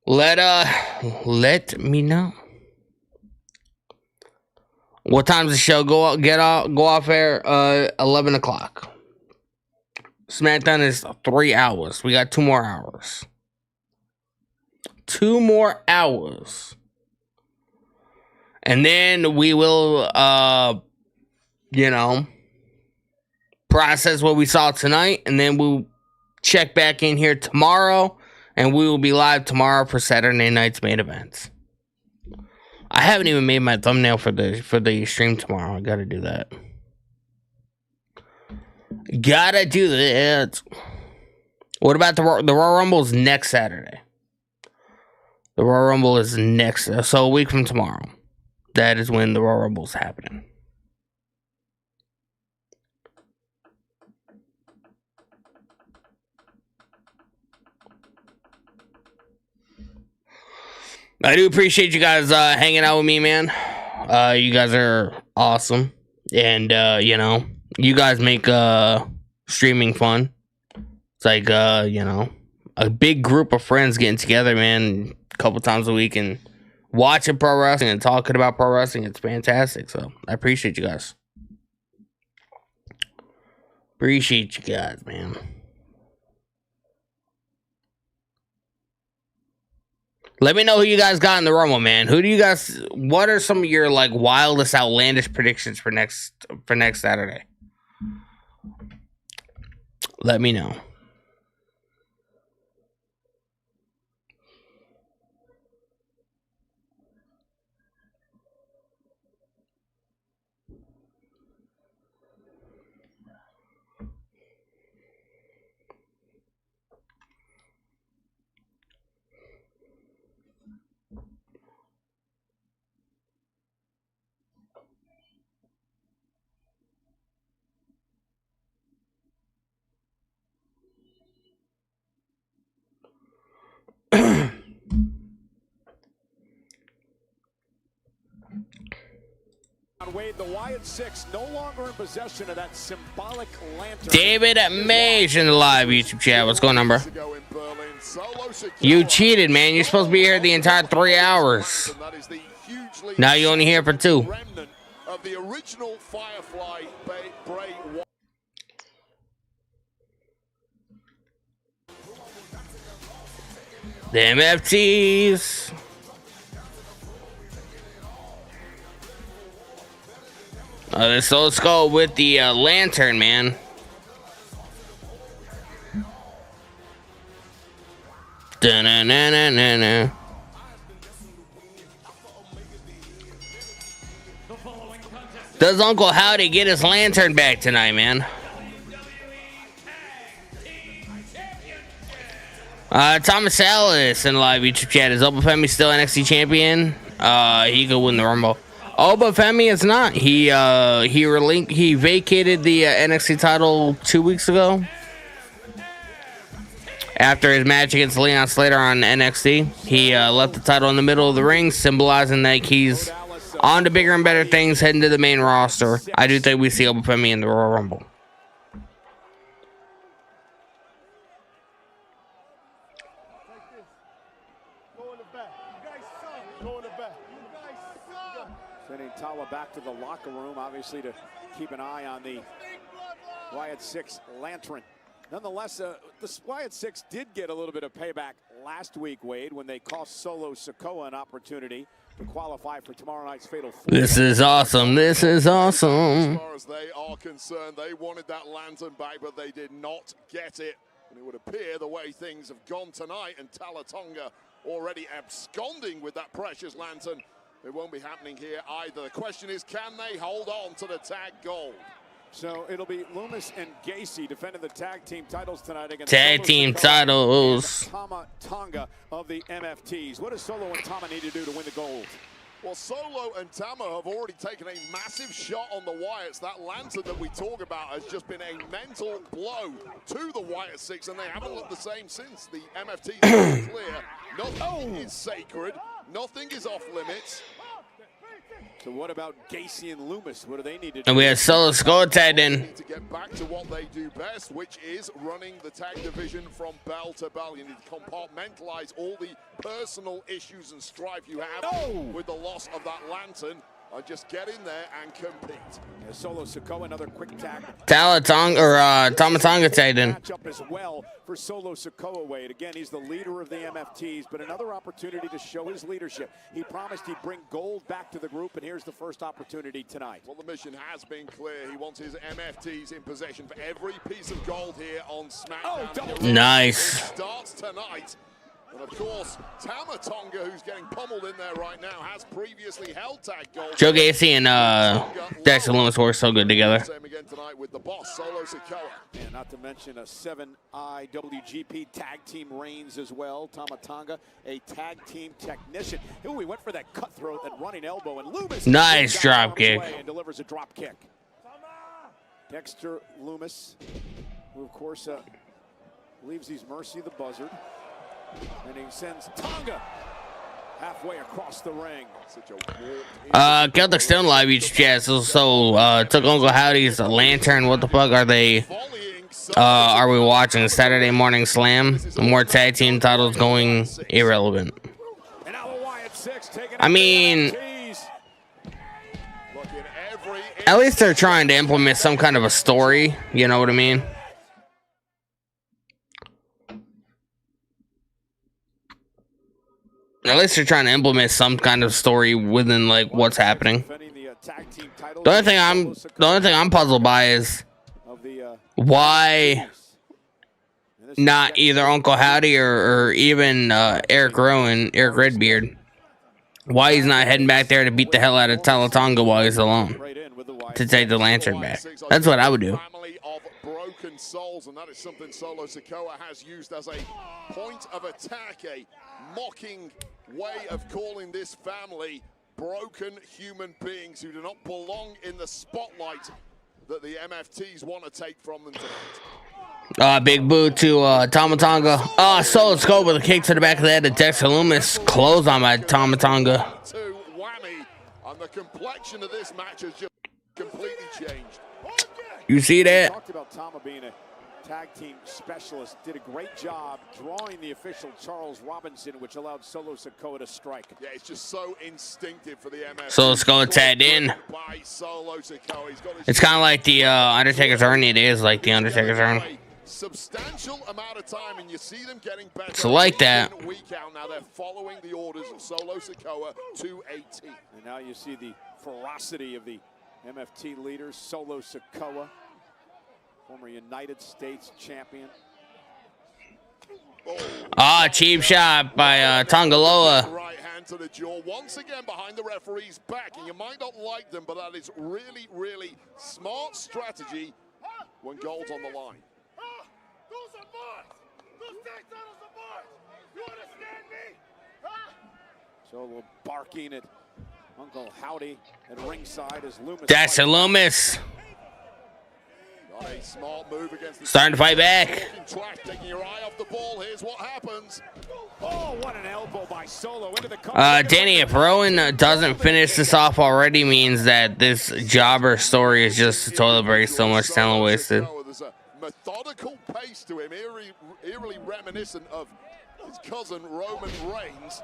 Let me know. What time does the show go off air? 11 o'clock. SmackDown is 3 hours. We got 2 more hours. 2 more hours. And then we will process what we saw tonight, and then we'll check back in here tomorrow, and we will be live tomorrow for Saturday night's main events. I haven't even made my thumbnail for the stream tomorrow. I gotta do that. What about the Royal Rumble is next Saturday? The Royal Rumble is next, so a week from tomorrow. That is when the Royal Rumble is happening. I do appreciate you guys hanging out with me, man. You guys are awesome. And, you guys make streaming fun. It's like, a big group of friends getting together, man, a couple times a week and watching pro wrestling and talking about pro wrestling. It's fantastic. So I appreciate you guys. Appreciate you guys, man. Let me know who you guys got in the Rumble, man. What are some of your like wildest, outlandish predictions for next Saturday? Let me know. Wade, the Wyatt Six no longer in possession of that symbolic lantern. David Mage in the live YouTube chat. What's going on, bro? You cheated, man. You're supposed to be here the entire 3 hours. Now you're only here for 2. Of the original Firefly Bray Wyatt. The MFTs. So let's go with the lantern, man. na na na na. Does Uncle Howdy get his lantern back tonight, man? Thomas Ellis in live YouTube chat. Is Oba Femi still NXT champion? He could win the Rumble. Oba Femi is not. He vacated the NXT title 2 weeks ago after his match against Leon Slater on NXT. He left the title in the middle of the ring, symbolizing that he's on to bigger and better things, heading to the main roster. I do think we see Oba Femi in the Royal Rumble. Sending Tala back to the locker room, obviously to keep an eye on the Wyatt 6 lantern. Nonetheless, the Wyatt 6 did get a little bit of payback last week, Wade, when they cost Solo Sikoa an opportunity to qualify for tomorrow night's Fatal 4. This is awesome. This is awesome. As far as they are concerned, they wanted that lantern back, but they did not get it. And it would appear the way things have gone tonight, and Talatonga already absconding with that precious lantern, it won't be happening here either. The question is, can they hold on to the tag gold? So it'll be Loomis and Gacy defending the tag team titles tonight against tag team titles. Tama Tonga of the MFTs. What does Solo and Tama need to do to win the gold? Well, Solo and Tama have already taken a massive shot on the Wyatts. That lantern that we talk about has just been a mental blow to the Wyatt 6, and they haven't looked the same since. The MFTs are clear. Nothing is sacred. Nothing is off limits. So what about Gacy and Loomis? What do they need to do? And we have Solo Sikoa tagged in. To get back to what they do best, which is running the tag division from bell to bell. You need to compartmentalize all the personal issues and strife you have with the loss of that lantern. Just get in there and compete. Solo Sikoa, another quick tag. Talatonga or Tama Tonga tagged in. Matchup as well for Solo Sikoa, Wade. Again, he's the leader of the MFTs, but another opportunity to show his leadership. He promised he'd bring gold back to the group, and here's the first opportunity tonight. Well, the mission has been clear. He wants his MFTs in possession for every piece of gold here on SmackDown. Nice. It starts tonight. And of course, Tama Tonga, who's getting pummeled in there right now, has previously held tag gold. Joe Gacy and Dexter Loomis work so good together. Same again tonight with the boss, Solo Sikoa. And not to mention a 7IWGP tag team reigns as well. Tama Tonga, a tag team technician. Ooh, we went for that cutthroat, that running elbow, and Loomis. Nice drop kick. And delivers a drop kick. Dexter Loomis, who of course leaves these Mercy the Buzzard. And he sends Tonga halfway across the ring. Celtic Stone Live each chat. So took Uncle Howdy's lantern. What the fuck are they? Are we watching Saturday Morning Slam? More tag team titles going irrelevant. I mean, at least they're trying to implement some kind of a story. You know what I mean? At least they're trying to implement some kind of story within like what's happening. The only thing I'm puzzled by is why not either Uncle Howdy or even Eric Rowan, Eric Redbeard. Why he's not heading back there to beat the hell out of Talatonga while he's alone to take the lantern back. That's what I would do. Broken souls, and that is something Solo Sikoa has used as a point of attack, a mocking way of calling this family broken human beings who do not belong in the spotlight that the MFTs want to take from them tonight. Big boot to Tama Tonga. Solo Sikoa with a kick to the back of the head of Dexter Loomis. Close on by Tama Tonga. Whammy, and the complexion of this match has just completely changed. You see that? Talked about Tama being a tag team specialist. Did a great job drawing the official Charles Robinson, which allowed Solo Sikoa to strike. Yeah, it's just so instinctive for the MF. Solo Sikoa tagged in. It's kind of like the Undertaker's urn. It is like the Undertaker's urn. Substantial amount of time, and you see them getting better. So like that. Week out now, they're following the orders of Solo Sikoa to a T. And now you see the ferocity of the MFT leader, Solo Sikoa, former United States champion. Ah, cheap shot by Tongaloa. Right hand to the jaw, once again behind the referee's back. And you might not like them, but that is really, really smart strategy when gold's on the line. Those are mine. Those tag titles are mine. You understand me? Solo barking at Uncle Howdy at ringside as Loomis. Dexter Loomis. Not a smart move against the starting to fight back. Taking your eye off the ball. Here's what happens. Oh, what an elbow by Solo into the cover. Danny, if Rowan doesn't finish this off already, means that this jobber story is just a toilet break. So much talent wasted. There's a methodical pace to him, eerily reminiscent of his cousin Roman Reigns.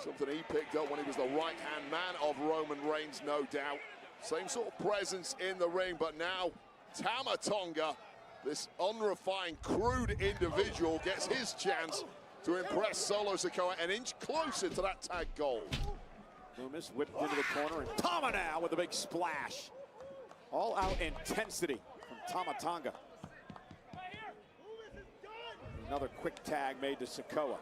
Something he picked up when he was the right-hand man of Roman Reigns, no doubt. Same sort of presence in the ring, but now Tama Tonga, this unrefined, crude individual, gets his chance to impress Solo Sikoa an inch closer to that tag goal. Loomis whipped into the corner, and Tama now with a big splash. All-out intensity from Tama Tonga. Another quick tag made to Sikoa.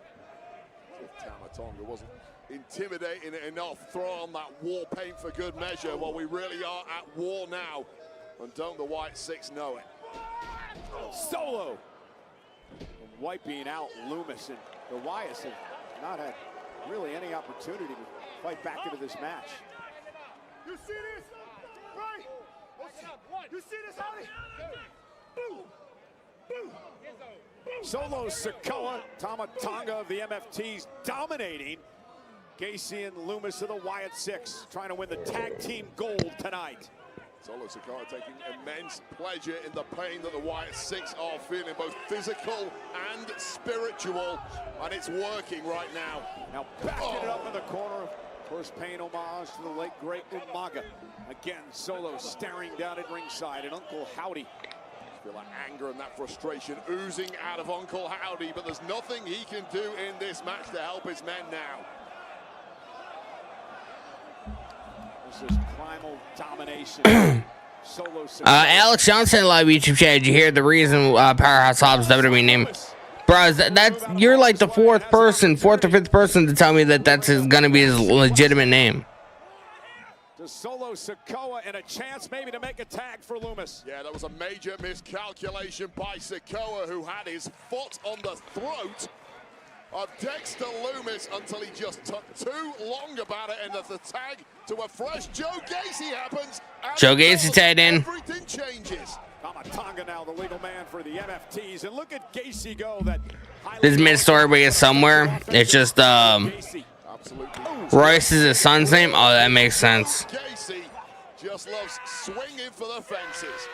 If Tama Tonga wasn't intimidating enough, throw on that war paint for good measure. Well, we really are at war now, and don't the White Six know it? Solo wiping out Loomis, and the Wyatts have not had really any opportunity to fight back into this match. You see this? Right? You see this, Howdy? Boom! Boom! Solo Sikoa, Tama Tonga of the MFTs dominating Gacy and Loomis of the Wyatt Six, trying to win the tag team gold tonight. Solo Sikoa taking immense pleasure in the pain that the Wyatt Six are feeling, both physical and spiritual, and it's working right now. Now backing it up in the corner, of course, paying homage to the late great Umaga. Again, Solo staring down at ringside, and Uncle Howdy. Feel that anger and that frustration oozing out of Uncle Howdy, but there's nothing he can do in this match to help his men now. This is primal domination. Solo Alex Johnson, live YouTube chat. Did you hear the reason Powerhouse Hobbs WWE name? Bro, that's you're like the fourth or fifth person to tell me that that's gonna be his legitimate name. To Solo Sikoa, and a chance maybe to make a tag for Loomis. Yeah, that was a major miscalculation by Sikoa, who had his foot on the throat of Dexter Loomis until he just took too long about it, and as the tag to a fresh Joe Gacy happens, Joe Gacy tagged in. Everything changes. Tama Tonga now the legal man for the MFTs, and look at Gacy go. That this mid-story is somewhere. It's just Royce is his son's name. Oh, that makes sense. Gacy just loves swinging for the fences.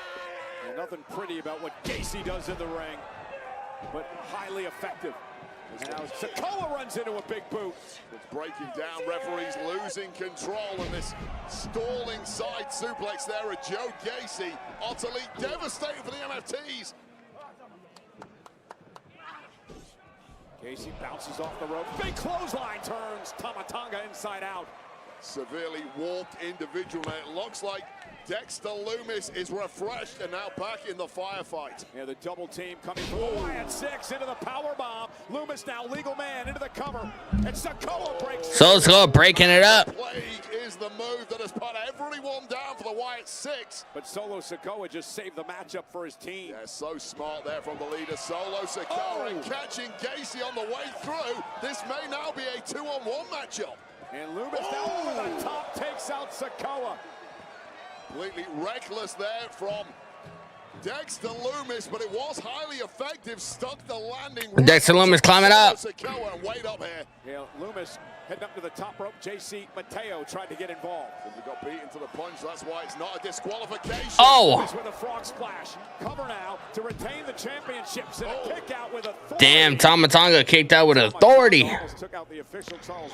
And nothing pretty about what Gacy does in the ring, but highly effective. And now Sikoa runs into a big boot. It's breaking down, referees losing control, and this stalling side suplex there of Joe Gacy, utterly devastating for the MFTs. Gacy bounces off the rope. Big clothesline turns Tama Tonga inside out. Severely warped individual, and it looks like Dexter Loomis is refreshed and now back in the firefight. Yeah, the double team coming from the Wyatt Six into the power bomb. Loomis now legal man into the cover, and Sikoa breaks. So let's go breaking it up. Plague is the move that has put everyone down for the Wyatt Six. But Solo Sikoa just saved the matchup for his team. Yeah, so smart there from the leader, Solo Sikoa, and catching Gacy on the way through. This may now be a 2-on-1 matchup. And Loomis now over the top takes out Sikoa. Completely reckless there from Dexter Loomis, but it was highly effective. Stuck the landing. Dexter Loomis climbing up. Sikoa and wait up here. Yeah, Loomis heading up to the top rope. JC Mateo tried to get involved. He got beaten to the punch. That's why it's not a disqualification. Oh! Loomis with a frog splash. Cover now to retain the championships, and a kick out with authority. Damn, Tama Tonga kicked out with authority. Took out the official Charles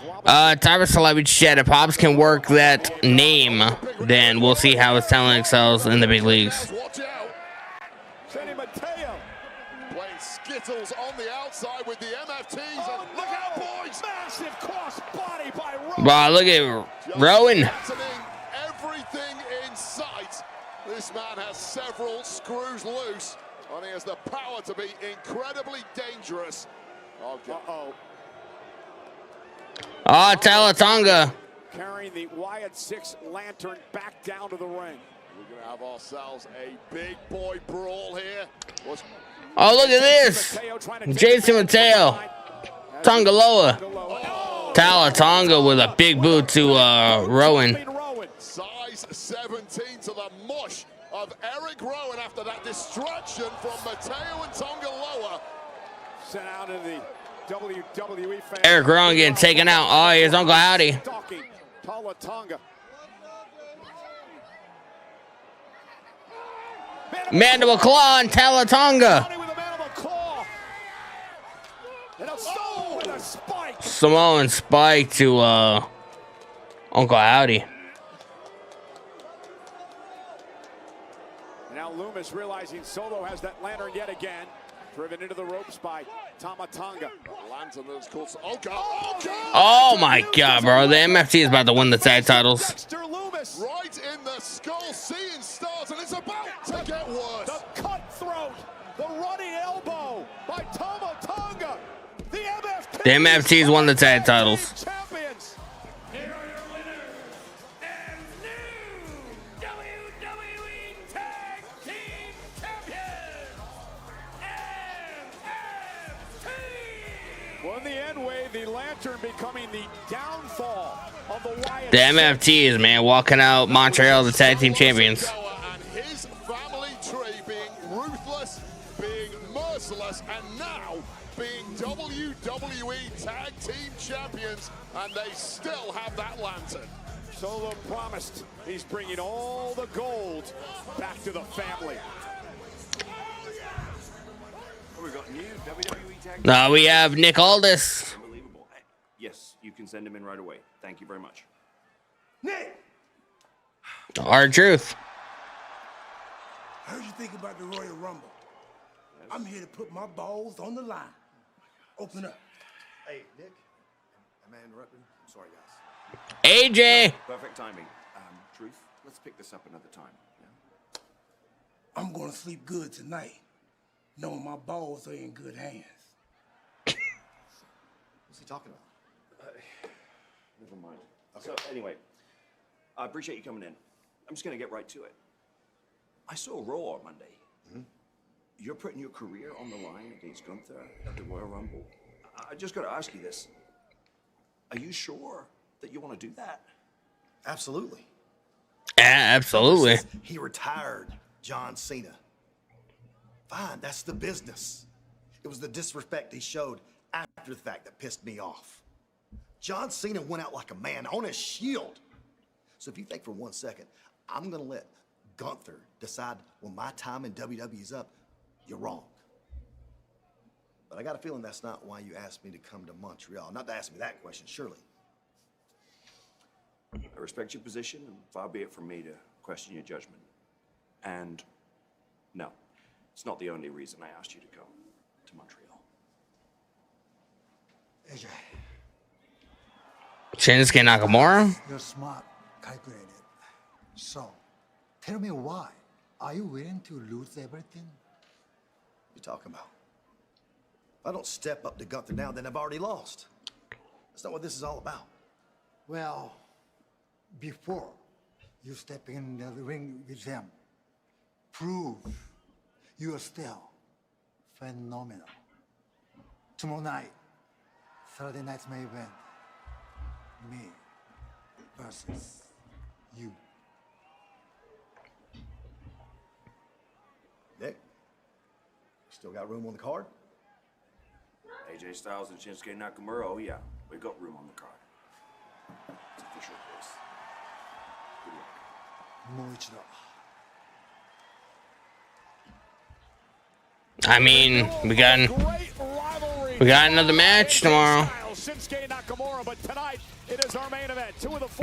Tyrus Celebrity Chat, if Hobbs can work that name, then we'll see how his talent excels in the big leagues. Watch out. Mateo playing Skittles on the outside with the MFTs. Oh, and look out, boys! Massive cross body by Rowan. Wow, look at Rowan. Everything in sight. This man has several screws loose, and he has the power to be incredibly dangerous Okay. Uh-oh. Oh, Talatonga. Carrying the Wyatt 6 lantern back down to the ring. We're going to have ourselves a big boy brawl here. Oh, look at this. Jason Mateo. Tongaloa. Talatonga with a big boot to Rowan. Size 17 to the mush of Eric Rowan after that distraction from Mateo and Tongaloa. Sent out in the WWE fan. Eric Rowan getting taken out. Oh, here's Uncle Howdy. Talatonga. Mandible claw on Talatonga. Samoan spike to Uncle Howdy. Now Loomis realizing Solo has that lantern yet again. Driven into the ropes by Talatonga. Lantern is called. Oh, God. Oh, God. Oh, my God, bro. The MFT is about to win the tag titles. Right in the skull, seeing stars, and it's about to get worse. The cutthroat, the running elbow by Talatonga. The MFT. The MFT's won the tag titles. Champions. Here are your winners and new WWE Tag Team Champions, MFT. Well, in the end, Wade, the lantern becoming the downfall of the Wyatt. The MFTs, man, walking out Montreal, the tag team champions. And his family tree being ruthless, being merciless, and now being WWE Tag Team Champions, and they still have that lantern. Solo promised he's bringing all the gold back to the family. We got new WWE Tag. Now we have Nick Aldis. Unbelievable. Yes, you can send him in right away. Thank you very much. Nick! Our truth. I heard you think about the Royal Rumble. Yes. I'm here to put my balls on the line. Open up. Hey, Nick. Am I interrupting? I'm sorry, guys. AJ. Perfect timing. Truth, let's pick this up another time. Yeah? I'm gonna sleep good tonight, knowing my balls are in good hands. What's he talking about? Never mind. Okay. So anyway, I appreciate you coming in. I'm just gonna get right to it. I saw Raw on Monday. Mm-hmm. You're putting your career on the line against Gunther at the Royal Rumble. I just got to ask you this. Are you sure that you want to do that? Absolutely. Yeah, absolutely. He retired John Cena. Fine, that's the business. It was the disrespect he showed after the fact that pissed me off. John Cena went out like a man on his shield. So if you think for 1 second, I'm going to let Gunther decide when my time in WWE is up, you're wrong. But I got a feeling that's not why you asked me to come to Montreal. Not to ask me that question, surely. I respect your position, and far be it from me to question your judgment. And no, it's not the only reason I asked you to come to Montreal. AJ. Shinsuke Nakamura? You're smart, calculated. So, tell me why. Are you willing to lose everything? You talking about? If I don't step up to Gunther now, then I've already lost. That's not what this is all about. Well, before you step in the ring with them, prove you are still phenomenal. Tomorrow night, Saturday night's main event, me versus you. Nick, still got room on the card? AJ Styles and Shinsuke Nakamura, oh yeah, we got room on the card. It's official, boys. Good luck. I mean, we got another match tomorrow.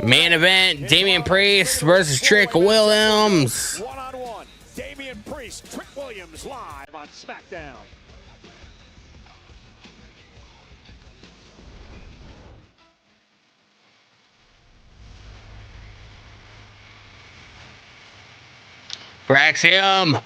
Main event, Damian Priest versus Trick Williams. One-on-one. Damian Priest, Trick Williams live on SmackDown. Braxium.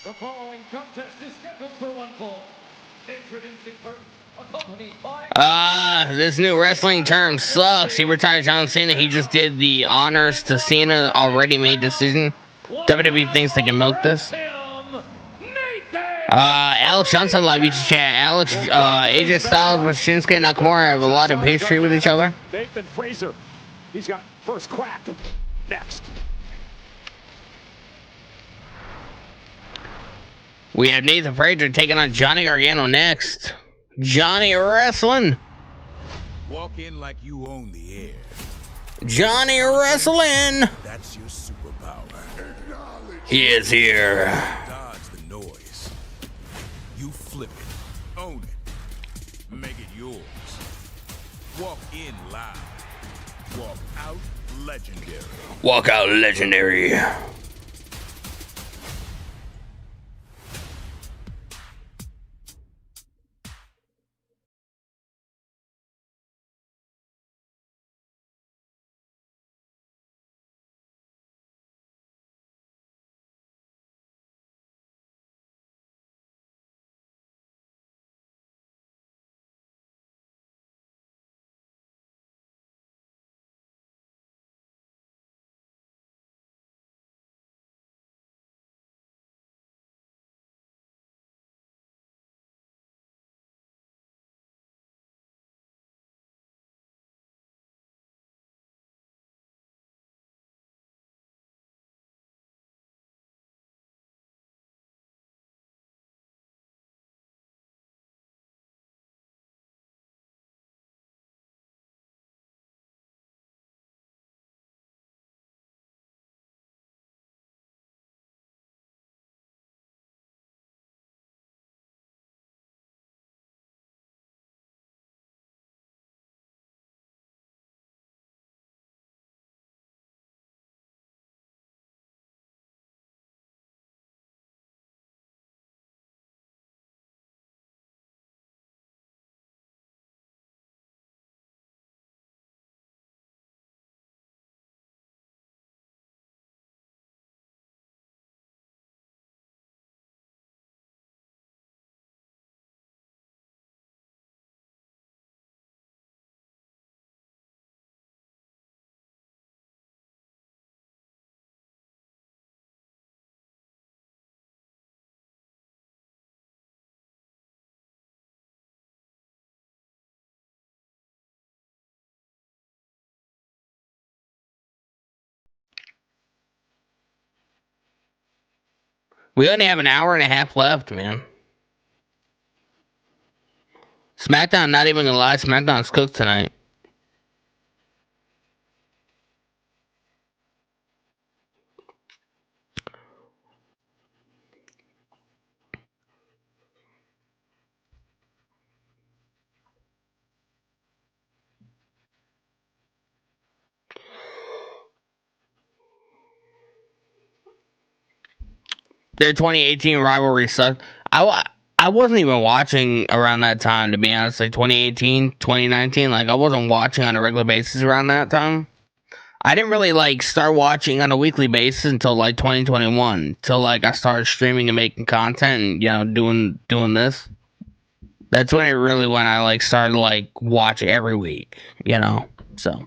The following contest is scheduled for one fall. Introducing first, accompanied by... This new wrestling term sucks. He retired John Cena. He just did the honors to Cena. Already made decision. WWE thinks they can milk this. Alex Johnson, live YouTube chat. Alex, AJ Styles with Shinsuke Nakamura have a lot of history with each other. Nathan Fraser, he's got first crack next. We have Nathan Fraser taking on Johnny Gargano next. Johnny wrestling. Walk in like you own the air. Johnny wrestling. That's your superpower. He is here. Dodge the noise. You flip it. Own it. Make it yours. Walk in live. Walk out legendary. Walk out legendary. We only have an hour and a half left, man. SmackDown, not even gonna lie, SmackDown's cooked tonight. Their 2018 rivalry sucked. I wasn't even watching around that time, to be honest. Like 2018, 2019, like I wasn't watching on a regular basis around that time. I didn't really like start watching on a weekly basis until like 2021. Till like I started streaming and making content and, you know, doing this. That's when I like started like watching every week, you know. So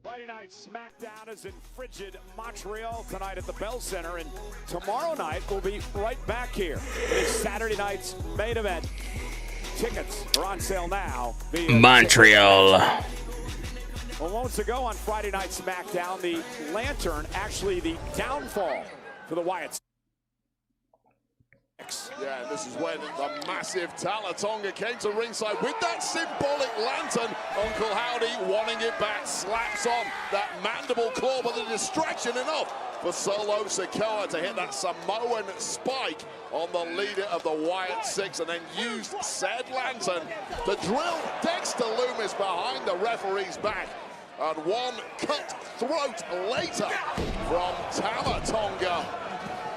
Friday night SmackDown is in frigid Montreal tonight at the Bell Center, and tomorrow night we'll be right back here. It is Saturday night's main event. Tickets are on sale now. Montreal. Well, moments ago on Friday night SmackDown, the lantern, actually the downfall for the Wyatts. 6. Yeah, this is when the massive Talatonga came to ringside with that symbolic lantern. Uncle Howdy wanting it back, slaps on that mandible claw, but the distraction enough for Solo Sikoa to hit that Samoan spike on the leader of the Wyatt Six, and then used said lantern to drill Dexter Lumis behind the referee's back. And one cut throat later from Tamatonga.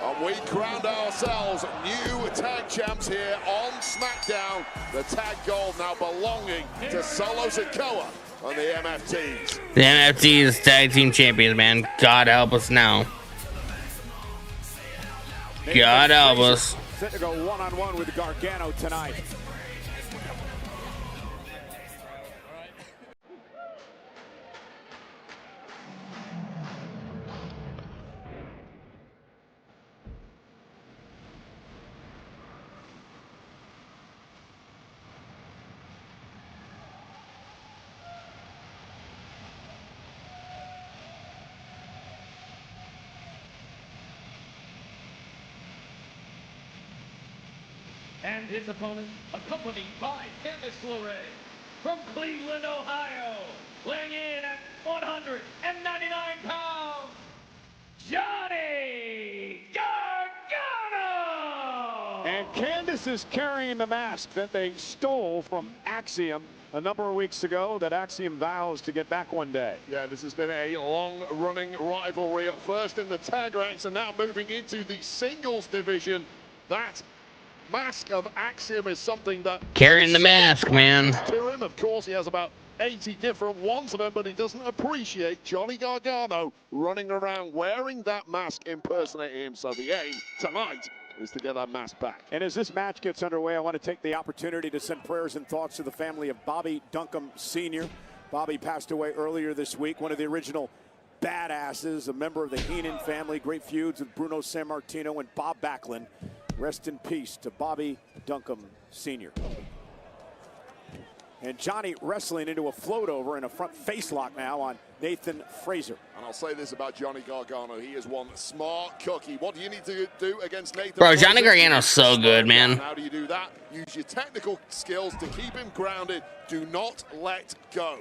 And we crowned ourselves new tag champs here on SmackDown. The tag gold now belonging to Solo Sikoa and the MFTs. The MFTs tag team champions, man. God help us now. God help us. Set to go one-on-one with Gargano tonight. And his opponent, accompanied by Candice LeRae from Cleveland, Ohio, weighing in at 199 pounds, Johnny Gargano! And Candice is carrying the mask that they stole from Axiom a number of weeks ago, that Axiom vows to get back one day. Yeah, this has been a long-running rivalry, at first in the tag ranks and now moving into the singles division. That mask of Axiom is something that Carrying the mask, man. to him. Of course, he has about 80 different ones of them, but he doesn't appreciate Johnny Gargano running around wearing that mask, impersonating him. So the aim tonight is to get that mask back. And as this match gets underway, I want to take the opportunity to send prayers and thoughts to the family of Bobby Duncombe Sr. Bobby passed away earlier this week, one of the original badasses, a member of the Heenan family, great feuds with Bruno Sammartino and Bob Backlund. Rest in peace to Bobby Duncombe Sr. And Johnny wrestling into a float over and a front face lock now on Nathan Frazer. And I'll say this about Johnny Gargano. He is one smart cookie. What do you need to do against Nathan Bro, Frazer? Johnny Gargano's so good, man. How do you do that? Use your technical skills to keep him grounded. Do not let go.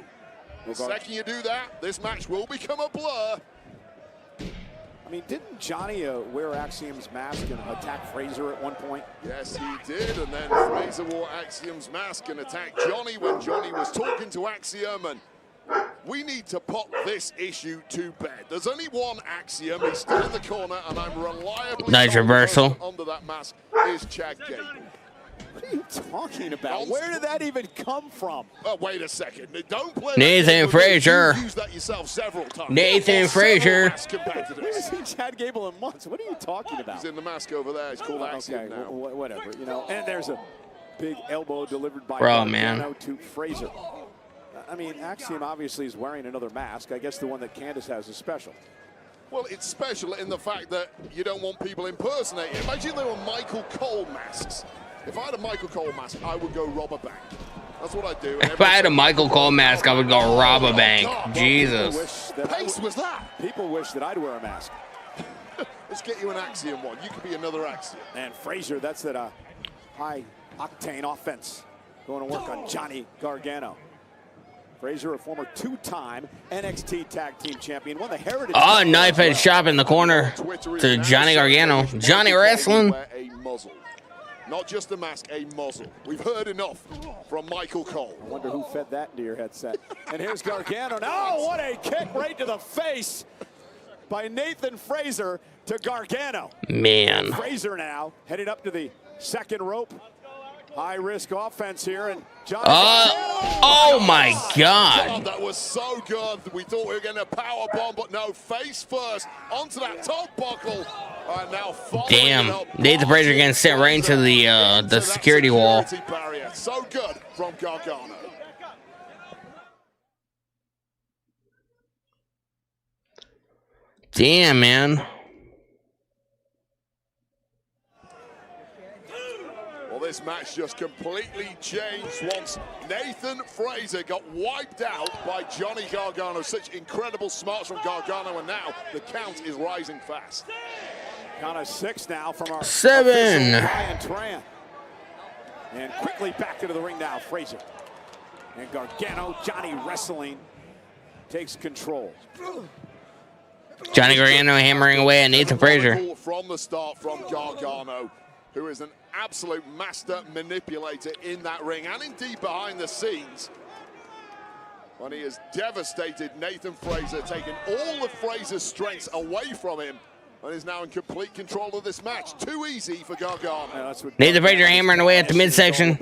The second you do that, this match will become a blur. I mean, didn't Johnny wear Axiom's mask and attack Frazer at one point? Yes, he did, and then Frazer wore Axiom's mask and attacked Johnny when Johnny was talking to Axiom, and we need to put this issue to bed. There's only one Axiom. He's still in the corner, and I'm reliably Nice reversal. Under that mask is Chad Gable. What are you talking about? Where did that even come from? Oh, wait a second. Don't play Nathan Frazer. You've used that yourself several times. Nathan Frazer. I haven't seen Chad Gable in months. What are you talking about? He's in the mask over there. He's called Axiom now. Whatever. You know, and there's a big elbow delivered by Gargano to Frazer. I mean, Axiom obviously is wearing another mask. I guess the one that Candice has is special. Well, it's special in the fact that you don't want people impersonating. Imagine there were Michael Cole masks. If I had a Michael Cole mask, I would go rob a bank. That's what I'd do. If I had a Michael Cole mask, I would go rob a bank. Jesus. Pace was that? People wish that I'd wear a mask. Let's get you an Axiom one. You could be another Axiom. And Frazer, that's that high-octane offense going to work on Johnny Gargano. Frazer, a former two-time NXT Tag Team Champion, won the Heritage. Oh, knife edge chop in the corner to Johnny Gargano. Johnny wrestling. A muzzle. Not just a mask, a muzzle. We've heard enough from Michael Cole. I wonder who fed that into your headset. And here's Gargano. Now, what a kick right to the face by Nathan Frazer to Gargano. Man. Frazer now headed up to the second rope. High-risk offense here, and Johnny. Oh my God! That was so good. We thought we were getting a power bomb, but no. Face first onto that top buckle, and now damn, Nathan Frazer getting sent right into the security wall. Barrier. So good from Gargano. Damn, man. Well, this match just completely changed once Nathan Frazer got wiped out by Johnny Gargano. Such incredible smarts from Gargano, and now the count is rising fast. Count of 6 now from our 7. Brian Tran. And quickly back into the ring now, Frazier. And Gargano, Johnny wrestling, takes control. Johnny Gargano hammering away at Nathan Frazier. From the start from Gargano, who is an absolute master manipulator in that ring and indeed behind the scenes. When he has devastated Nathan Frazier, taking all of Frazier's strengths away from him, and is now in complete control of this match. Too easy for Gargano. Nathan Frazier hammering away at the midsection.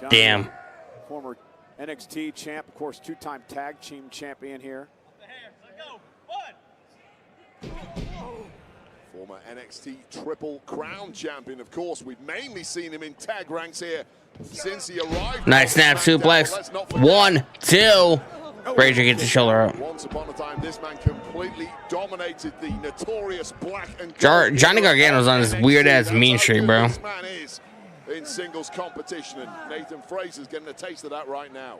Damn. Former NXT champ, of course, 2-time tag team champion here. Former NXT Triple Crown champion, of course. We've mainly seen him in tag ranks here since he arrived. Nice snap suplex. 1, 2. Frazier gets his shoulder up. Once upon a time, this man completely dominated the notorious black and Johnny Gargano's on this weird-ass mean streak, bro. This man is in singles competition, and Nathan Frazier's getting a taste of that right now.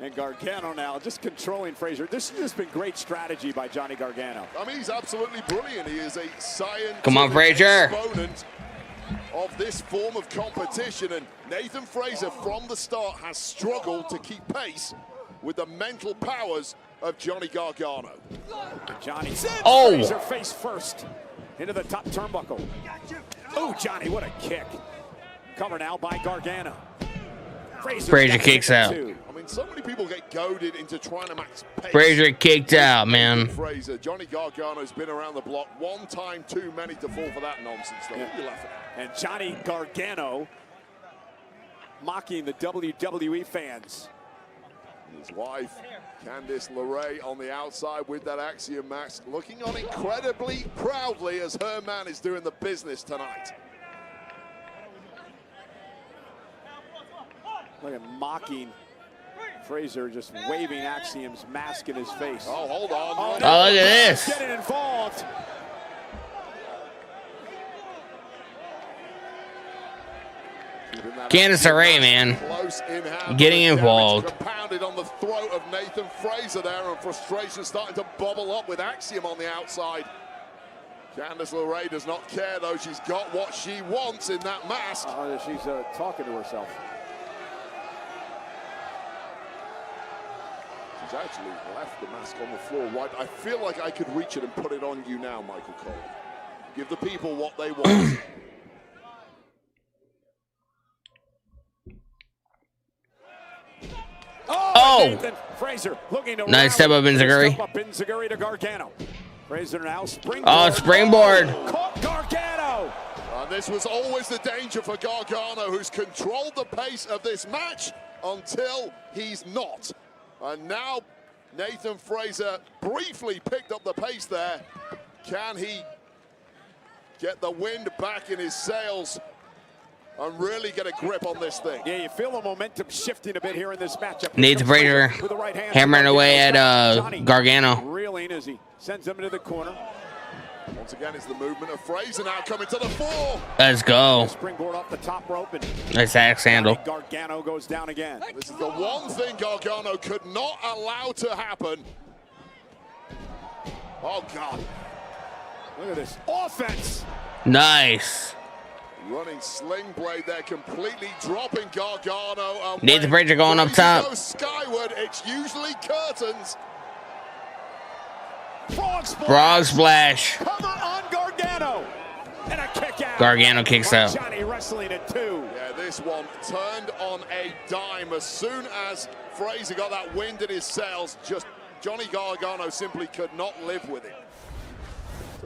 And Gargano now just controlling Frazier. This has just been great strategy by Johnny Gargano. I mean, he's absolutely brilliant. He is a scientific Come on, Frazier. exponent of this form of competition, and Nathan Frazier from the start has struggled to keep pace with the mental powers of Johnny Gargano. Johnny Oh. Frazier face first into the top turnbuckle. Oh, Johnny, what a kick. Cover now by Gargano. Frazier kicks out. I mean, so many people get goaded into trying to max pace. Frazier kicked out, man. Frazier, Johnny Gargano's been around the block one time too many to fall for that nonsense, though. What are you laughing at? And Johnny Gargano mocking the WWE fans. His wife, Candice LeRae, on the outside with that Axiom mask, looking on incredibly proudly as her man is doing the business tonight. Look at mocking Frazier, just waving Axiom's mask in his face. Oh, hold on. Oh, look at this. Getting involved. Candice LeRae, man. Close in hand. Getting involved. Pounded on the throat of Nathan Frazier there, and frustration starting to bubble up with Axiom on the outside. Candice LeRae does not care, though. She's got what she wants in that mask. She's talking to herself. She's actually left the mask on the floor wide. I feel like I could reach it and put it on you now, Michael Cole. Give the people what they want. Oh! Frazier looking to Nice step up Enziguri. Step up Enziguri to Gargano. Frazier now springboard. Oh, springboard. Caught Gargano. This was always the danger for Gargano, who's controlled the pace of this match until he's not. And now Nathan Frazier briefly picked up the pace there. Can he get the wind back in his sails and really get a grip on this thing? Yeah, you feel the momentum shifting a bit here in this matchup. Nathan Frazier hammering away at Gargano. Reeling as he sends him into the corner. Once again, it's the movement of Frazier now coming to the fore. Let's go. Springboard off the top rope. And Nice axe handle. Gargano goes down again. This is the one thing Gargano could not allow to happen. Oh, God. Look at this offense. Nice. Running sling blade there, completely dropping Gargano. Nathan Frazier going up top. Goes skyward, it's usually curtains. Frog splash. Cover on Gargano. And a kick out. Gargano kicks out. Johnny wrestling at 2. Yeah, this one turned on a dime. As soon as Frazier got that wind in his sails, just Johnny Gargano simply could not live with it.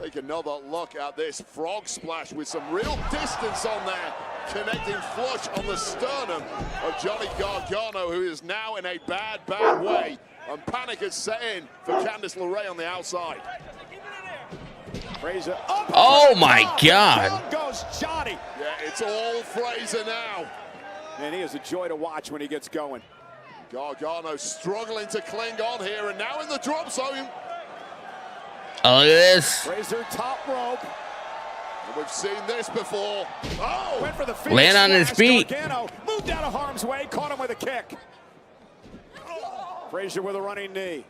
Take another look at this frog splash with some real distance on there, connecting flush on the sternum of Johnny Gargano, who is now in a bad, bad way. And panic is set in for Candice LeRae on the outside. Frazier up. Oh my God. Down goes Johnny. Yeah, it's all Frazier now. And he is a joy to watch when he gets going. Gargano struggling to cling on here, and now in the drop zone. Oh, look at this. Frazier top rope. And we've seen this before. Oh! Went for the feet. Land on his feet. Gargano moved out of harm's way, caught him with a kick. Frazier with a running knee.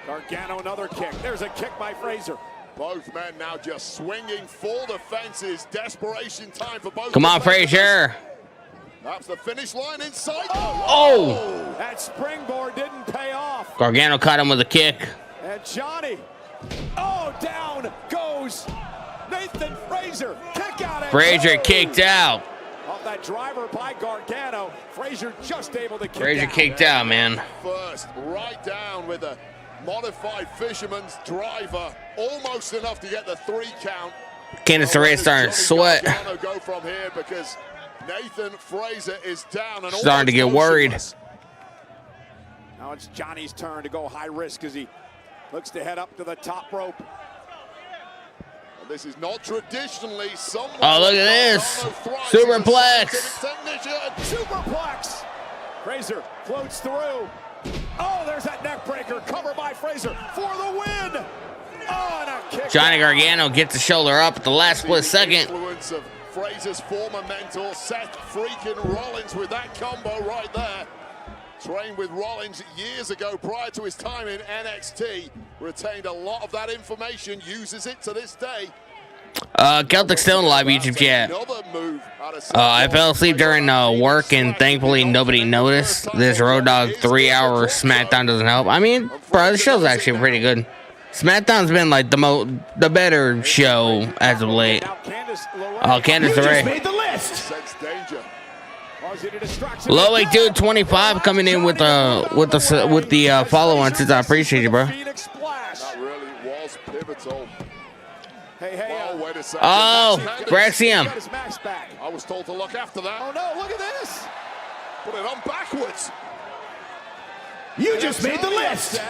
Gargano, another kick. There's a kick by Frazier. Both men now just swinging for the fences. Desperation time for both. Come on, Frazier. Perhaps the finish line inside. Oh! That springboard didn't pay off. Gargano caught him with a kick. And Johnny. Oh, down goes Nathan Frazier. Kick out. Frazier kicked out. Off that driver by Gargano. Frazier just able to kick Frazier out. kicked out, man. First, right down with a modified fisherman's driver. Almost enough to get the 3 count. Candice LeRae starting to sweat. Go from here because Nathan Frazier is down and starting to get worried. Now it's Johnny's turn to go high risk as he looks to head up to the top rope. This is not traditionally someone. Oh, look at this. Superplex. Superplex. Frazier floats through. Oh, there's that neck breaker. Cover by Frazier for the win. Oh, and a kick. Johnny Gargano gets the shoulder up at the last split second. Influence of Frazier's former mentor, Seth freaking Rollins, with that combo right there. Trained with Rollins years ago prior to his time in NXT. Retained a lot of that information, uses it to this day. Celtic still in the live YouTube chat. I fell asleep during work, and thankfully nobody noticed. This Road Dogg 3-hour SmackDown doesn't help. I mean, bro, the show's actually pretty good. SmackDown's been like the better show as of late. Oh, Candice LeRae. Made the list. Loic Dude 25 coming in with the follow-on. Since I appreciate you, bro. That really was pivotal. Hey, wait a second. Oh, Braxium. I was told to look after that. Oh no, look at this. Put it on backwards. You just made the list.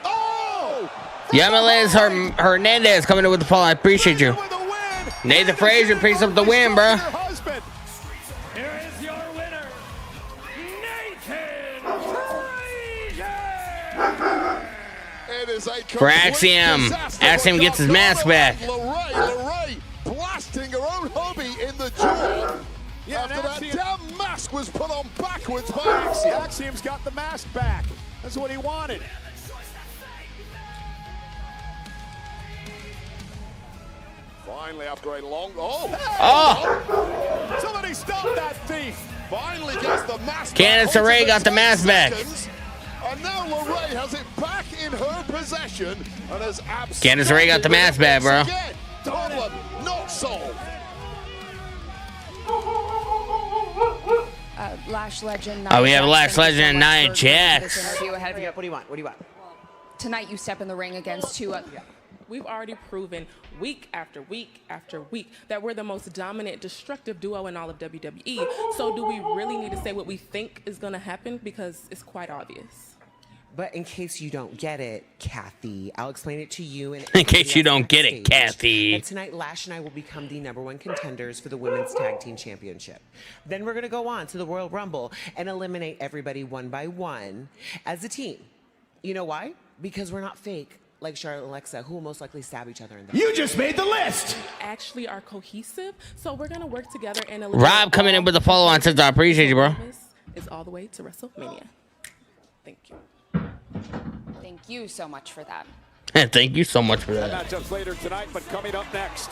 Oh! Yamiles Hernandez coming in with the follow. I appreciate you. Nathan Frazier picks up the win, bro. Here is your winner, Nathan Frazier. It is a Braxium. Axiom gets his mask back. LeRae blasting her own hubby in the jaw. After that damn mask was put on backwards by Axiom. Axiom's got the mask back. That's what he wanted. Finally, after a long... Somebody stop that thief. Finally gets the mask Candice back. LeRae got the mask back. And now LeRae has it back in her possession and has Candice LeRae got the mask back, bro. Problem not solved. Lash Legend. Oh, we have Lash Legend and Nia Jax. What do you want? What do you want? Tonight you step in the ring against two. We've already proven week after week after week that we're the most dominant, destructive duo in all of WWE. So do we really need to say what we think is going to happen? Because it's quite obvious. But in case you don't get it, Kathy, I'll explain it to you. And in case you don't get it, Kathy. And tonight, Lash and I will become the #1 contenders for the Women's Tag Team Championship. Then we're going to go on to the Royal Rumble and eliminate everybody one by one as a team. You know why? Because we're not fake like Charlotte and Alexa, who will most likely stab each other in the You just made the list. Actually are cohesive, so we're going to work together and Rob coming in with the follow-on since I appreciate you, bro. Is all the way to WrestleMania. Thank you. Thank you so much for that. Thank you so much for that. Matchups later tonight, but coming up next,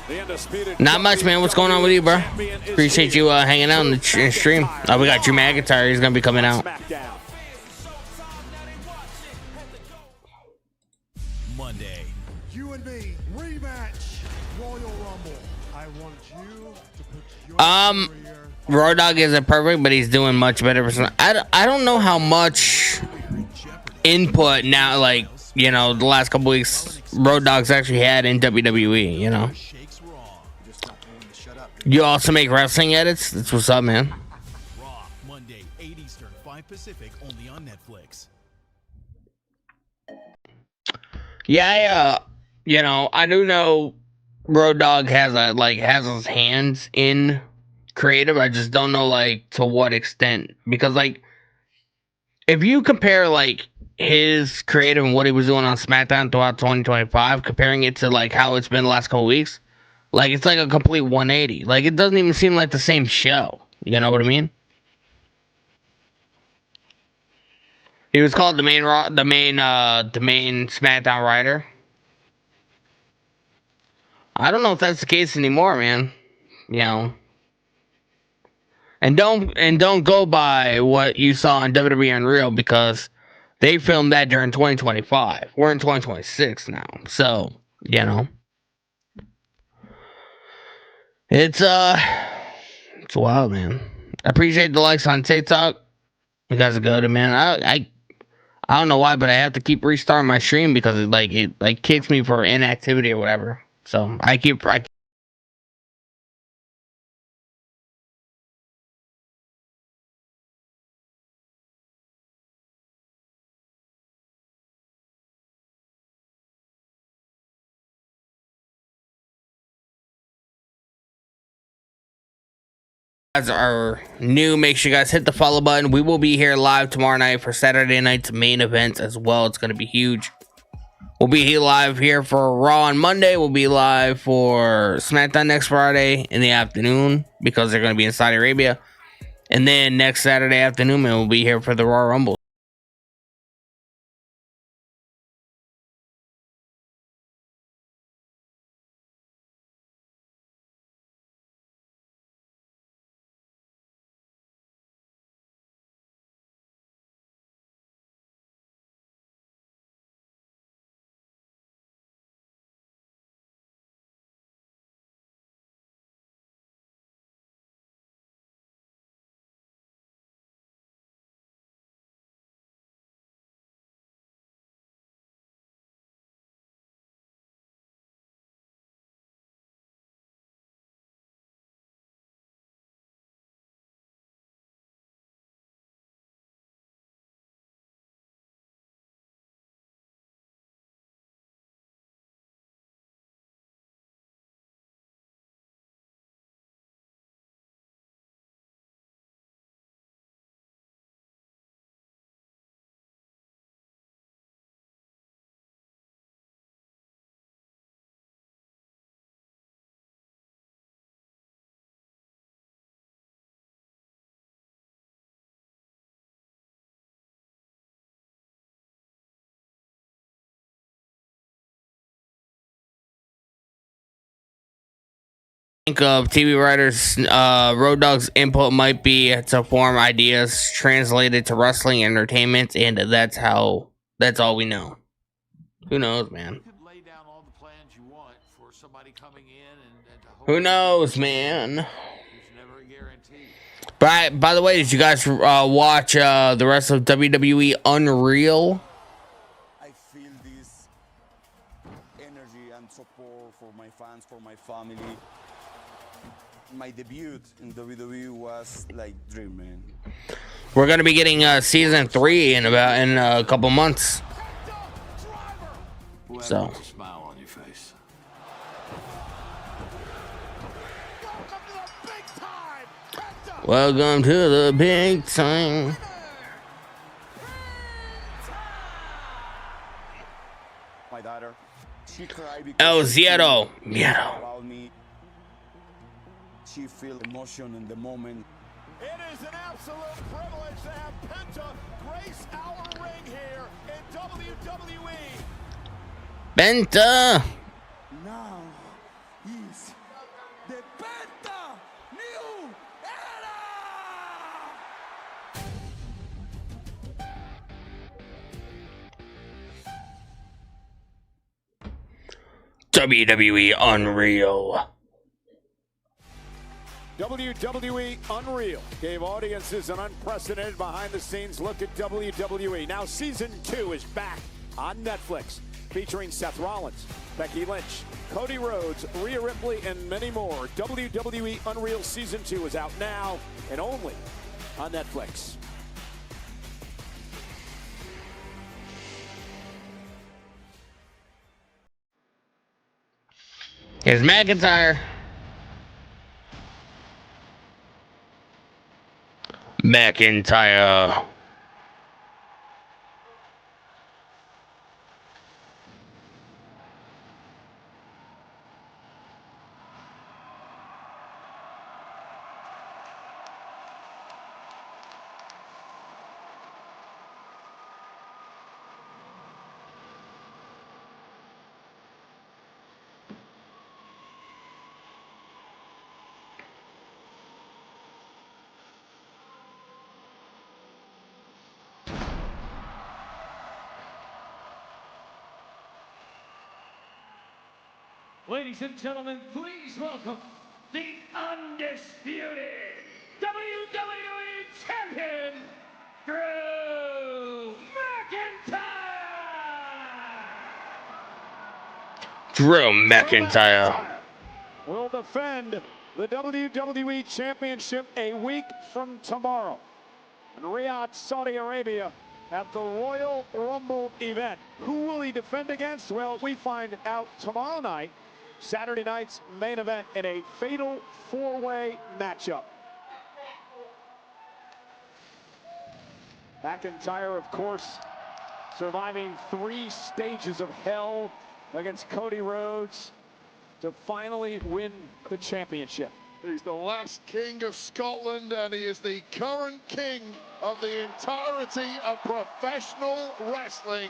the undisputed. Not much, man. What's going on with you, bro? Appreciate you hanging out in the stream. We got Drew McIntyre. He's gonna be coming out. Monday. You and me, rematch, Royal Rumble. I want you to put your Road Dogg isn't perfect, but he's doing much better. I don't know how much input now, like, you know, the last couple weeks Road Dogg's actually had in WWE, you know. You also make wrestling edits? That's what's up, man. Raw, Monday, 8 Eastern, 5 Pacific, only on Netflix. Yeah, you know, I do know Road Dogg has his hands in creative. I just don't know, like, to what extent. Because, like, if you compare, like, his creative and what he was doing on SmackDown throughout 2025, comparing it to, like, how it's been the last couple weeks, like, it's like a complete 180. Like, it doesn't even seem like the same show. You know what I mean? He was called the main SmackDown writer. I don't know if that's the case anymore, man. You know. And don't go by what you saw in WWE Unreal because they filmed that during 2025. We're in 2026 now. So, you know. It's wild, man. I appreciate the likes on TikTok. You guys are good, man. I don't know why, but I have to keep restarting my stream because it kicks me for inactivity or whatever. So I keep guys are new, make sure you guys hit the follow button. We will be here live tomorrow night for Saturday night's main event as well. It's going to be huge. We'll be here live here for Raw on Monday. We'll be live for SmackDown next Friday in the afternoon because they're going to be in Saudi Arabia. And then next Saturday afternoon, man, we'll be here for the Royal Rumble. Think of TV writers, Road Dogg's input might be to form ideas translated to wrestling entertainment, and that's all we know. Who knows, man? Who knows, man? By the way, did you guys watch the rest of WWE Unreal? I feel this energy and support for my fans, for my family. My debut in WWE was like dream, man. We're gonna be getting season 3 in a couple months. So. Smile on your face. Welcome to the big time. My daughter, she cried El because Zero. about me. She feel emotion in the moment. It is an absolute privilege to have Penta grace our ring here in WWE. Penta. Now is the Penta New WWE Unreal. WWE Unreal gave audiences an unprecedented behind-the-scenes look at WWE. Now Season 2 is back on Netflix, featuring Seth Rollins, Becky Lynch, Cody Rhodes, Rhea Ripley, and many more. WWE Unreal Season 2 is out now and only on Netflix. Here's McIntyre. McIntyre. Ladies and gentlemen, please welcome the undisputed WWE Champion, Drew McIntyre! Drew McIntyre will defend the WWE Championship a week from tomorrow in Riyadh, Saudi Arabia at the Royal Rumble event. Who will he defend against? Well, we find out tomorrow night, Saturday night's main event in a fatal four-way matchup. McIntyre, of course, surviving 3 stages of hell against Cody Rhodes to finally win the championship. He's the last king of Scotland, and he is the current king of the entirety of professional wrestling.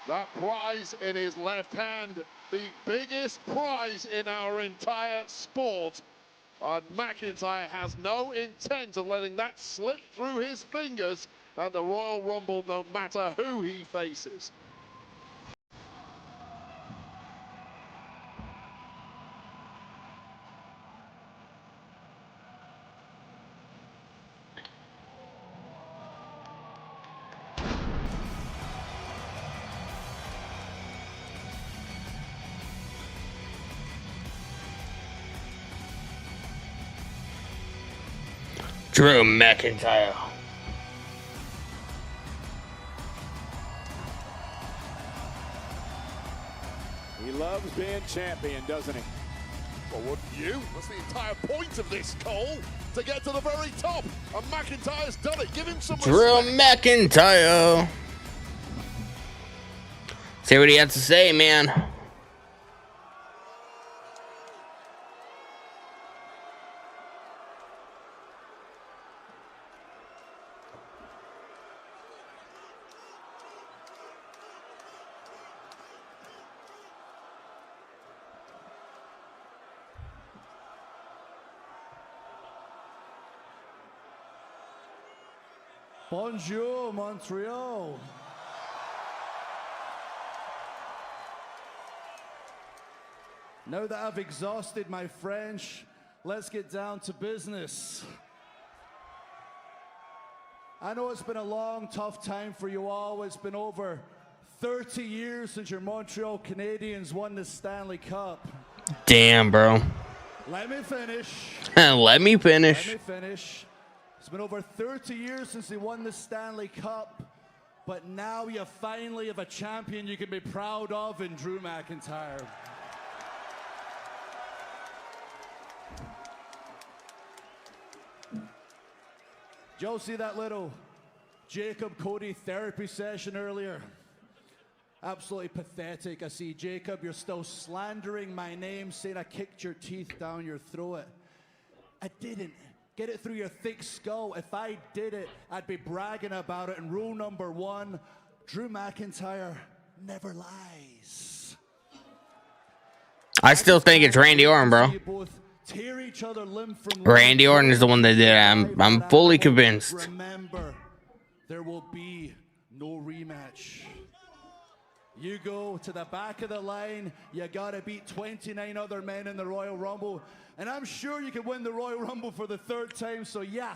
That prize in his left hand, the biggest prize in our entire sport. And McIntyre has no intent of letting that slip through his fingers at the Royal Rumble, no matter who he faces. Drew McIntyre. He loves being champion, doesn't he? Well, wouldn't you? That's the entire point of this, Cole. To get to the very top. And McIntyre's done it. Give him some Drew respect. McIntyre. See what he has to say, man. Bonjour, Montreal. Now that I've exhausted my French, let's get down to business. I know it's been a long, tough time for you all. It's been over 30 years since your Montreal Canadiens won the Stanley Cup. Damn, bro. Let me finish. Let me finish. Let me finish. It's been over 30 years since they won the Stanley Cup, but now you finally have a champion you can be proud of in Drew McIntyre. Did y'all see that little Jacob Cody therapy session earlier? Absolutely pathetic. I see, Jacob, you're still slandering my name, saying I kicked your teeth down your throat. I didn't. Get it through your thick skull. If I did it, I'd be bragging about it. And rule number 1, Drew McIntyre never lies. I still think it's Randy Orton, bro. Tear each other limb from Randy Orton is the one that did it. I'm fully convinced. Remember, there will be no rematch. You go to the back of the line, you gotta beat 29 other men in the Royal Rumble, and I'm sure you can win the Royal Rumble for the 3rd time, so yeah,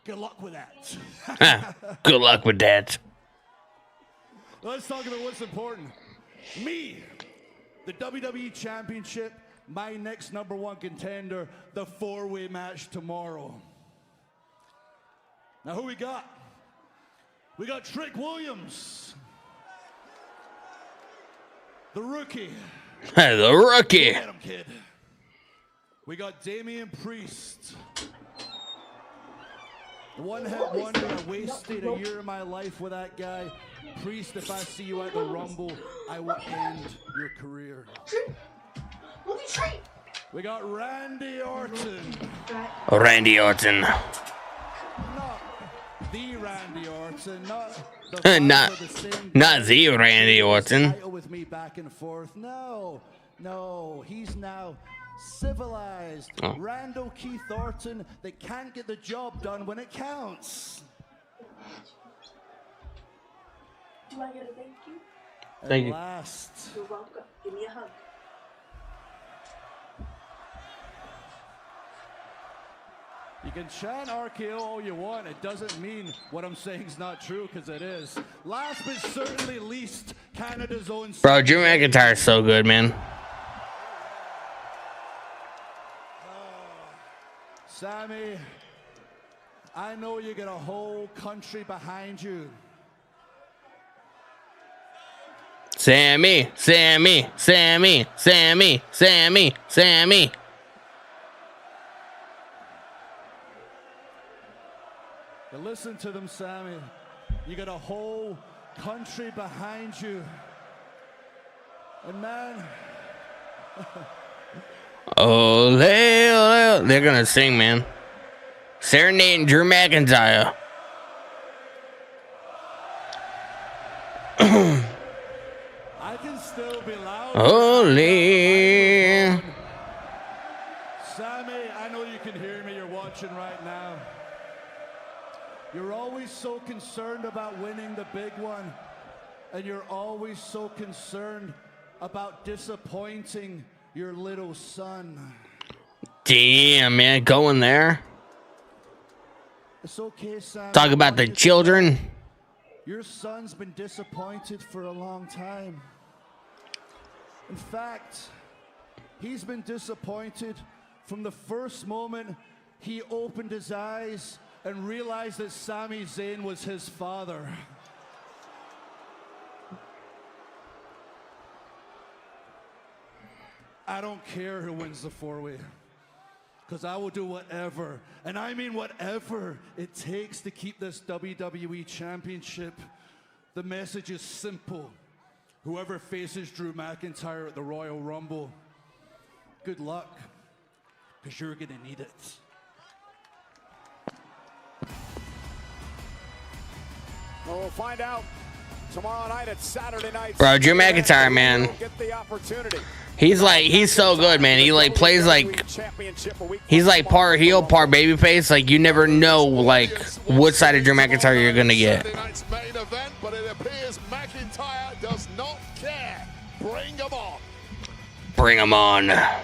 good luck with that. Good luck with that. Let's talk about what's important. Me, the WWE Championship, my next #1 contender, the 4-way match tomorrow. Now who we got? We got Trick Williams. The rookie. The rookie. Get him, kid. We got Damian Priest. The one-hit wonder. I wasted a year of my life with that guy. Priest, if I see you at the Rumble, I will end your career. We got Randy Orton. Randy Orton. Not the Randy Orton, not the not the Randy Orton. With me back and forth. No, he's now civilized. Randall Keith Orton that can't get the job done when it counts. Do I get a thank you? Thank you. Last. You're welcome. Give me a hug. can chant RKO all you want. It doesn't mean what I'm saying is not true, because it is. Last but certainly least, Canada's own... Bro, Drew McIntyre is so good, man. Sammy, I know you got a whole country behind you. Sammy, Sammy, Sammy, Sammy, Sammy, Sammy. But listen to them, Sammy. You got a whole country behind you. And man... Ole, ole. They're gonna sing, man. Serenading Drew McIntyre. I can still be loud. Holy. Sammy, I know you can hear me. You're watching right now. You're always so concerned about winning the big one. And you're always so concerned about disappointing your little son. Damn, man. Going there. It's okay, Sammy. Talk about the children. Your son's been disappointed for a long time. In fact, he's been disappointed from the first moment he opened his eyes and realized that Sami Zayn was his father. I don't care who wins the four-way, because I will do whatever, and I mean whatever it takes to keep this WWE Championship. The message is simple. Whoever faces Drew McIntyre at the Royal Rumble, good luck, because you're going to need it. Well, we'll find out tomorrow night at Saturday night. Bro, Drew McIntyre, man. Get the opportunity. He's so good, man. He like plays like he's like part heel, part babyface. Like you never know like what side of Drew McIntyre you're gonna get. Tonight's main event, but it appears McIntyre does not care. Bring him on. Bring him on. Tell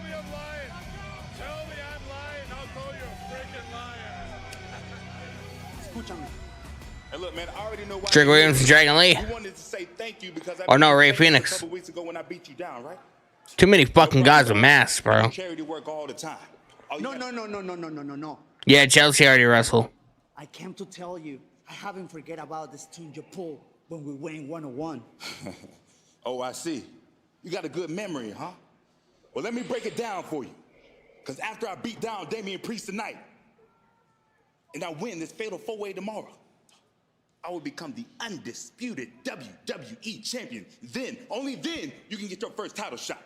me I'm lying. Tell me I'm lying. I'll call you a freaking liar. Hey, look, man, I already know why. Trick Williams and Dragon Lee. You wanted to say thank you because I Or no, beat you Ray a Phoenix. couple weeks ago when I beat you down, right? Too many fucking guys with masks, bro. Charity work all the time. No. Yeah, Chelsea already wrestled. I came to tell you, I haven't forget about the string you pulled when we went 101. Oh, I see. You got a good memory, huh? Well, let me break it down for you. Because after I beat down Damian Priest tonight, and I win this fatal four-way tomorrow, I will become the undisputed WWE champion. Then, only then, you can get your first title shot.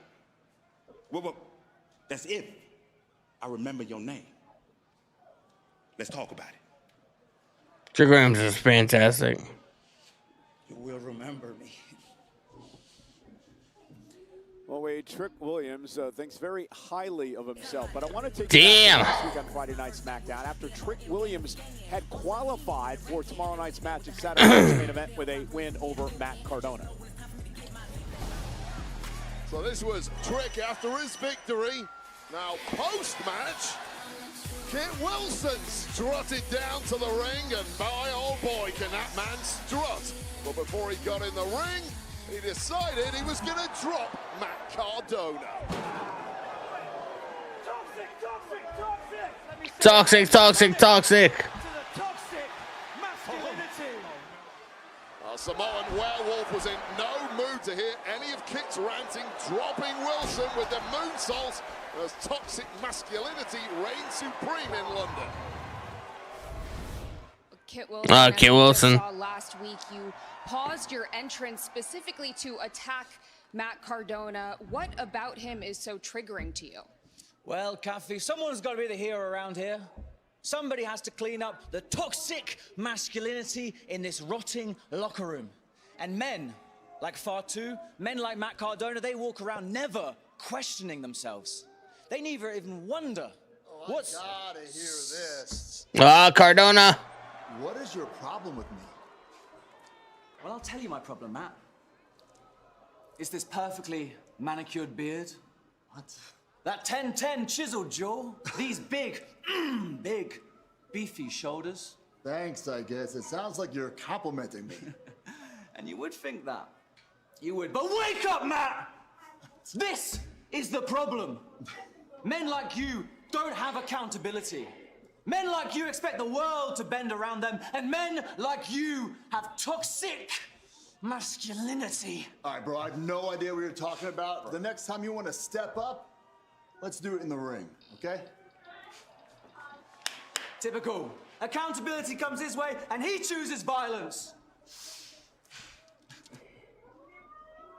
Well, that's if I remember your name. Let's talk about it. Trick Williams is fantastic. You will remember me. Well, Wade, Trick Williams thinks very highly of himself, but I want to take Damn. you back to this week on Friday Night SmackDown after Trick Williams had qualified for tomorrow night's match at Saturday night's main event with a win over Matt Cardona. So this was Trick after his victory. Now, post-match, Kit Wilson strutted down to the ring, and my old boy, can that man strut. But before he got in the ring, he decided he was going to drop Matt Cardona. Toxic. Samoan Werewolf was in no mood to hear any of Kit's ranting, dropping Wilson with the moonsaults as toxic masculinity reigns supreme in London. Kit Wilson. Kit Wilson. Saw last week you paused your entrance specifically to attack Matt Cardona. What about him is so triggering to you? Well, Kathy, someone's got to be the hero around here. Somebody has to clean up the toxic masculinity in this rotting locker room. And men like Fatu, men like Matt Cardona, they walk around never questioning themselves. They never even wonder what's... I gotta hear this. Cardona. What is your problem with me? Well, I'll tell you my problem, Matt. It's this perfectly manicured beard, What? That 10-10 chiseled jaw, these big, big, beefy shoulders. Thanks, I guess. It sounds like you're complimenting me. And you would think that. You would. But wake up, Matt! This is the problem. Men like you don't have accountability. Men like you expect the world to bend around them, and men like you have toxic masculinity. All right, bro, I have no idea what you're talking about. The next time you want to step up, let's do it in the ring, okay? Typical. Accountability comes his way, and he chooses violence.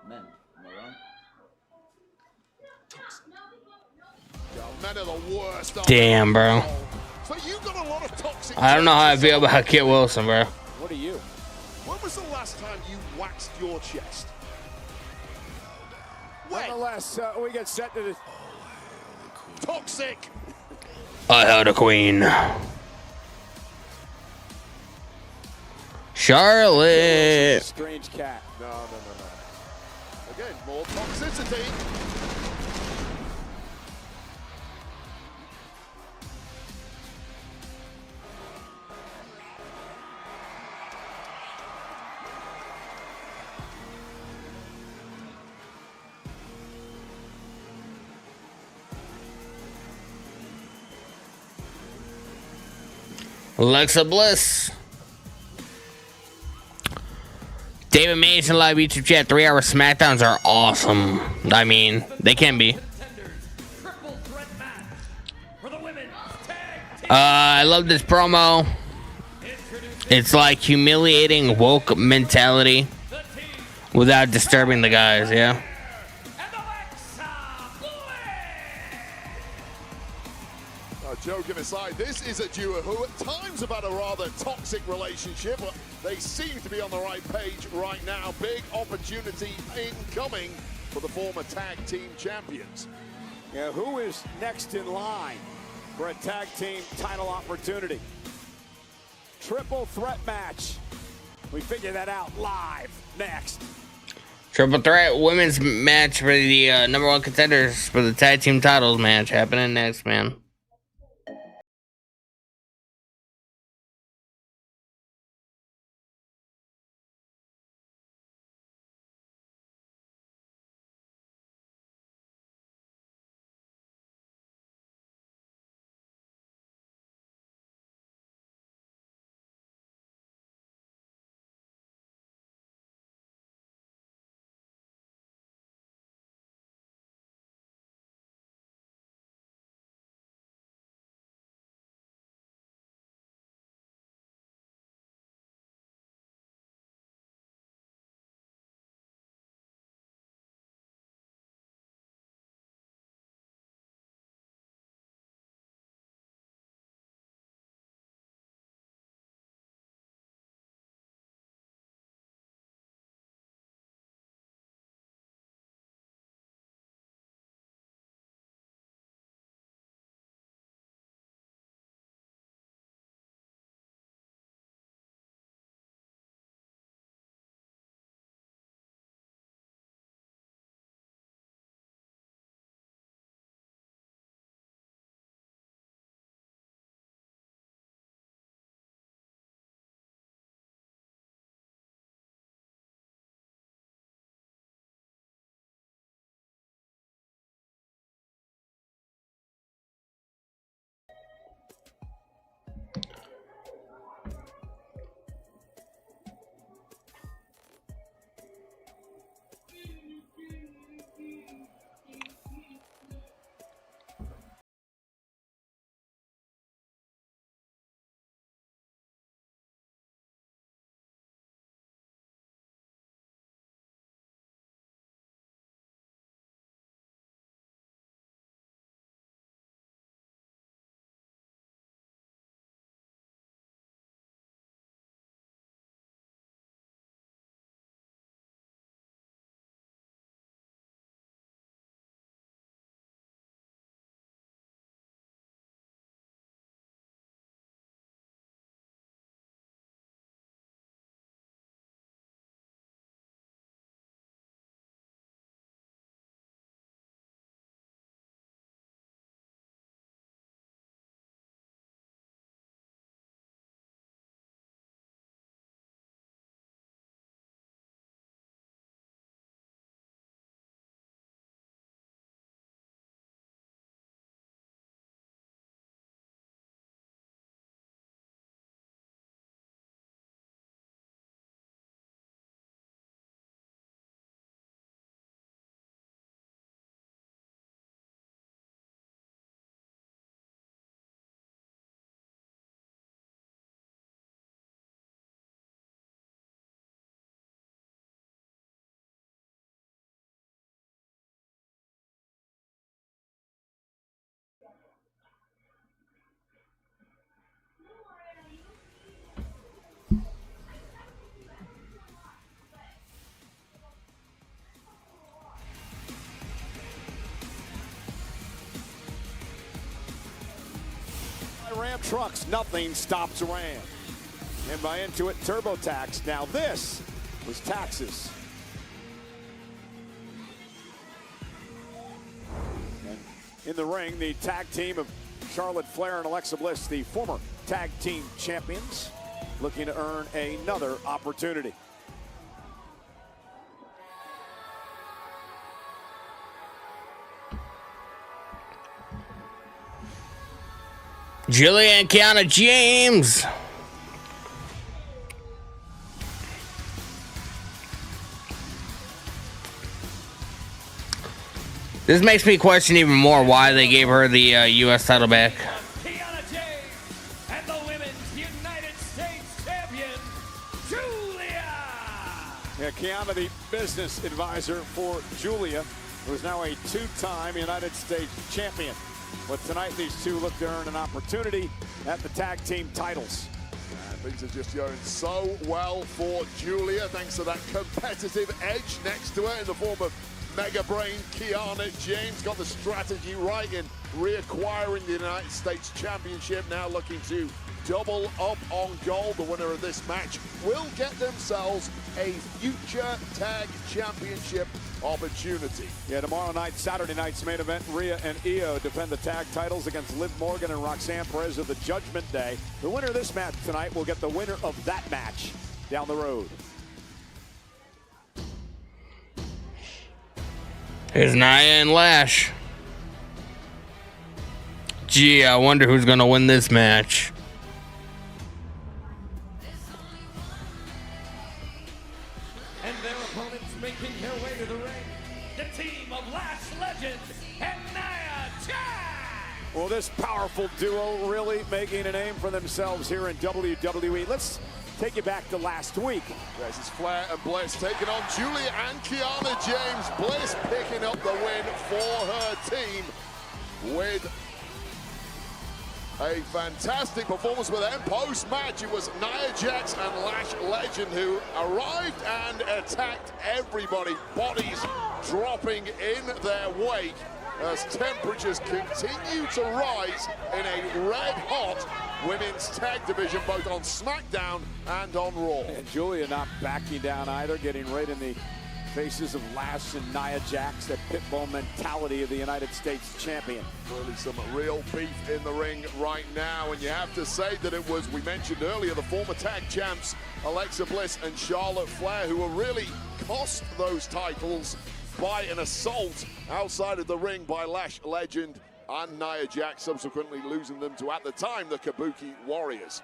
Men, am I right? Toxic. Men are the worst. Damn, bro. So you got a lot of toxic. I don't know how I feel about Kit Wilson, bro. What are you? When was the last time you waxed your chest? Nonetheless, we get set to the toxic. I had a queen. Charlotte. Strange cat. No. Again, more toxicity. Alexa Bliss. David Mason live YouTube chat. 3-hour Smackdowns are awesome. I mean, they can be. I love this promo. It's like humiliating woke mentality without disturbing the guys, yeah. Joking aside, this is a duo who at times have had a rather toxic relationship, but they seem to be on the right page right now. Big opportunity incoming for the former tag team champions. Yeah, who is next in line for a tag team title opportunity? Triple threat match. We figure that out live next. Triple threat women's match for the #1 contenders for the tag team titles match happening next, man. Ram trucks. Nothing stops Ram. And by Intuit TurboTax. Now this was taxes. And in the ring, the tag team of Charlotte Flair and Alexa Bliss, the former tag team champions, looking to earn another opportunity. Julia and Kiana James. This makes me question even more why they gave her the U.S. title back. Kiana James and the Women's United States Champion, Julia. Yeah, Kiana, the business advisor for Julia, who is now a two-time United States champion. But tonight, these two look to earn an opportunity at the tag team titles. Things are just going so well for Julia, thanks to that competitive edge next to her in the form of Mega Brain Kiana James. Got the strategy right in reacquiring the United States Championship, now looking to double up on gold. The winner of this match will get themselves a future tag championship opportunity. Yeah, tomorrow night, Saturday night's main event, Rhea and Io defend the tag titles against Liv Morgan and Roxanne Perez of the Judgment Day. The winner of this match tonight will get the winner of that match down the road. Here's Nia and Lash. Gee, I wonder who's gonna win this match. And their opponents making their way to the ring, the team of Lash Legend and Nia Jax. Well, this powerful duo really making a name for themselves here in WWE. Let's take you back to last week. This is Flair and Bliss taking on Julia and Kiana James. Bliss picking up the win for her team with a fantastic performance with them. Post-match, it was Nia Jax and Lash Legend who arrived and attacked everybody. Bodies dropping in their wake as temperatures continue to rise in a red-hot women's tag division, both on SmackDown and on Raw. And Julia not backing down either, getting right in the faces of Lash and Nia Jax, that pitbull mentality of the United States champion. Really some real beef in the ring right now, and you have to say that it was, we mentioned earlier, the former tag champs Alexa Bliss and Charlotte Flair who were really cost those titles by an assault outside of the ring by Lash Legend and Nia Jax, subsequently losing them to, at the time, the Kabuki Warriors.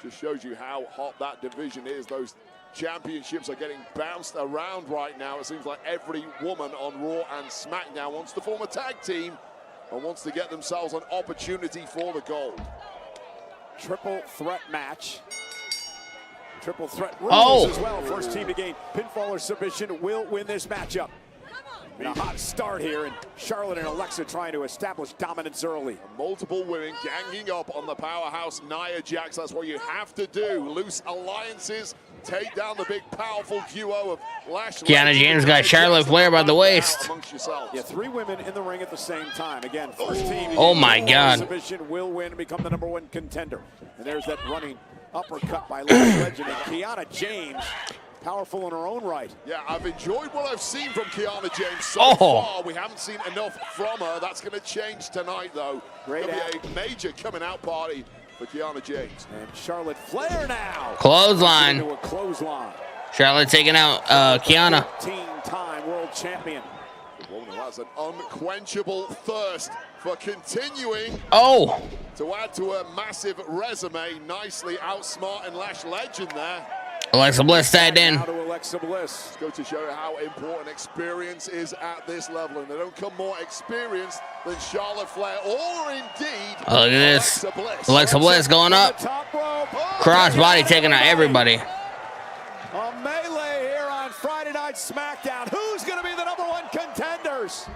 Just shows you how hot that division is. Those championships are getting bounced around right now. It seems like every woman on Raw and SmackDown wants to form a tag team and wants to get themselves an opportunity for the gold. Triple threat match. Triple threat rules as well. First team to gain pinfall or submission will win this matchup. And a hot start here, and Charlotte and Alexa trying to establish dominance early. Multiple women ganging up on the powerhouse Nia Jax. That's what you have to do. Loose alliances, take down the big, powerful duo of Lash. Kiana James got Charlotte Flair by the waist. Yeah, three women in the ring at the same time. Again, first team. Oh my God. Submission will win and become the #1 contender. And there's that running uppercut by Lash Legend, and Kiana James, powerful in her own right. Yeah, I've enjoyed what I've seen from Kiana James so far. We haven't seen enough from her. That's going to change tonight, though. Great. Going to be a major coming out party for Kiana James. And Charlotte Flair now. Clothesline. Into a clothesline. Charlotte taking out Kiana. 14-time world champion. The woman who has an unquenchable thirst for continuing to add to her massive resume. Nicely outsmarting Lash Legend there. Alexa Bliss tagged in. Now to Alexa Bliss. Let's go to show you how important experience is at this level, and they don't come more experienced than Charlotte Flair, or indeed Oh, look at this. Alexa Bliss. Alexa Bliss going up. Crossbody taking out everybody. A melee here on Friday Night SmackDown. Who's going to be the #1 contenders?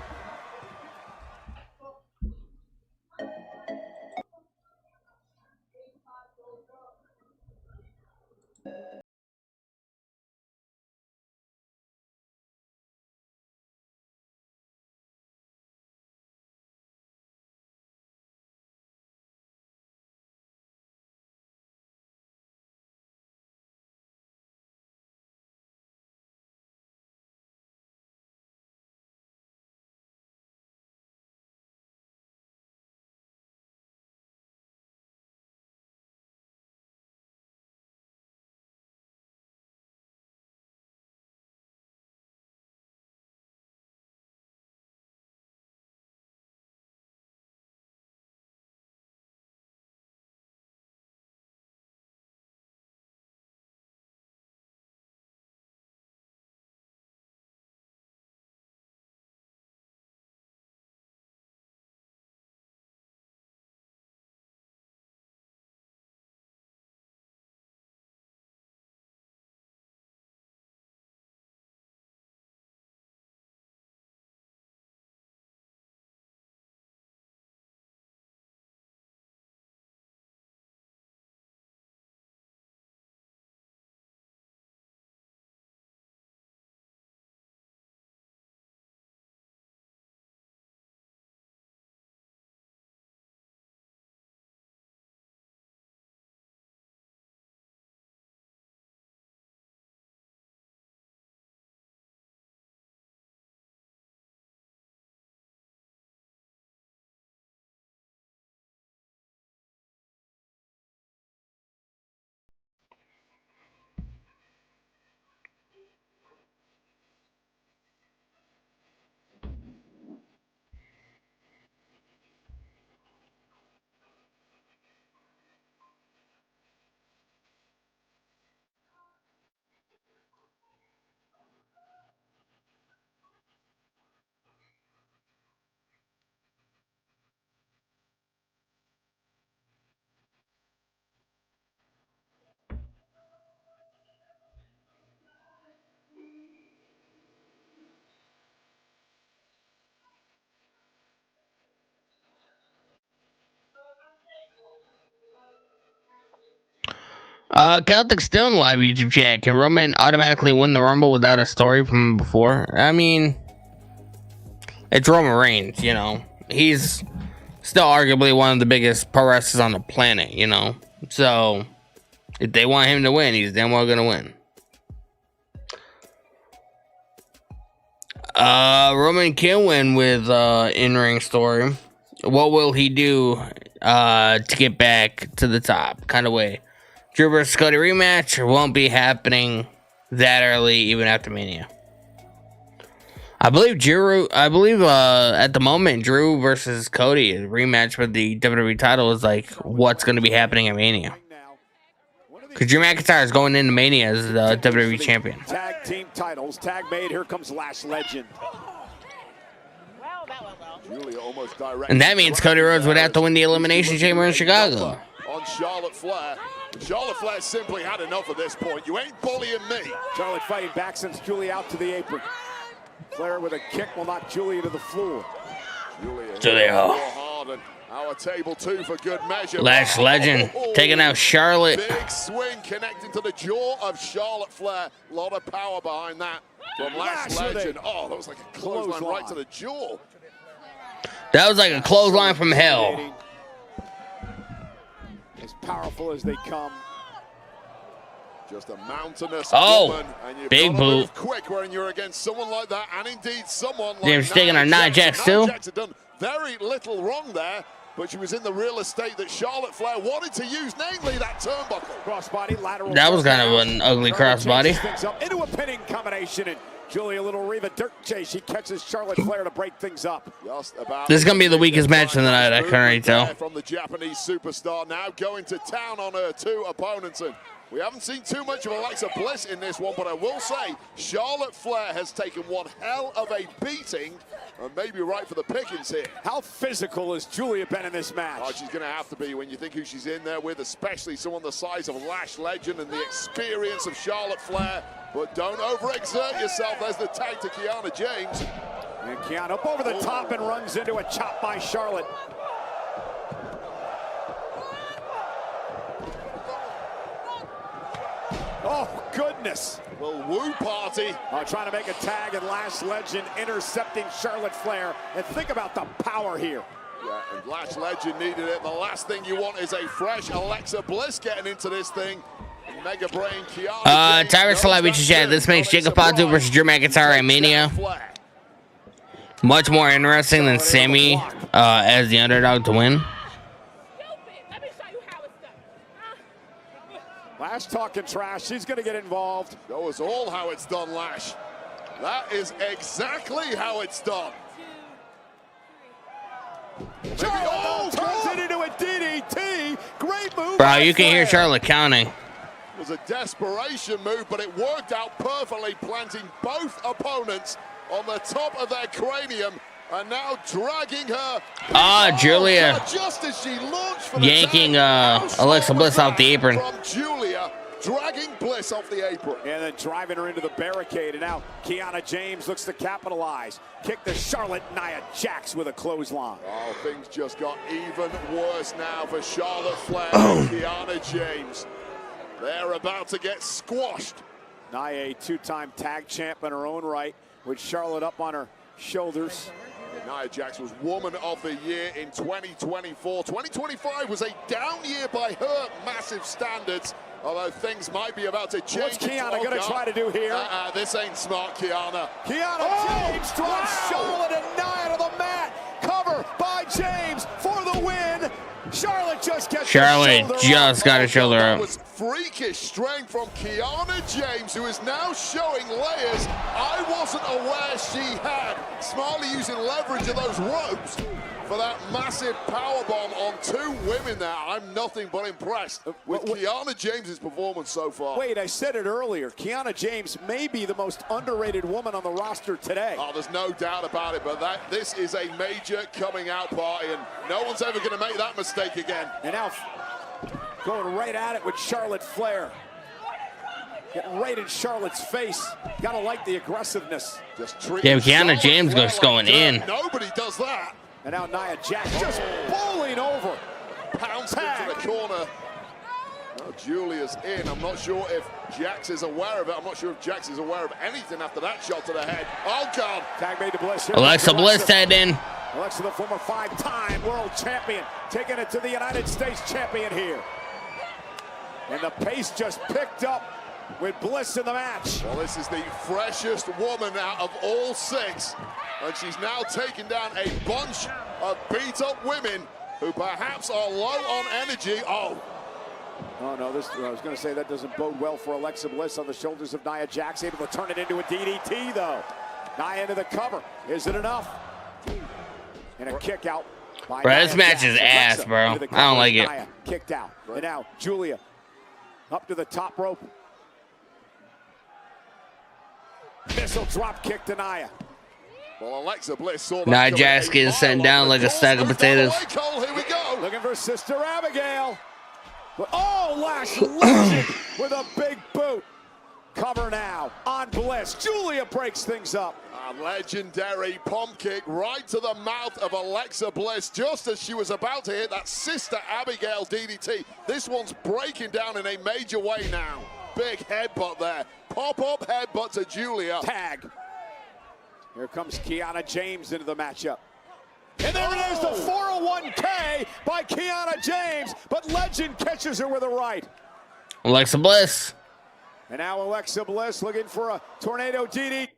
Celtic's still in the live YouTube chat. Can Roman automatically win the Rumble without a story from before? I mean, it's Roman Reigns, you know. He's still arguably one of the biggest pro wrestlers on the planet, you know. So, if they want him to win, he's damn well gonna win. Roman can win with in-ring story. What will he do to get back to the top? Kind of way. Drew versus Cody rematch won't be happening that early, even after Mania. I believe at the moment, Drew versus Cody, a rematch for the WWE title, is like what's going to be happening at Mania. Because Drew McIntyre is going into Mania as the WWE champion. Tag team titles, tag made. Here comes Lash Legend. And that means Cody Rhodes would have to win the Elimination Chamber in Chicago. On Charlotte Flair. Charlotte Flair simply had enough at this point. You ain't bullying me. Charlotte fighting back, sends Julia out to the apron. Flair with a kick will knock Julia to the floor. Julia. Our table two for good measure. Lash Legend taking out Charlotte. Big swing connecting to the jaw of Charlotte Flair. A lot of power behind that from Lash Legend. Oh, that was like a clothesline right to the jaw. That was like a clothesline from hell. As powerful as they come. Just a mountainous woman, and you've big got to boot. move quick when you're against someone like that, and indeed someone like James taking our Nia Jax too. Nia Jax had done very little wrong there, but she was in the real estate that Charlotte Flair wanted to use, namely that turnbuckle. Crossbody, lateral. That was kind of an ugly crossbody. Into a pinning combination, and Julia, a little Reva dirt chase. She catches Charlotte Flair to break things up. This is gonna be the weakest match of the night. I can already tell. From the Japanese superstar, now going to town on her two opponents, and we haven't seen too much of Alexa Bliss in this one, but I will say Charlotte Flair has taken one hell of a beating, and maybe right for the pickings here. How physical has Julia been in this match? Oh, she's going to have to be when you think who she's in there with, especially someone the size of Lash Legend and the experience of Charlotte Flair. But don't overexert yourself. There's the tag to Kiana James. And Kiana up over the top and runs into a chop by Charlotte. Oh, goodness. Well, Woo party. Trying to make a tag, and Lash Legend intercepting Charlotte Flair. And think about the power here. Yeah, and Lash Legend needed it. The last thing you want is a fresh Alexa Bliss getting into this thing. Mega Brain, Kiana. Tyrus Salavici chat. This makes Jacob Fatu versus Drew McIntyre at Mania much more interesting than Sammy as the underdog to win. Lash talking trash. She's going to get involved. That was all how it's done, Lash. That is exactly how it's done. Charlotte turns it into a DDT. Great move. Bro, you can hear Charlotte counting. It was a desperation move, but it worked out perfectly, planting both opponents on the top of their cranium, and now dragging her. Julia. Just as she launched for the yanking Alexa Bliss off the apron. From Julia, dragging Bliss off the apron. And then driving her into the barricade, and now Kiana James looks to capitalize. Kick to Charlotte, Nia Jax with a clothesline. Oh, things just got even worse now for Charlotte Flair and Kiana James. They're about to get squashed. Nia, a two-time tag champ in her own right, with Charlotte up on her shoulders. Nia Jax was Woman of the Year in 2024. 2025 was a down year by her massive standards, although things might be about to change. What's Kiana going to try to do here? This ain't smart, Kiana. Kiana James drives Charlotte and Nia to the mat. Cover by James for the win. Charlotte just gets got her shoulder That up. was freakish strength from Kiana James, who is now showing layers I wasn't aware she had. Smartly using leverage of those ropes for that massive powerbomb on two women there. I'm nothing but impressed with Kiana James's performance so far. Wait, I said it earlier. Kiana James may be the most underrated woman on the roster today. Oh, there's no doubt about it, but this is a major coming out party, and no one's ever going to make that mistake again. And now going right at it with Charlotte Flair. Getting right in Charlotte's face. Gotta like the aggressiveness. Yeah, Kiana James goes going in. Nobody does that. And now Nia Jax just bowling over. Pounced into the corner. Julia's in. I'm not sure if Jax is aware of it. I'm not sure if Jax is aware of anything after that shot to the head. Oh, God. Tag made to Bliss here. Alexa Bliss head in. Alexa, the former 5-time world champion, taking it to the United States champion here. And the pace just picked up with Bliss in the match. Well, this is the freshest woman out of all 6. And she's now taking down a bunch of beat-up women who perhaps are low on energy. Oh no, I was going to say that doesn't bode well for Alexa Bliss on the shoulders of Nia Jax, able to turn it into a DDT, though. Nia into the cover. Is it enough? And a kick out by Bro, Nia this match Jax. is ass, Alexa bro. into the I don't cover. like it. Nia kicked out. Right. And now Julia up to the top rope. Missile drop kick to Nia. Well, Alexa Bliss saw that. Nia Jax getting sent down like a stack of potatoes. Cole, here we go. Looking for Sister Abigail. Oh, Lash Legend with a big boot. Cover now on Bliss. Julia breaks things up. A legendary pump kick right to the mouth of Alexa Bliss just as she was about to hit that Sister Abigail DDT. This one's breaking down in a major way now. Big headbutt there. Pop-up headbutt to Julia. Tag. Here comes Kiana James into the matchup. And there it is, the 401k by Kiana James, but Legend catches her with a right. Alexa Bliss. And now Alexa Bliss looking for a tornado DDT,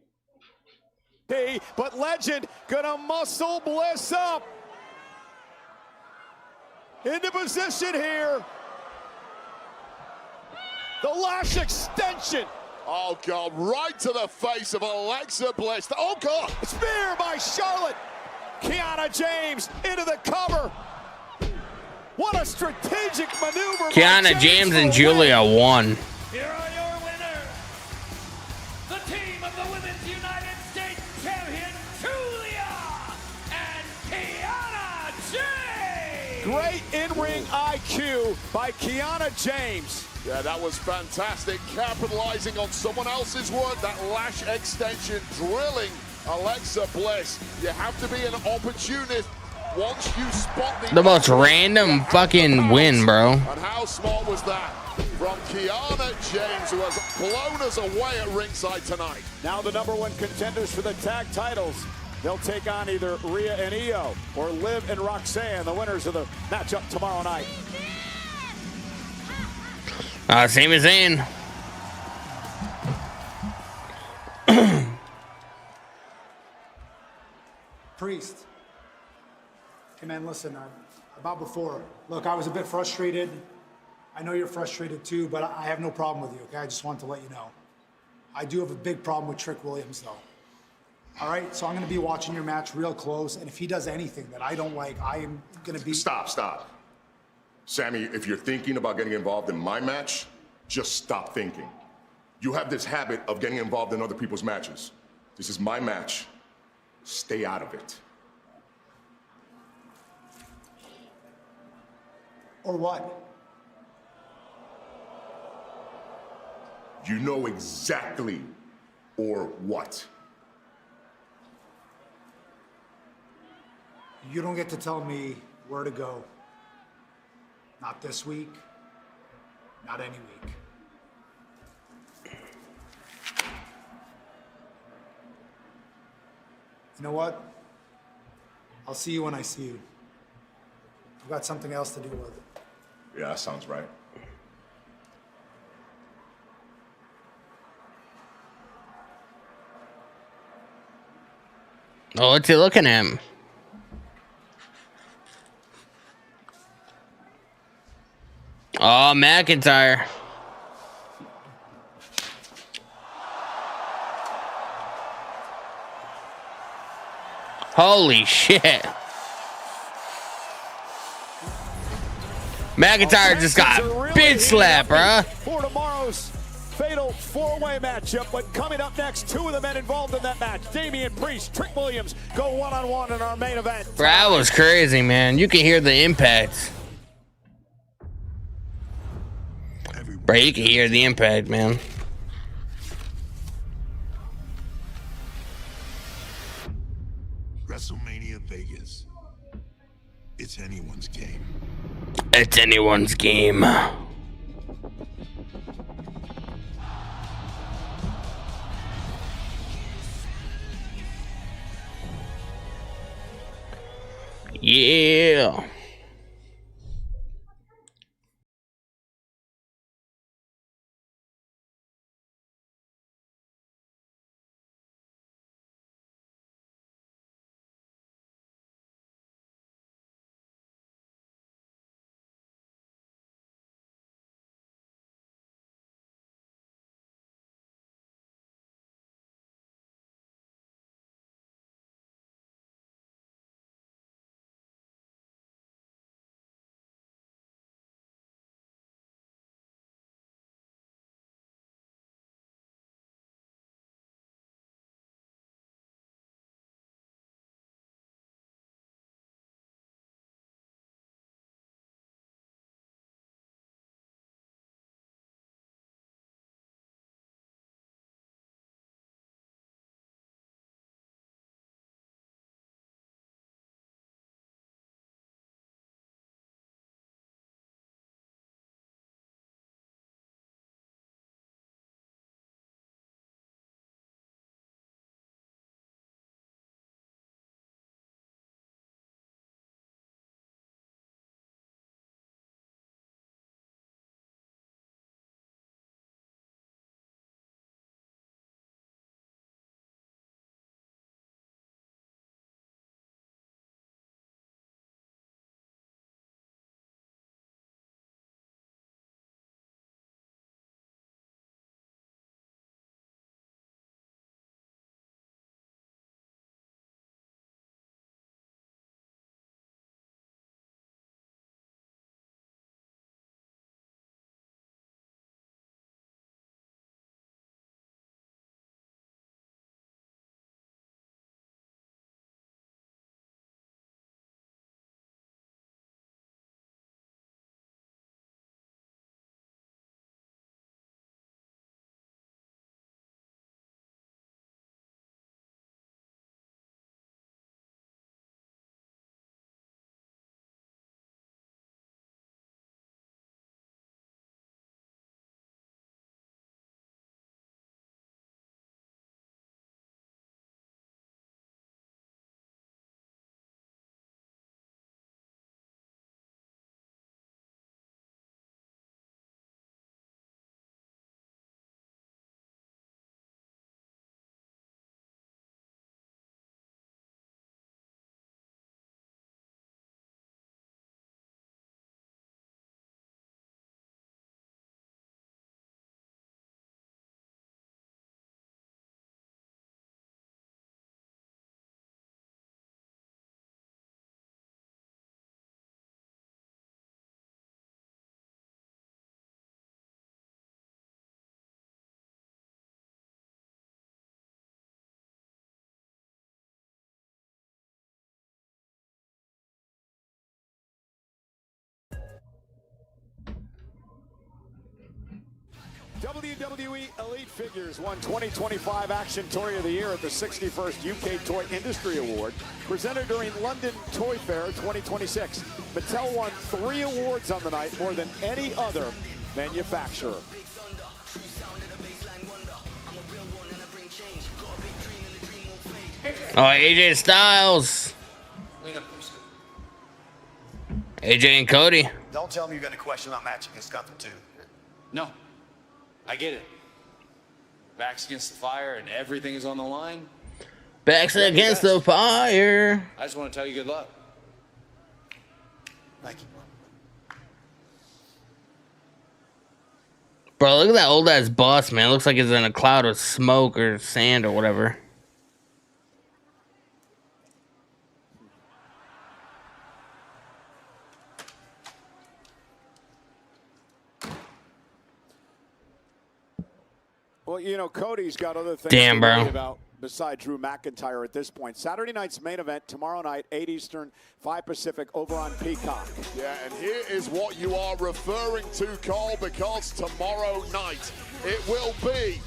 but Legend gonna muscle Bliss up. Into position here. The lash extension. Oh, God, right to the face of Alexa Bliss. Oh, God. Spear by Charlotte. Kiana James into the cover. What a strategic maneuver. Kiana James and Julia won. Here are your winners, the team of the Women's United States Champion, Julia and Kiana James. Great in-ring IQ by Kiana James. Yeah, that was fantastic, capitalizing on someone else's work. That lash extension drilling Alexa Bliss. You have to be an opportunist once you spot The most random fucking win, bro. And how smart was that from Kiana James, who has blown us away at ringside tonight. Now the #1 contenders for the tag titles. They'll take on either Rhea and Io or Liv and Roxanne, the winners of the matchup tomorrow night. Same as Zayn. Priest. Hey man, listen, about before. Look, I was a bit frustrated. I know you're frustrated too, but I have no problem with you, okay? I just wanted to let you know. I do have a big problem with Trick Williams though. All right, so I'm gonna be watching your match real close, and if he does anything that I don't like, I am gonna be— Stop. Sammy, if you're thinking about getting involved in my match, just stop thinking. You have this habit of getting involved in other people's matches. This is my match. Stay out of it. Or what? You know exactly or what. You don't get to tell me where to go. Not this week, not any week. You know what? I'll see you when I see you. I've got something else to do with it. Yeah, that sounds right. Oh, what's he looking at? Oh, McIntyre. Holy shit. McIntyre just got bitch slapped, bruh. For tomorrow's fatal four-way matchup, but coming up next, two of the men involved in that match, Damian Priest, Trick Williams, go one-on-one in our main event. Bro, that was crazy, man. You can hear the impact. Bro, you can hear the impact, man. WrestleMania Vegas. It's anyone's game. It's anyone's game. Yeah. WWE Elite Figures won 2025 Action Toy of the Year at the 61st UK Toy Industry Award, presented during London Toy Fair 2026. Mattel won 3 awards on the night, more than any other manufacturer. Oh, AJ Styles. AJ and Cody. Don't tell me you got a question about matching against Gunther too. No, I get it. Backs against the fire and everything is on the line. Backs against the fire. I just want to tell you good luck. Thank you. Bro, look at that old ass bus, man. Looks like it's in a cloud of smoke or sand or whatever. Well, you know, Cody's got other things Damn, to bro. worry about besides Drew McIntyre at this point. Saturday night's main event tomorrow night, 8 Eastern, 5 Pacific, over on Peacock. Yeah, and here is what you are referring to, Cole, because tomorrow night it will be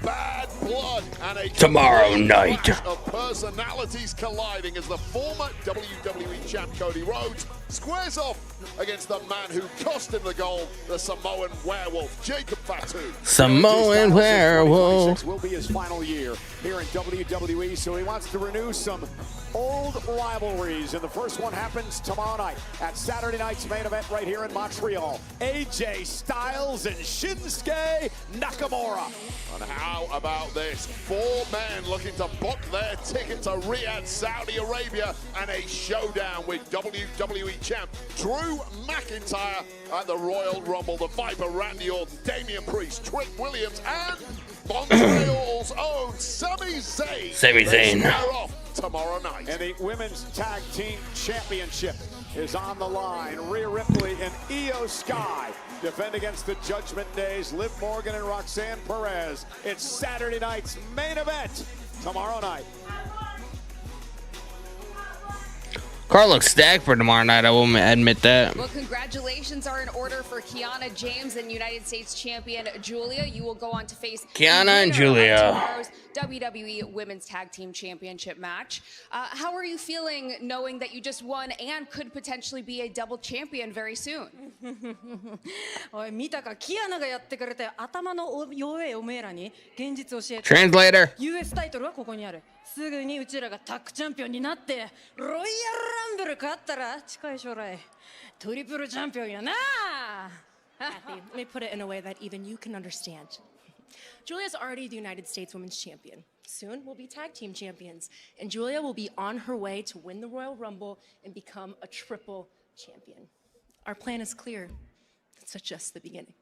bad blood and a Tomorrow night. clash of personalities colliding as the former WWE champ Cody Rhodes squares off against the man who cost him the gold, the Samoan werewolf, Jacob Fatu. Samoan werewolf. Will be his final year here in WWE, so he wants to renew some old rivalries, and the first one happens tomorrow night at Saturday night's main event right here in Montreal. AJ Styles and Shinsuke Nakamura. And how about this? 4 men looking to book their ticket to Riyadh, Saudi Arabia, and a showdown with WWE champ Drew McIntyre at the Royal Rumble. The Viper, Randy Orton, Damian Priest, Trick Williams, and Montreal's own Sami Zayn. Sami Zayn. They square off tomorrow night. And the Women's Tag Team Championship is on the line. Rhea Ripley and Io Sky defend against the Judgment Days, Liv Morgan and Roxanne Perez. It's Saturday night's main event tomorrow night. Car looks stacked for tomorrow night, I will admit that. Well, congratulations are in order for Kiana James and United States champion Julia. You will go on to face Kiana and Julia. tomorrow's WWE Women's Tag Team Championship match. How are you feeling knowing that you just won and could potentially be a double champion very soon? おい見たかキアナがやってくれて頭の弱いおめえらに現実を教えて Translator US タイトルはここにあるすぐにうちらがタッグチャンピオンになってロイヤルランブル勝ったら近い将来トリプルチャンピオンやな Kathy, let me put it in a way that even you can understand. Julia's already the United States Women's Champion. Soon we'll be tag team champions, and Julia will be on her way to win the Royal Rumble and become a triple champion. Our plan is clear. It's just the beginning.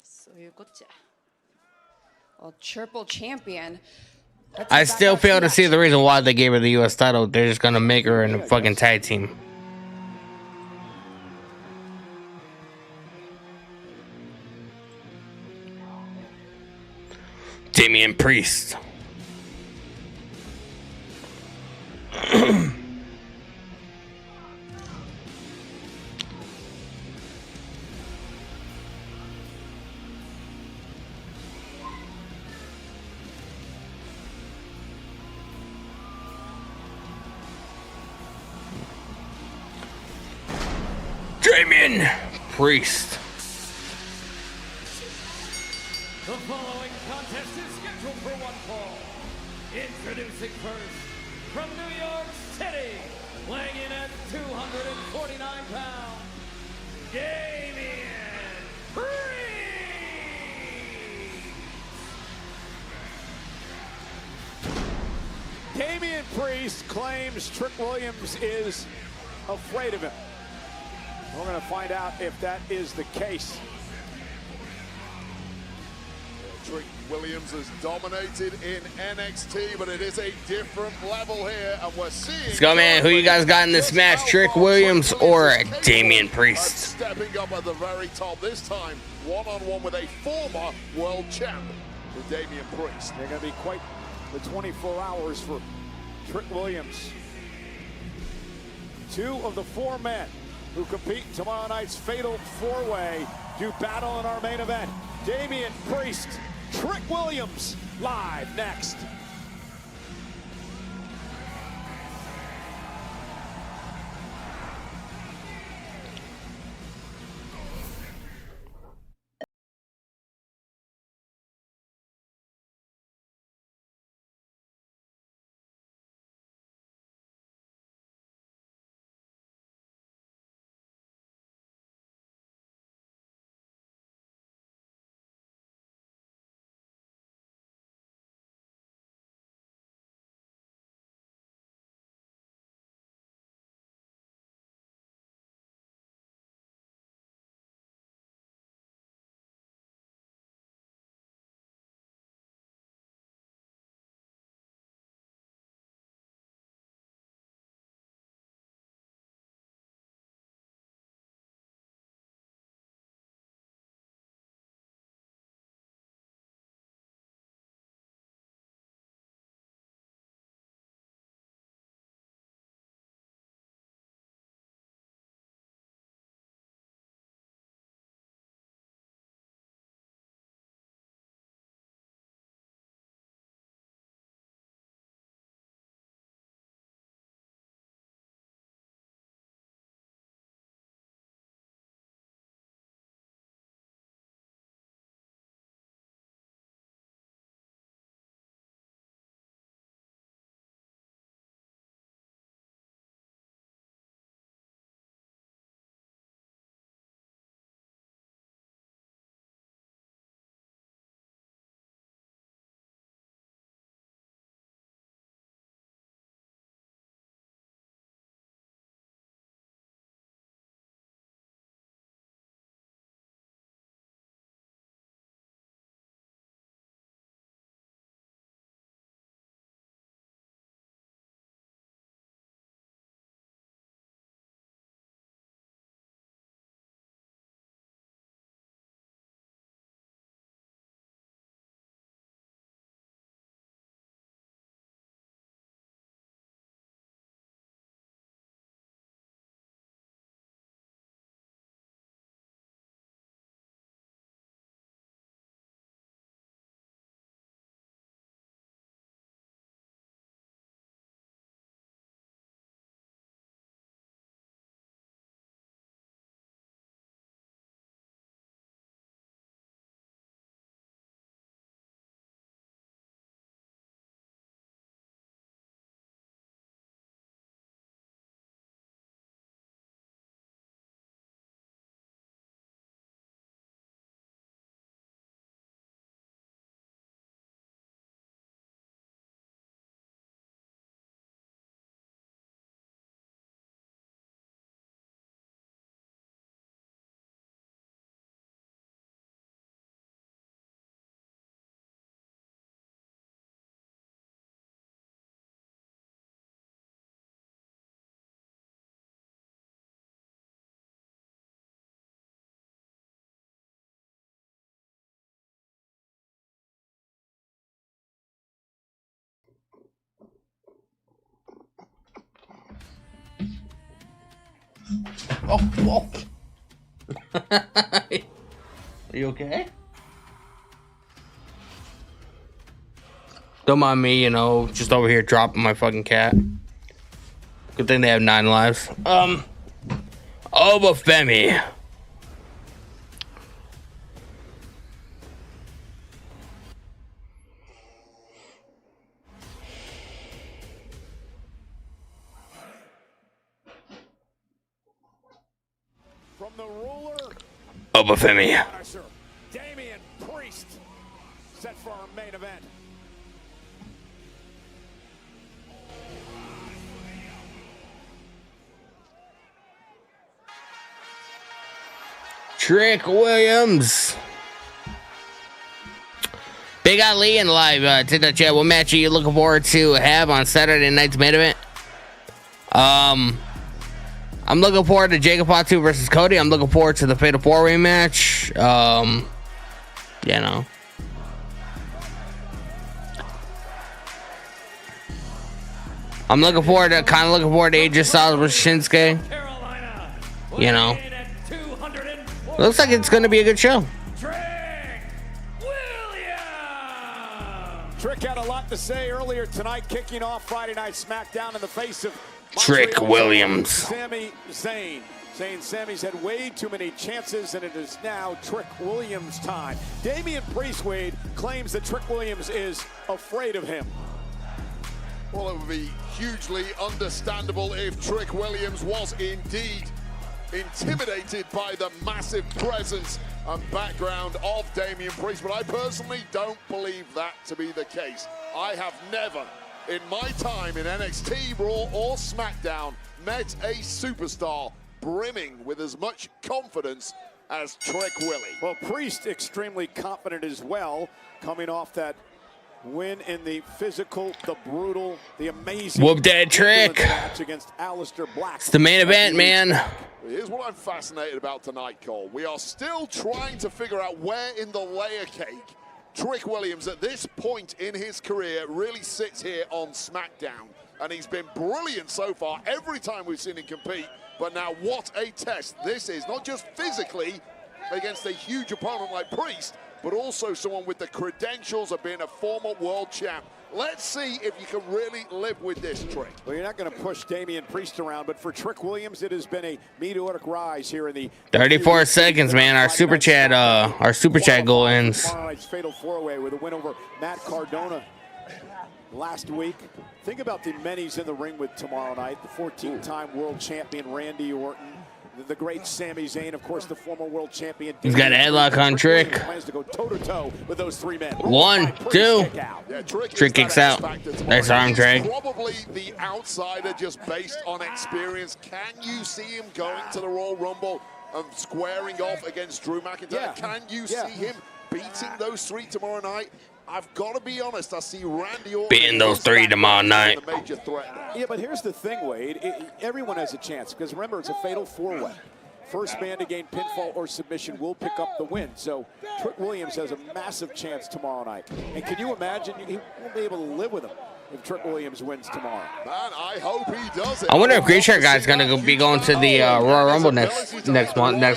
そういうこっちゃ Well, triple champion. I still fail to see the reason why they gave her the US title. They're just gonna make her in a fucking tag team. Damian Priest. Damian Priest. The following contest is scheduled for one fall. Introducing first, from New York City, weighing in at 249 pounds, Damian Priest! Damian Priest claims Trick Williams is afraid of him. We're going to find out if that is the case. Trick Williams has dominated in NXT, but it is a different level here, and we're seeing... Let's go, man. Who you guys got in this match? Trick Williams or Damian Priest? Stepping up at the very top, this time one-on-one with a former world champ, with Damian Priest. They're going to be quite the 24 hours for Trick Williams. 2 of the 4 men who compete in tomorrow night's Fatal 4-Way do battle in our main event. Damian Priest, Trick Williams, live next. Oh. Are you okay? Don't mind me, just over here dropping my fucking cat. Good thing they have 9 lives. Obafemi. From the ruler, Obafemi. Damian Priest, set for our main event. Trick Williams. Big Ali in live. TikTok chat. What match are you looking forward to have on Saturday night's main event? I'm looking forward to Jacob Fatu versus Cody. I'm looking forward to the Fatal 4-Way match. I'm looking forward to AJ Styles versus Shinsuke. Looks like it's going to be a good show. Trick had a lot to say earlier tonight, kicking off Friday Night SmackDown in the face of Trick Williams. Sami Zayn, saying Sami's had way too many chances and it is now Trick Williams' time. Damian Priest, Wade, claims that Trick Williams is afraid of him. Well, it would be hugely understandable if Trick Williams was indeed intimidated by the massive presence and background of Damian Priest, but I personally don't believe that to be the case. I have never, in my time in NXT, Raw or SmackDown, met a superstar brimming with as much confidence as Trick Willie. Well, Priest extremely confident as well, coming off that win in the physical, the brutal, the amazing Whoop that Trick match against Aleister Black. It's the main event, man. Here's what I'm fascinated about tonight, Cole. We are still trying to figure out where in the layer cake Trick Williams at this point in his career really sits here on SmackDown. And he's been brilliant so far every time we've seen him compete. But now what a test this is, not just physically against a huge opponent like Priest, but also someone with the credentials of being a former world champ. Let's see if you can really live with this, Trick. Well, you're not going to push Damian Priest around, but for Trick Williams, it has been a meteoric rise here in the 34 seconds, man. Our super chat goal ends. Tomorrow night's Fatal 4-Way with a win over Matt Cardona last week. Think about the many's in the ring with tomorrow night. The 14-time world champion Randy Orton. The great Sami Zayn, of course, the former world champion. He's got a headlock on Trick. Plans to go toe-to-toe with those 3 men. 1, 2. Trick kicks out. Nice arm drag. Probably the outsider just based on experience. Can you see him going to the Royal Rumble and squaring off against Drew McIntyre? Yeah. Can you see him beating those 3 tomorrow night? I've got to be honest, I see Randy Orton beating those 3 tomorrow night. The major threat. Yeah, but here's the thing, Wade. Everyone has a chance, because remember, it's a Fatal 4-Way. First man to gain pinfall or submission will pick up the win. So Trick Williams has a massive chance tomorrow night. And can you imagine, he won't be able to live with him if Trick Williams wins tomorrow. Man, I hope he does it. I wonder if Green Shirt Guy's gonna be going to the Royal Rumble next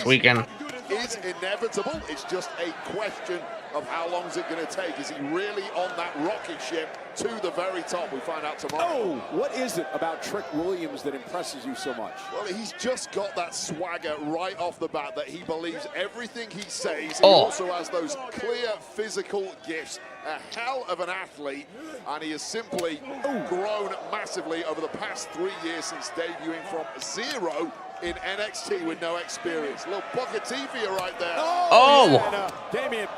weekend. Is inevitable. It's just a question of how long is it going to take. Is he really on that rocket ship to the very top? We find out tomorrow. Oh, what is it about Trick Williams that impresses you so much? Well, he's just got that swagger right off the bat that he believes everything he says. He Oh. also has those clear physical gifts. A hell of an athlete, and he has simply grown massively over the past 3 years since debuting from 0 in NXT with no experience. A little Booker T for you right there. Oh! Damian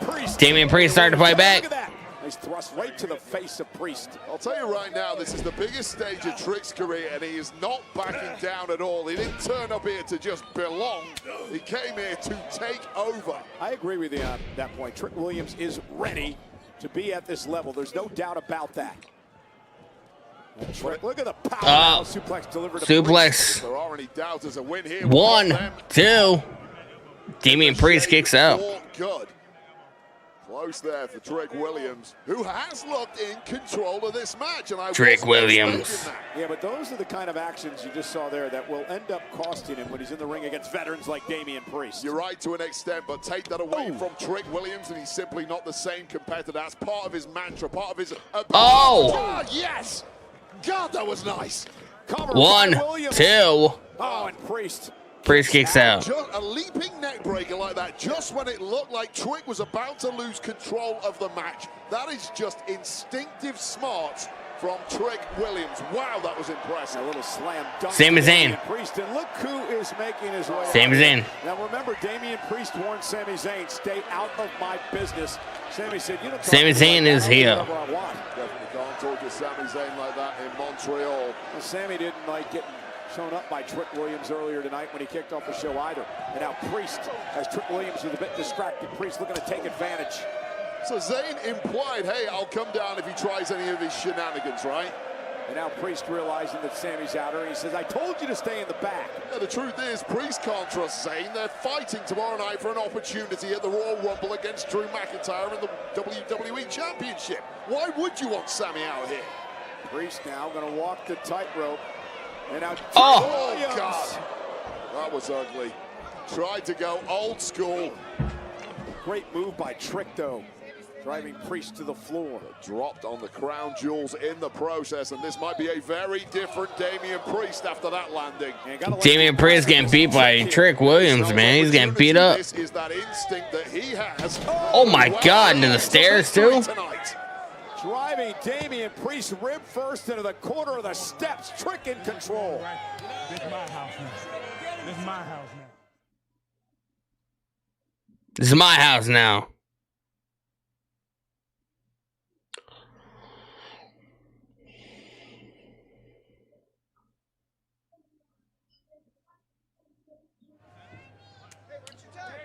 Priest started to fight back. Look at that. Nice thrust right to the face of Priest. I'll tell you right now, this is the biggest stage of Trick's career, and he is not backing down at all. He didn't turn up here to just belong. He came here to take over. I agree with you on that point. Trick Williams is ready to be at this level. There's no doubt about that. Trick, look at the power suplex delivered to Priest. If there are any doubts, there's a win here. 1, 2. Damian Priest kicks out. Good. Close there for Trick Williams, who has looked in control of this match. And Trick Williams. Yeah, but those are the kind of actions you just saw there that will end up costing him when he's in the ring against veterans like Damian Priest. You're right to an extent, but take that away from Trick Williams, and he's simply not the same competitor. That's part of his mantra, part of his... Oh! Yes! God, that was nice. Cover 1, 2. Oh, and Priest. Priest kicks out. Just a leaping neck breaker like that, just when it looked like Trick was about to lose control of the match. That is just instinctive smarts from Trick Williams. Wow, that was impressive. A little slam dunk. Sami Zayn. Priest, and look who is making his way. Sami Zayn. Now remember, Damian Priest warned Sami Zayn, "Stay out of my business." Sami said, "You don't." Sami Zayn is here. Definitely can't talk to Sami Zayn like that in Montreal. Well, Sami didn't like getting shown up by Trick Williams earlier tonight when he kicked off the show either. And now Priest, as Trick Williams was a bit distracted, Priest looking to take advantage. So Zayn implied, hey, I'll come down if he tries any of his shenanigans, right? And now Priest realizing that Sami's out here, he says, "I told you to stay in the back." Yeah, the truth is, Priest can't trust Zayn. They're fighting tomorrow night for an opportunity at the Royal Rumble against Drew McIntyre in the WWE Championship. Why would you want Sami out here? Priest now going to walk the tightrope. And now oh God, that was ugly. Tried to go old school. Great move by Trick, though, driving Priest to the floor. Dropped on the crown jewels in the process, and this might be a very different Damian Priest after that landing. Damian Priest getting beat by Trick Williams, man. He's getting beat up. This is that instinct that he has. Oh my God, into the stairs too. Driving Damian Priest rib first into the corner of the steps. Trick in control. This is my house now. This is my house now. This is my house now.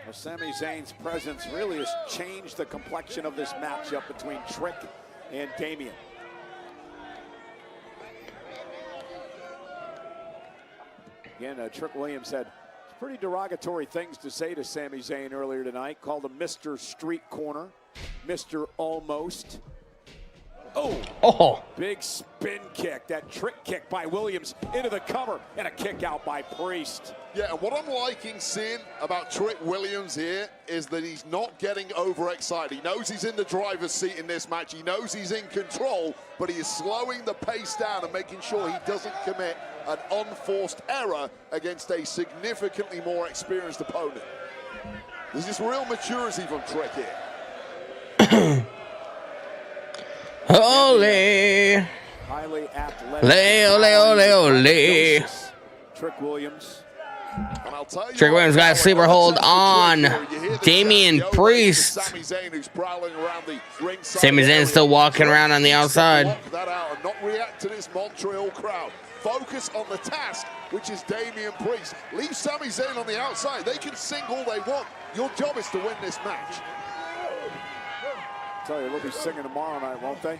Well, Sami Zayn's presence really has changed the complexion of this matchup between Trick and Damian. Again, Trick Williams had pretty derogatory things to say to Sami Zayn earlier tonight. Called him Mr. Street Corner, Mr. Almost. Oh, big spin kick, that trick kick by Williams into the cover, and a kick out by Priest. Yeah, and what I'm liking seeing about Trick Williams here is that he's not getting overexcited. He knows he's in the driver's seat in this match. He knows he's in control, but he is slowing the pace down and making sure he doesn't commit an unforced error against a significantly more experienced opponent. There's just real maturity from Trick here. Holy. Highly athletic. Ole. Trick Williams. And I'll tell you Trick Williams got a sleeper hold on Damian Priest. Sami Zayn, who's prowling around the ringside. Sami Zayn still walking around on the outside. Lock that out and not react to this Montreal crowd. Focus on the task, which is Damian Priest. Leave Sami Zayn on the outside. They can sing all they want. Your job is to win this match. Tell you, they'll be singing tomorrow night, won't they?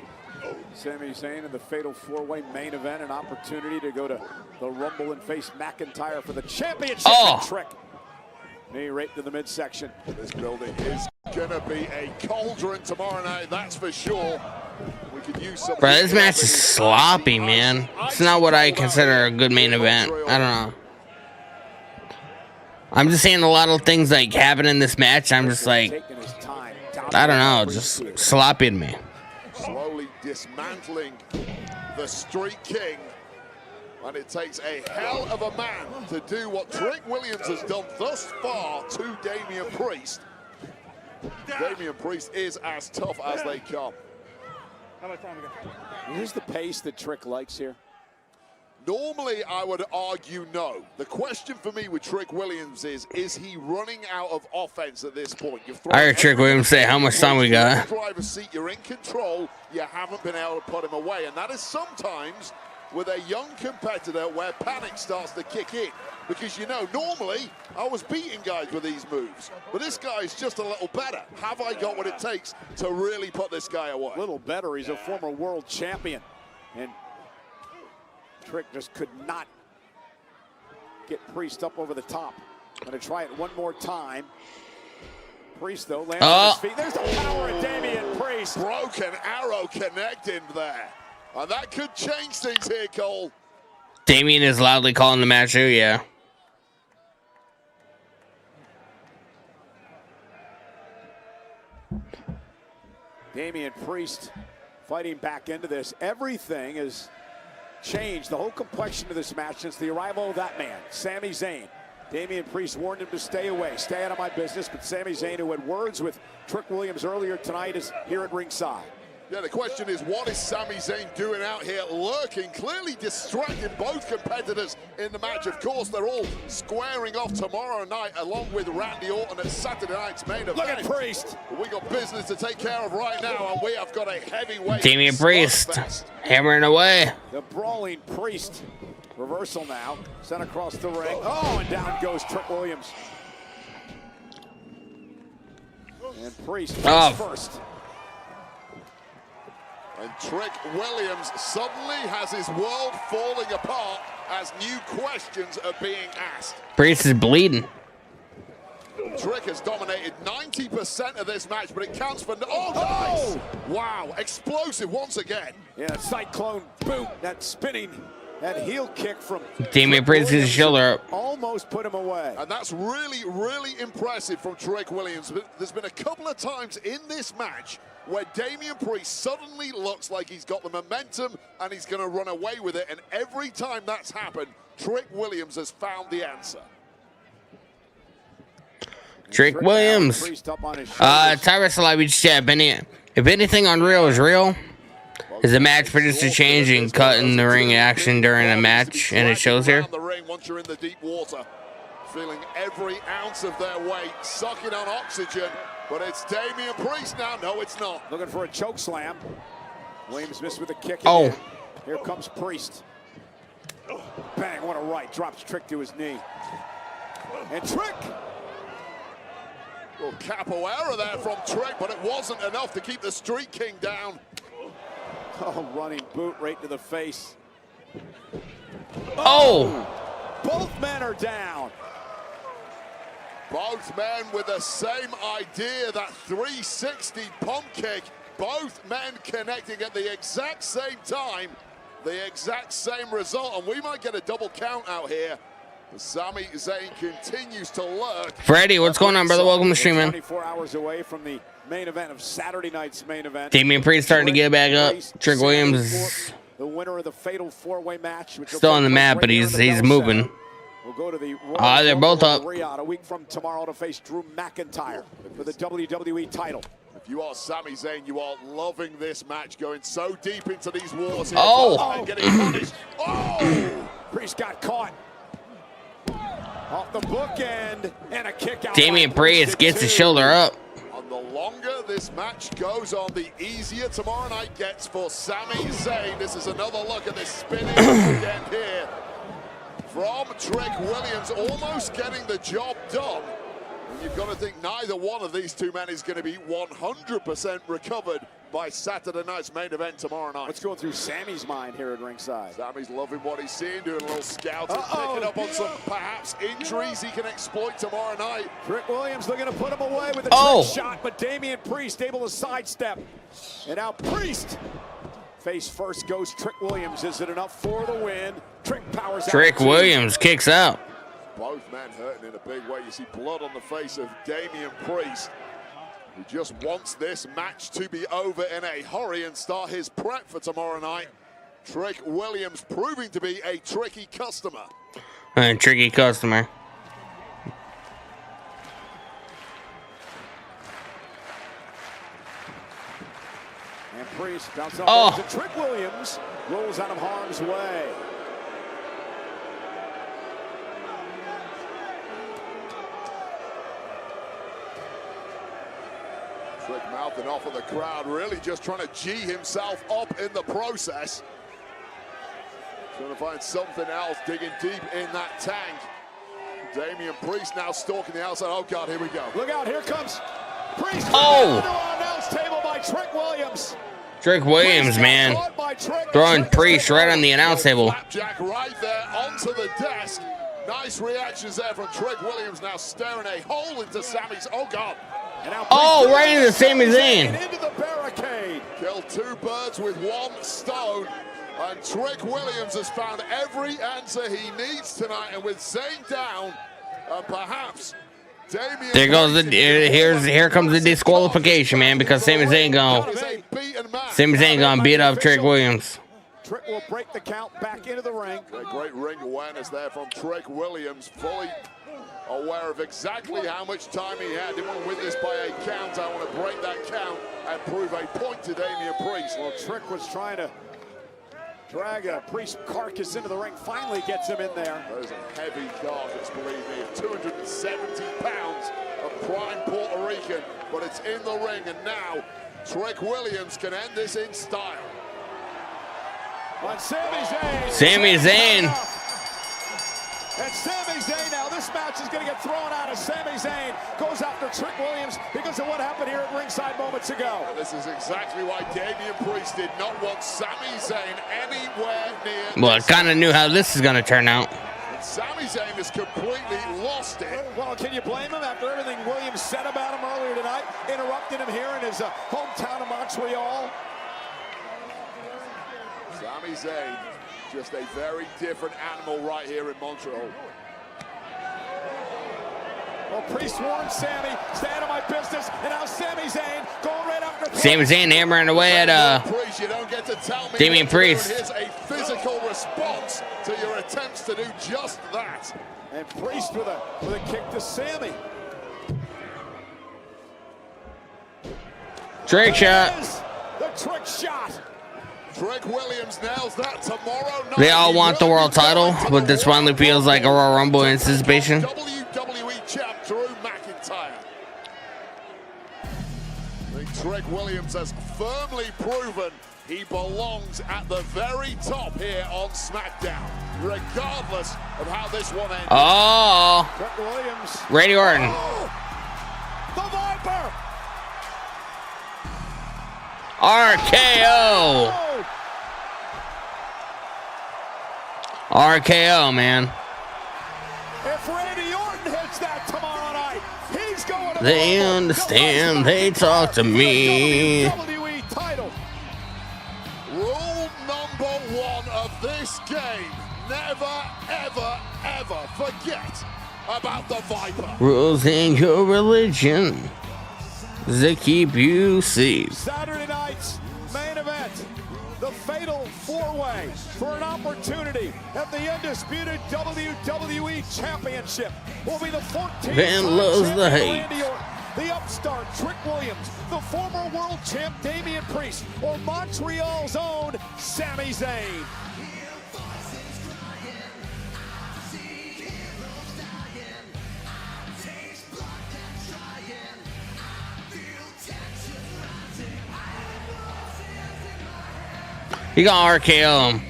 Sami Zayn in the Fatal 4-Way main event, an opportunity to go to the Rumble and face McIntyre for the championship. Trick. Knee right to the midsection. This building is gonna be a cauldron tomorrow night, that's for sure. We could use some. Bro, this match is sloppy, man. It's not what I consider a good main event. I don't know. I'm just seeing a lot of things like happen in this match. I'm just like, I don't know, just sloppy to me. Slowly dismantling the Street King. And it takes a hell of a man to do what Trick Williams has done thus far to Damian Priest. Damian Priest is as tough as they come. How much time we got? Here's the pace that Trick likes here. Normally, I would argue no. The question for me with Trick Williams is he running out of offense at this point? I heard Trick Williams say how much time we got. Driver's seat, you're in control. You haven't been able to put him away, and that is sometimes with a young competitor where panic starts to kick in. Because, you know, normally I was beating guys with these moves, but this guy is just a little better. Have I got what it takes to really put this guy away? A little better. He's a former world champion, and Trick just could not get Priest up over the top. Gonna try it one more time. Priest, though, lands on his feet. There's the power of Damian Priest. Broken arrow connecting there. And that could change things here, Cole. Damian is loudly calling the match too, yeah. Damian Priest fighting back into this. Everything has changed, the whole complexion of this match since the arrival of that man, Sami Zayn. Damian Priest warned him to stay away, stay out of my business, but Sami Zayn, who had words with Trick Williams earlier tonight, is here at ringside. Yeah, the question is, what is Sami Zayn doing out here lurking, clearly distracting both competitors in the match? Of course, they're all squaring off tomorrow night along with Randy Orton at Saturday night's main event. Look at Priest. We got business to take care of right now, and we have got a heavyweight Damian Priest hammering away. The brawling Priest. Reversal now, sent across the ring. Oh, and down goes Trick Williams. And Priest first. And Trick Williams suddenly has his world falling apart as new questions are being asked. Priest is bleeding. Trick has dominated 90% of this match, but it counts for nice. Wow, explosive once again. Yeah, that cyclone boot, that spinning, that heel kick from Damian Priest gets his shoulder up. Almost put him away. And that's really, really impressive from Trick Williams. There's been a couple of times in this match where Damian Priest suddenly looks like he's got the momentum and he's going to run away with it. And every time that's happened, Trick Williams has found the answer. Trick Williams. Tyrus Alive chat. If anything unreal is real, is the match producer changing, cutting the ring action during a match, and it shows here. The ring once you're in the deep water, feeling every ounce of their weight, sucking on oxygen. But it's Damian Priest now. No, it's not. Looking for a choke slam. Williams missed with a kick. Oh. Again. Here comes Priest. Bang, what a right. Drops Trick to his knee. And Trick. Well, capoeira there from Trick, but it wasn't enough to keep the Street King down. Oh, running boot right to the face. Oh! Both men are down. Both men with the same idea, that 360 pump kick. Both men connecting at the exact same time, the exact same result, and we might get a double count out here. Sami Zayn continues to lurk. Freddie, what's going on, brother? Welcome to stream, man. 24 hours away from the main event of Saturday night's main event. Damian Priest starting to get back up. Trick Williams is the winner of the fatal four-way match. still on the map, but he's moving. We'll go to the they're both up. Riyadh a week from tomorrow to face Drew McIntyre for the WWE title. If you are Sami Zayn, you are loving this match, going so deep into these waters. Oh! Getting punished. Oh! Priest got caught. Off the bookend and a kick out. Damian Priest gets his shoulder up. And the longer this match goes on, the easier tomorrow night gets for Sami Zayn. This is another look at this spinning again here from Trick Williams, almost getting the job done. And you've got to think neither one of these two men is going to be 100% recovered by Saturday night's main event tomorrow night. What's going through Sami's mind here at ringside? Sami's loving what he's seeing, doing a little scouting, picking up on some perhaps injuries he can exploit tomorrow night. Trick Williams looking to put him away with a trick shot, but Damian Priest able to sidestep. And now Priest. Face first goes Trick Williams. Is it enough for the win? Trick powers out. Trick Williams kicks out. Both men hurting in a big way. You see blood on the face of Damian Priest. He just wants this match to be over in a hurry and start his prep for tomorrow night. Trick Williams proving to be a tricky customer. A tricky customer. And Priest bounces off to Trick Williams. Rolls out of harm's way. Trick mouthing off of the crowd, really just trying to G himself up in the process. Trying to find something else, digging deep in that tank. Damian Priest now stalking the outside. Oh God, here we go. Look out, here comes Priest. Oh! Announce table by Trick Williams. Trick Williams, man. Throwing Priest right on the announce table. Flapjack right there onto the desk. Nice reactions there from Trick Williams, now staring a hole into Sami's. Oh God. Oh, right into Sami Zayn. Into the barricade. Killed two birds with one stone. And Trick Williams has found every answer he needs tonight. And with Zayn down, and perhaps Damian... There goes the here comes the disqualification, man, because Sami Zayn gonna beat up Trick Williams. Trick will break the count back into the ring. Great ring awareness there from Trick Williams, fully aware of exactly how much time he had. Didn't want to win this by a count. I want to break that count and prove a point to Damian Priest. Well, Trick was trying to drag a Priest carcass into the ring. Finally gets him in there. That is a heavy carcass, believe me. 270 pounds of prime Puerto Rican, but it's in the ring, and now Trick Williams can end this in style. On Sami Zayn. Sami Zayn. And Sami Zayn, now this match is going to get thrown out as Sami Zayn goes after Trick Williams because of what happened here at ringside moments ago. And this is exactly why Damian Priest did not want Sami Zayn anywhere near. Well, I kind of knew how this is going to turn out. And Sami Zayn has completely lost it. Well, can you blame him after everything Williams said about him earlier tonight, interrupting him here in his hometown of Montreal? Sami Zayn, just a very different animal right here in Montreal. Well, Priest warned Sami, stay out of my business, and now Sami Zayn going right after Sami Zayn hammering away at Priest, you don't get to tell me Damian Priest. Here's a physical response to your attempts to do just that. And Priest with a kick to Sami. Trick shot. The trick shot. Trick Williams nails that tomorrow night. They all want the world title, but this finally feels like a Royal Rumble anticipation. WWE champ Drew McIntyre. I think Trick Williams has firmly proven he belongs at the very top here on SmackDown, regardless of how this one ends. Oh, Trick Williams. Randy Orton. Oh, the Viper. RKO. RKO, man. If Randy Orton hits that tomorrow night, he's going to They understand. They talk to me. WWE title. Rule number one of this game: never, ever, ever forget about the Viper. Rules in your religion. They keep you safe. Saturday night's main event, the fatal four-way for an opportunity at the undisputed WWE Championship will be the 14th Van loves the hate. Randy Orton, the upstart Trick Williams, the former world champ Damian Priest, or Montreal's own Sami Zayn. You got RKO him.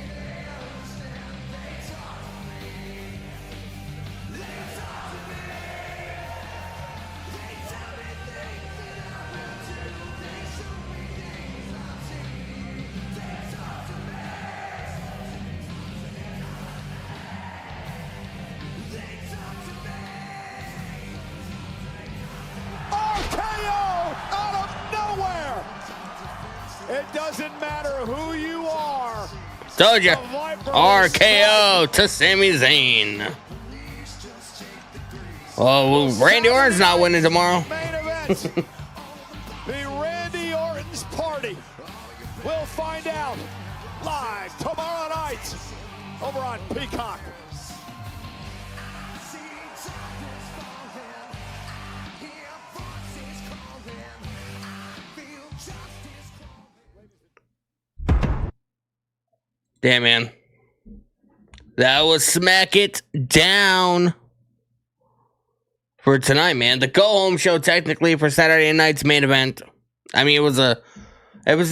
It doesn't matter who you are. Told you. RKO to Sami Zayn. Oh, Randy Orton's not winning tomorrow. Main event. The Randy Orton's party. We'll find out live tomorrow night over on Peacock. Damn, man. That was Smack It Down for tonight, man. The go-home show, technically, for Saturday night's main event. I mean, it was a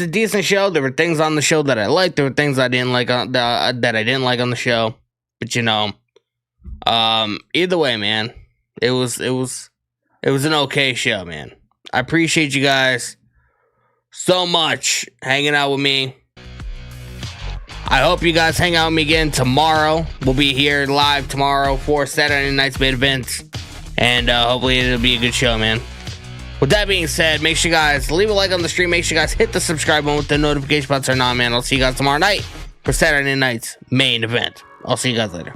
decent show. There were things on the show that I liked. There were things I didn't like on that I didn't like on the show. But you know, either way, man, it was an okay show, man. I appreciate you guys so much hanging out with me. I hope you guys hang out with me again tomorrow. We'll be here live tomorrow for Saturday night's main event. And hopefully it'll be a good show, man. With that being said, make sure you guys leave a like on the stream. Make sure you guys hit the subscribe button with the notification button turned on, man. I'll see you guys tomorrow night for Saturday night's main event. I'll see you guys later.